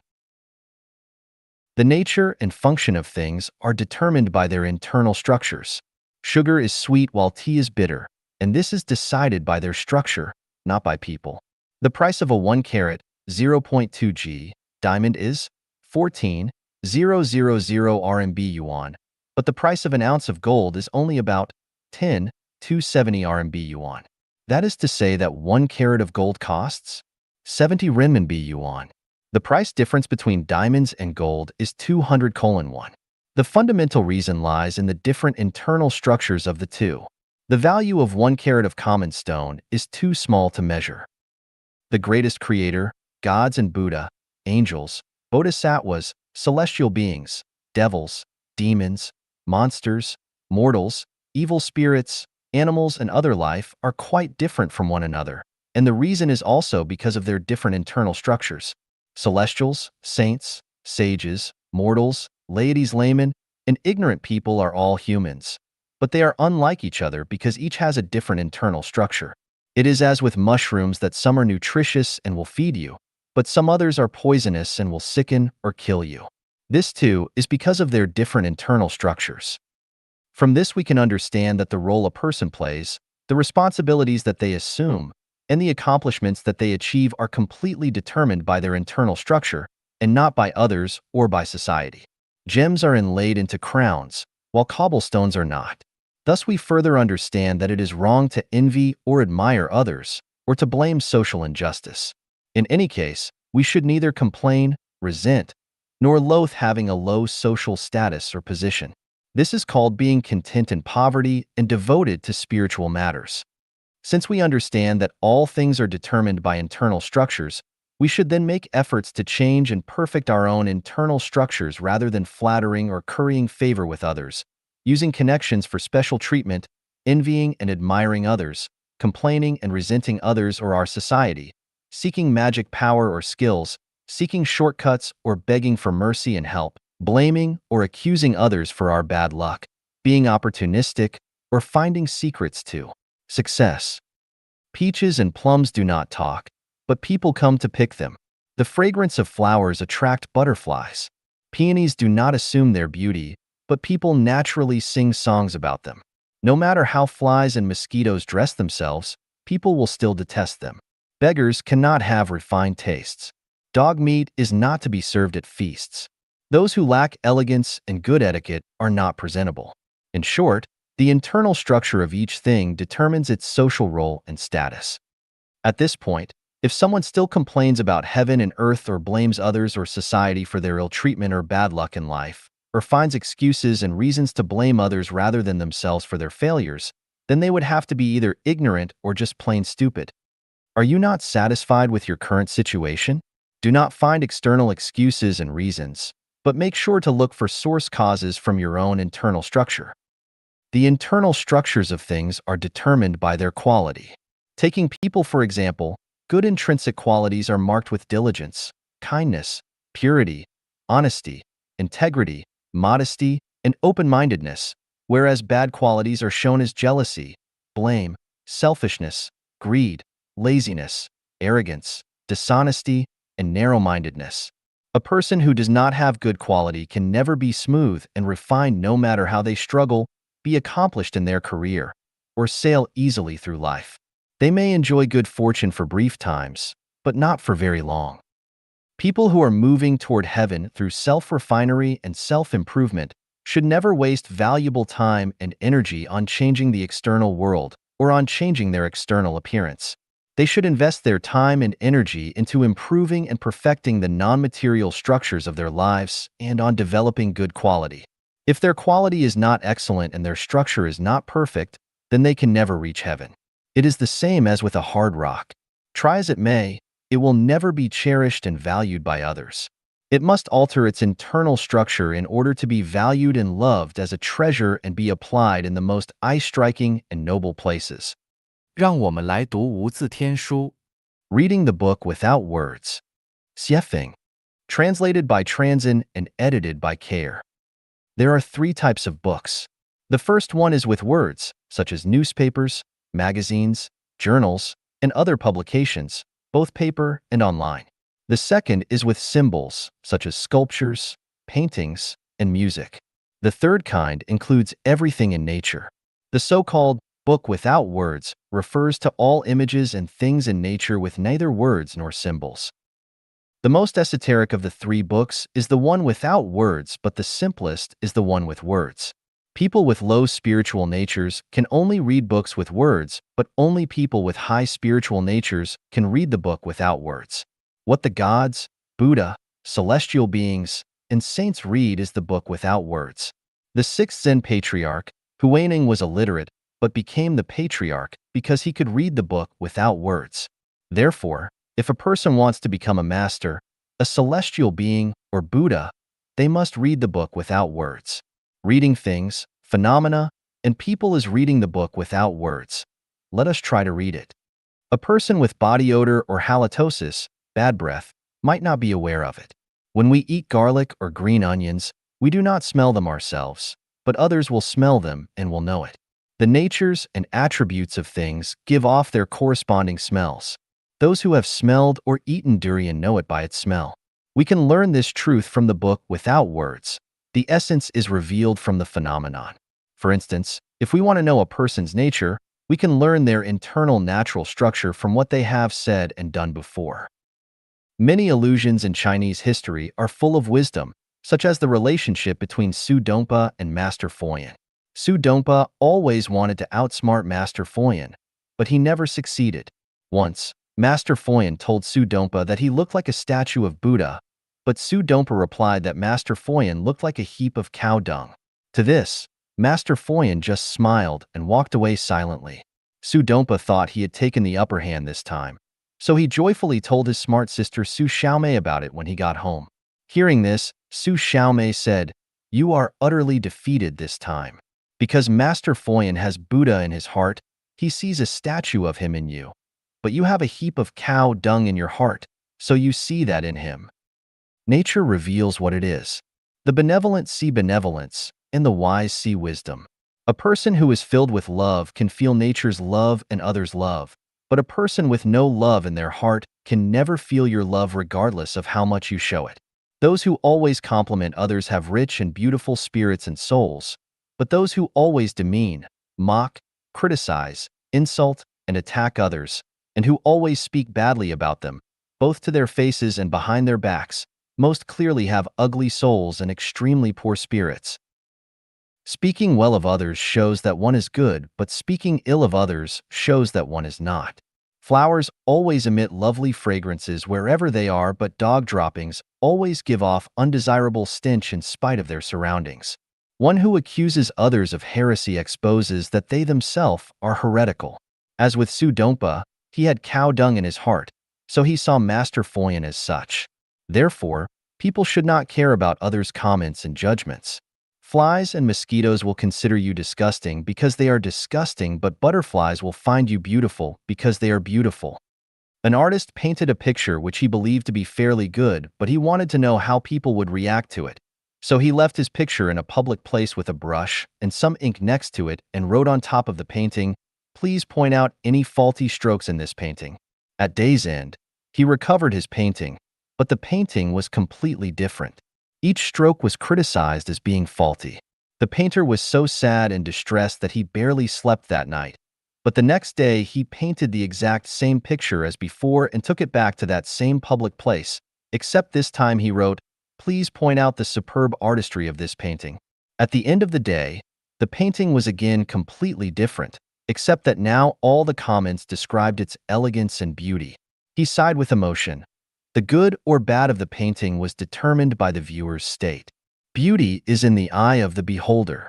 The nature and function of things are determined by their internal structures. Sugar is sweet while tea is bitter, and this is decided by their structure, not by people. The price of a 1 carat, 0.2 g, diamond is 14,000 RMB yuan, but the price of an ounce of gold is only about 10,270 RMB yuan. That is to say that 1 carat of gold costs 70 renminbi yuan. The price difference between diamonds and gold is 200:1. The fundamental reason lies in the different internal structures of the two. The value of 1 carat of common stone is too small to measure. The greatest creator, gods and Buddha, angels, bodhisattvas, celestial beings, devils, demons, monsters, mortals, evil spirits, animals, and other life are quite different from one another, and the reason is also because of their different internal structures. Celestials, saints, sages, mortals, laity, laymen, and ignorant people are all humans, but they are unlike each other because each has a different internal structure. It is as with mushrooms that some are nutritious and will feed you, but some others are poisonous and will sicken or kill you. This too is because of their different internal structures. From this we can understand that the role a person plays, the responsibilities that they assume, and the accomplishments that they achieve are completely determined by their internal structure and not by others or by society. Gems are inlaid into crowns, while cobblestones are not. Thus we further understand that it is wrong to envy or admire others, or to blame social injustice. In any case, we should neither complain, resent, nor loathe having a low social status or position. This is called being content in poverty and devoted to spiritual matters. Since we understand that all things are determined by internal structures, we should then make efforts to change and perfect our own internal structures rather than flattering or currying favor with others, using connections for special treatment, envying and admiring others, complaining and resenting others or our society, seeking magic power or skills, seeking shortcuts or begging for mercy and help, blaming or accusing others for our bad luck, being opportunistic, or finding secrets to success. Peaches and plums do not talk, but people come to pick them. The fragrance of flowers attract butterflies. Peonies do not assume their beauty, but people naturally sing songs about them. No matter how flies and mosquitoes dress themselves, people will still detest them. Beggars cannot have refined tastes. Dog meat is not to be served at feasts. Those who lack elegance and good etiquette are not presentable. In short, the internal structure of each thing determines its social role and status. At this point, if someone still complains about heaven and earth or blames others or society for their ill treatment or bad luck in life, or finds excuses and reasons to blame others rather than themselves for their failures, then they would have to be either ignorant or just plain stupid. Are you not satisfied with your current situation? Do not find external excuses and reasons, but make sure to look for source causes from your own internal structure. The internal structures of things are determined by their quality. Taking people, for example, good intrinsic qualities are marked with diligence, kindness, purity, honesty, integrity, modesty, and open-mindedness, whereas bad qualities are shown as jealousy, blame, selfishness, greed, laziness, arrogance, dishonesty, and narrow-mindedness. A person who does not have good quality can never be smooth and refined no matter how they struggle, be accomplished in their career, or sail easily through life. They may enjoy good fortune for brief times, but not for very long. People who are moving toward heaven through self-refinery and self-improvement should never waste valuable time and energy on changing the external world or on changing their external appearance. They should invest their time and energy into improving and perfecting the non-material structures of their lives and on developing good quality. If their quality is not excellent and their structure is not perfect, then they can never reach heaven. It is the same as with a hard rock. Try as it may, it will never be cherished and valued by others. It must alter its internal structure in order to be valued and loved as a treasure and be applied in the most eye-striking and noble places. 让我们来读无字天书。Reading the book without words. Xiefeng. Translated by Transin and edited by Care. There are 3 types of books. The first one is with words, such as newspapers, magazines, journals, and other publications, both paper and online. The second is with symbols, such as sculptures, paintings, and music. The third kind includes everything in nature. The so-called book without words refers to all images and things in nature with neither words nor symbols. The most esoteric of the 3 books is the one without words, but the simplest is the one with words. People with low spiritual natures can only read books with words, but only people with high spiritual natures can read the book without words. What the gods, Buddha, celestial beings, and saints read is the book without words. The 6th Zen patriarch, Huineng, was illiterate, but became the patriarch because he could read the book without words. Therefore, if a person wants to become a master, a celestial being, or Buddha, they must read the book without words. Reading things, phenomena, and people is reading the book without words. Let us try to read it. A person with body odor or halitosis, bad breath, might not be aware of it. When we eat garlic or green onions, we do not smell them ourselves, but others will smell them and will know it. The natures and attributes of things give off their corresponding smells. Those who have smelled or eaten durian know it by its smell. We can learn this truth from the book without words. The essence is revealed from the phenomenon. For instance, if we want to know a person's nature, we can learn their internal natural structure from what they have said and done before. Many allusions in Chinese history are full of wisdom, such as the relationship between Su Dongpa and Master Foyan. Su Dongpa always wanted to outsmart Master Foyan, but he never succeeded. Once, Master Foyan told Su Dongpa that he looked like a statue of Buddha, but Su Dongpa replied that Master Foyan looked like a heap of cow dung. To this, Master Foyan just smiled and walked away silently. Su Dongpa thought he had taken the upper hand this time, so he joyfully told his smart sister Su Xiaomei about it when he got home. Hearing this, Su Xiaomei said, "You are utterly defeated this time. Because Master Foyan has Buddha in his heart, he sees a statue of him in you. But you have a heap of cow dung in your heart, so you see that in him." Nature reveals what it is. The benevolent see benevolence, and the wise see wisdom. A person who is filled with love can feel nature's love and others' love, but a person with no love in their heart can never feel your love regardless of how much you show it. Those who always compliment others have rich and beautiful spirits and souls, but those who always demean, mock, criticize, insult, and attack others, and who always speak badly about them, both to their faces and behind their backs, most clearly have ugly souls and extremely poor spirits. Speaking well of others shows that one is good, but speaking ill of others shows that one is not. Flowers always emit lovely fragrances wherever they are, but dog droppings always give off undesirable stench in spite of their surroundings. One who accuses others of heresy exposes that they themselves are heretical. As with Su Dongpa, he had cow dung in his heart, so he saw Master Foyan as such. Therefore, people should not care about others' comments and judgments. Flies and mosquitoes will consider you disgusting because they are disgusting, but butterflies will find you beautiful because they are beautiful. An artist painted a picture which he believed to be fairly good, but he wanted to know how people would react to it. So he left his picture in a public place with a brush and some ink next to it and wrote on top of the painting, "Please point out any faulty strokes in this painting." At day's end, he recovered his painting, but the painting was completely different. Each stroke was criticized as being faulty. The painter was so sad and distressed that he barely slept that night. But the next day, he painted the exact same picture as before and took it back to that same public place, except this time he wrote, "Please point out the superb artistry of this painting." At the end of the day, the painting was again completely different, except that now all the comments described its elegance and beauty. He sighed with emotion. The good or bad of the painting was determined by the viewer's state. Beauty is in the eye of the beholder.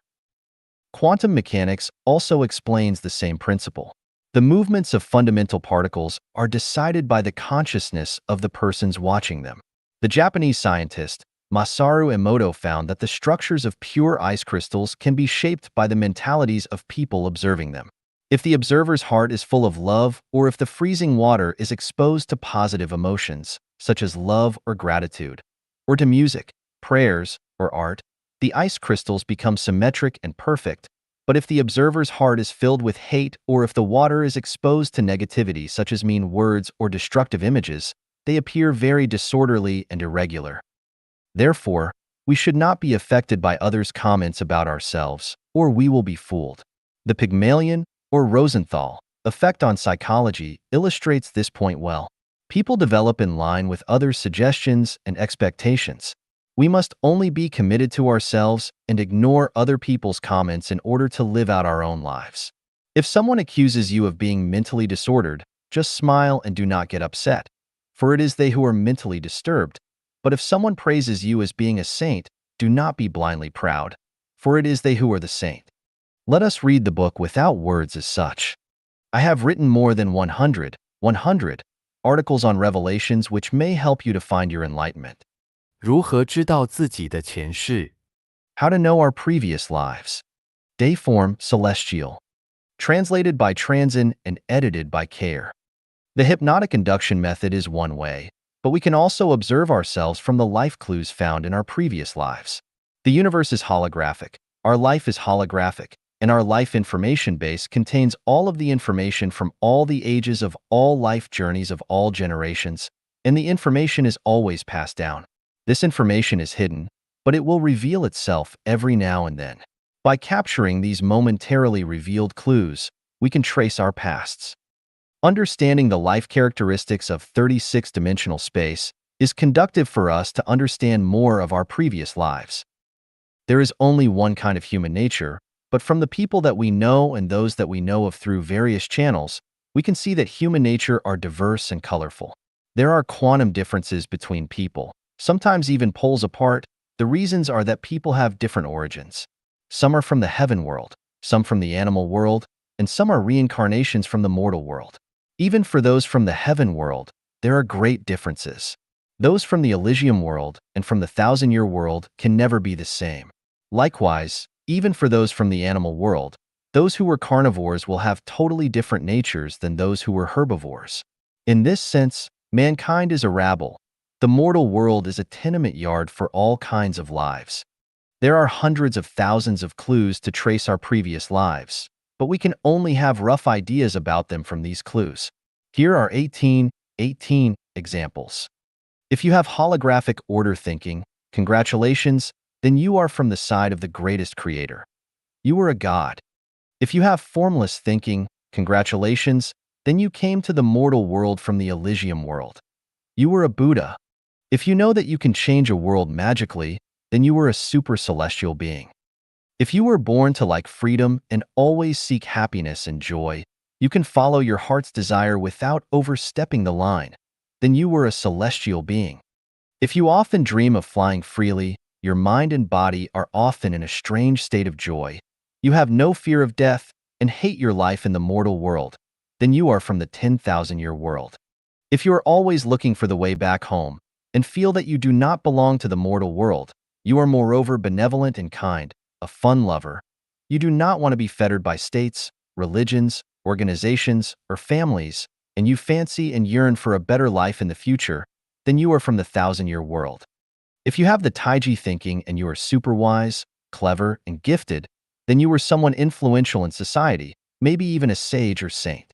Quantum mechanics also explains the same principle. The movements of fundamental particles are decided by the consciousness of the persons watching them. The Japanese scientist Masaru Emoto found that the structures of pure ice crystals can be shaped by the mentalities of people observing them. If the observer's heart is full of love, or if the freezing water is exposed to positive emotions, such as love or gratitude, or to music, prayers, or art, the ice crystals become symmetric and perfect. But if the observer's heart is filled with hate, or if the water is exposed to negativity such as mean words or destructive images, they appear very disorderly and irregular. Therefore, we should not be affected by others' comments about ourselves, or we will be fooled. The Pygmalion, or Rosenthal, effect on psychology illustrates this point well. People develop in line with others' suggestions and expectations. We must only be committed to ourselves and ignore other people's comments in order to live out our own lives. If someone accuses you of being mentally disordered, just smile and do not get upset, for it is they who are mentally disturbed. But if someone praises you as being a saint, do not be blindly proud, for it is they who are the saint. Let us read the book without words as such. I have written more than 100 articles on revelations which may help you to find your enlightenment. 如何知道自己的前世？ How to know our previous lives. Dayform Celestial. Translated by Transin and edited by Care. The hypnotic induction method is one way, but we can also observe ourselves from the life clues found in our previous lives. The universe is holographic, our life is holographic, and our life information base contains all of the information from all the ages of all life journeys of all generations, and the information is always passed down. This information is hidden, but it will reveal itself every now and then. By capturing these momentarily revealed clues, we can trace our pasts. Understanding the life characteristics of 36-dimensional space is conducive for us to understand more of our previous lives. There is only one kind of human nature, but from the people that we know and those that we know of through various channels, we can see that human nature are diverse and colorful. There are quantum differences between people, sometimes even poles apart. The reasons are that people have different origins. Some are from the heaven world, some from the animal world, and some are reincarnations from the mortal world. Even for those from the heaven world, there are great differences. Those from the Elysium world and from the thousand-year world can never be the same. Likewise, even for those from the animal world, those who were carnivores will have totally different natures than those who were herbivores. In this sense, mankind is a rabble. The mortal world is a tenement yard for all kinds of lives. There are hundreds of thousands of clues to trace our previous lives, but we can only have rough ideas about them from these clues. Here are 18 examples. If you have holographic order thinking, congratulations, then you are from the side of the greatest creator. You are a god. If you have formless thinking, congratulations, then you came to the mortal world from the Elysium world. You were a Buddha. If you know that you can change a world magically, then you were a super celestial being. If you were born to like freedom and always seek happiness and joy, you can follow your heart's desire without overstepping the line, then you were a celestial being. If you often dream of flying freely, your mind and body are often in a strange state of joy, you have no fear of death and hate your life in the mortal world, then you are from the 10,000-year world. If you are always looking for the way back home and feel that you do not belong to the mortal world, you are moreover benevolent and kind, a fun lover. You do not want to be fettered by states, religions, organizations, or families, and you fancy and yearn for a better life in the future, then you are from the thousand-year world. If you have the Taiji thinking and you are super wise, clever, and gifted, then you are someone influential in society, maybe even a sage or saint.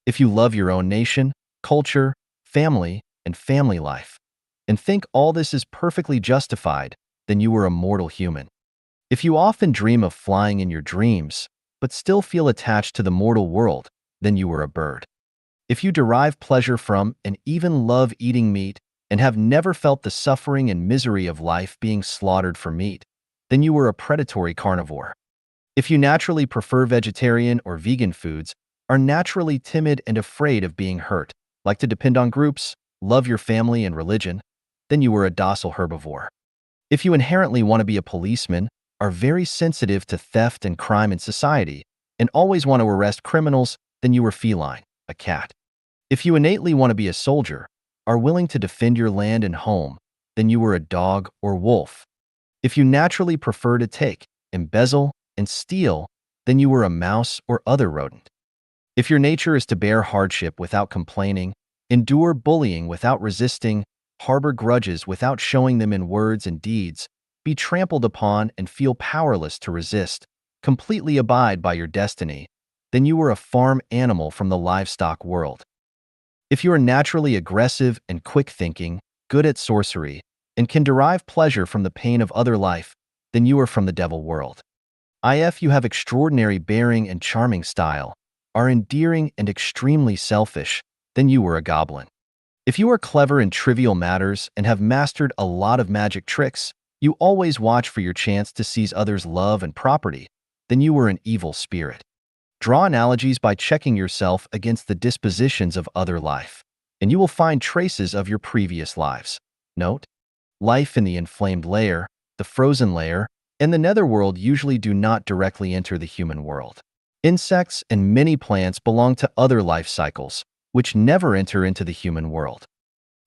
If you love your own nation, culture, family, and family life, and think all this is perfectly justified, then you are a mortal human. If you often dream of flying in your dreams, but still feel attached to the mortal world, then you are a bird. If you derive pleasure from and even love eating meat and have never felt the suffering and misery of life being slaughtered for meat, then you are a predatory carnivore. If you naturally prefer vegetarian or vegan foods, are naturally timid and afraid of being hurt, like to depend on groups, love your family and religion, then you are a docile herbivore. If you inherently want to be a policeman, are very sensitive to theft and crime in society, and always want to arrest criminals, then you are feline, a cat. If you innately want to be a soldier, are willing to defend your land and home, then you are a dog or wolf. If you naturally prefer to take, embezzle, and steal, then you are a mouse or other rodent. If your nature is to bear hardship without complaining, endure bullying without resisting, harbor grudges without showing them in words and deeds, be trampled upon and feel powerless to resist, completely abide by your destiny, then you are a farm animal from the livestock world. If you are naturally aggressive and quick-thinking, good at sorcery, and can derive pleasure from the pain of other life, then you are from the devil world. If you have extraordinary bearing and charming style, are endearing and extremely selfish, then you are a goblin. If you are clever in trivial matters and have mastered a lot of magic tricks, you always watch for your chance to seize others' love and property, then you are an evil spirit. Draw analogies by checking yourself against the dispositions of other life, and you will find traces of your previous lives. Note: life in the inflamed layer, the frozen layer, and the netherworld usually do not directly enter the human world. Insects and many plants belong to other life cycles, which never enter into the human world.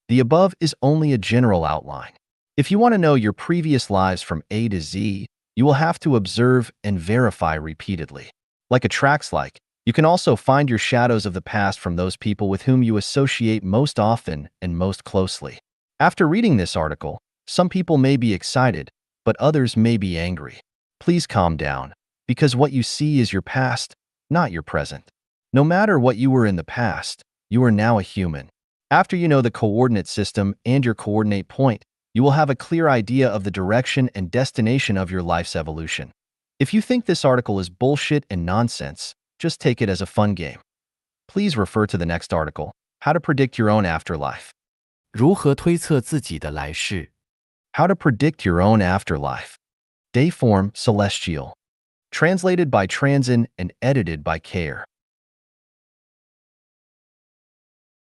The above is only a general outline. If you want to know your previous lives from A to Z, you will have to observe and verify repeatedly. Like a track-like, you can also find your shadows of the past from those people with whom you associate most often and most closely. After reading this article, some people may be excited, but others may be angry. Please calm down, because what you see is your past, not your present. No matter what you were in the past, you are now a human. After you know the coordinate system and your coordinate point, you will have a clear idea of the direction and destination of your life's evolution. If you think this article is bullshit and nonsense, just take it as a fun game. Please refer to the next article, How to Predict Your Own Afterlife. 如何推测自己的来世？ How to Predict Your Own Afterlife. Dayform Celestial. Translated by Transin and edited by Care.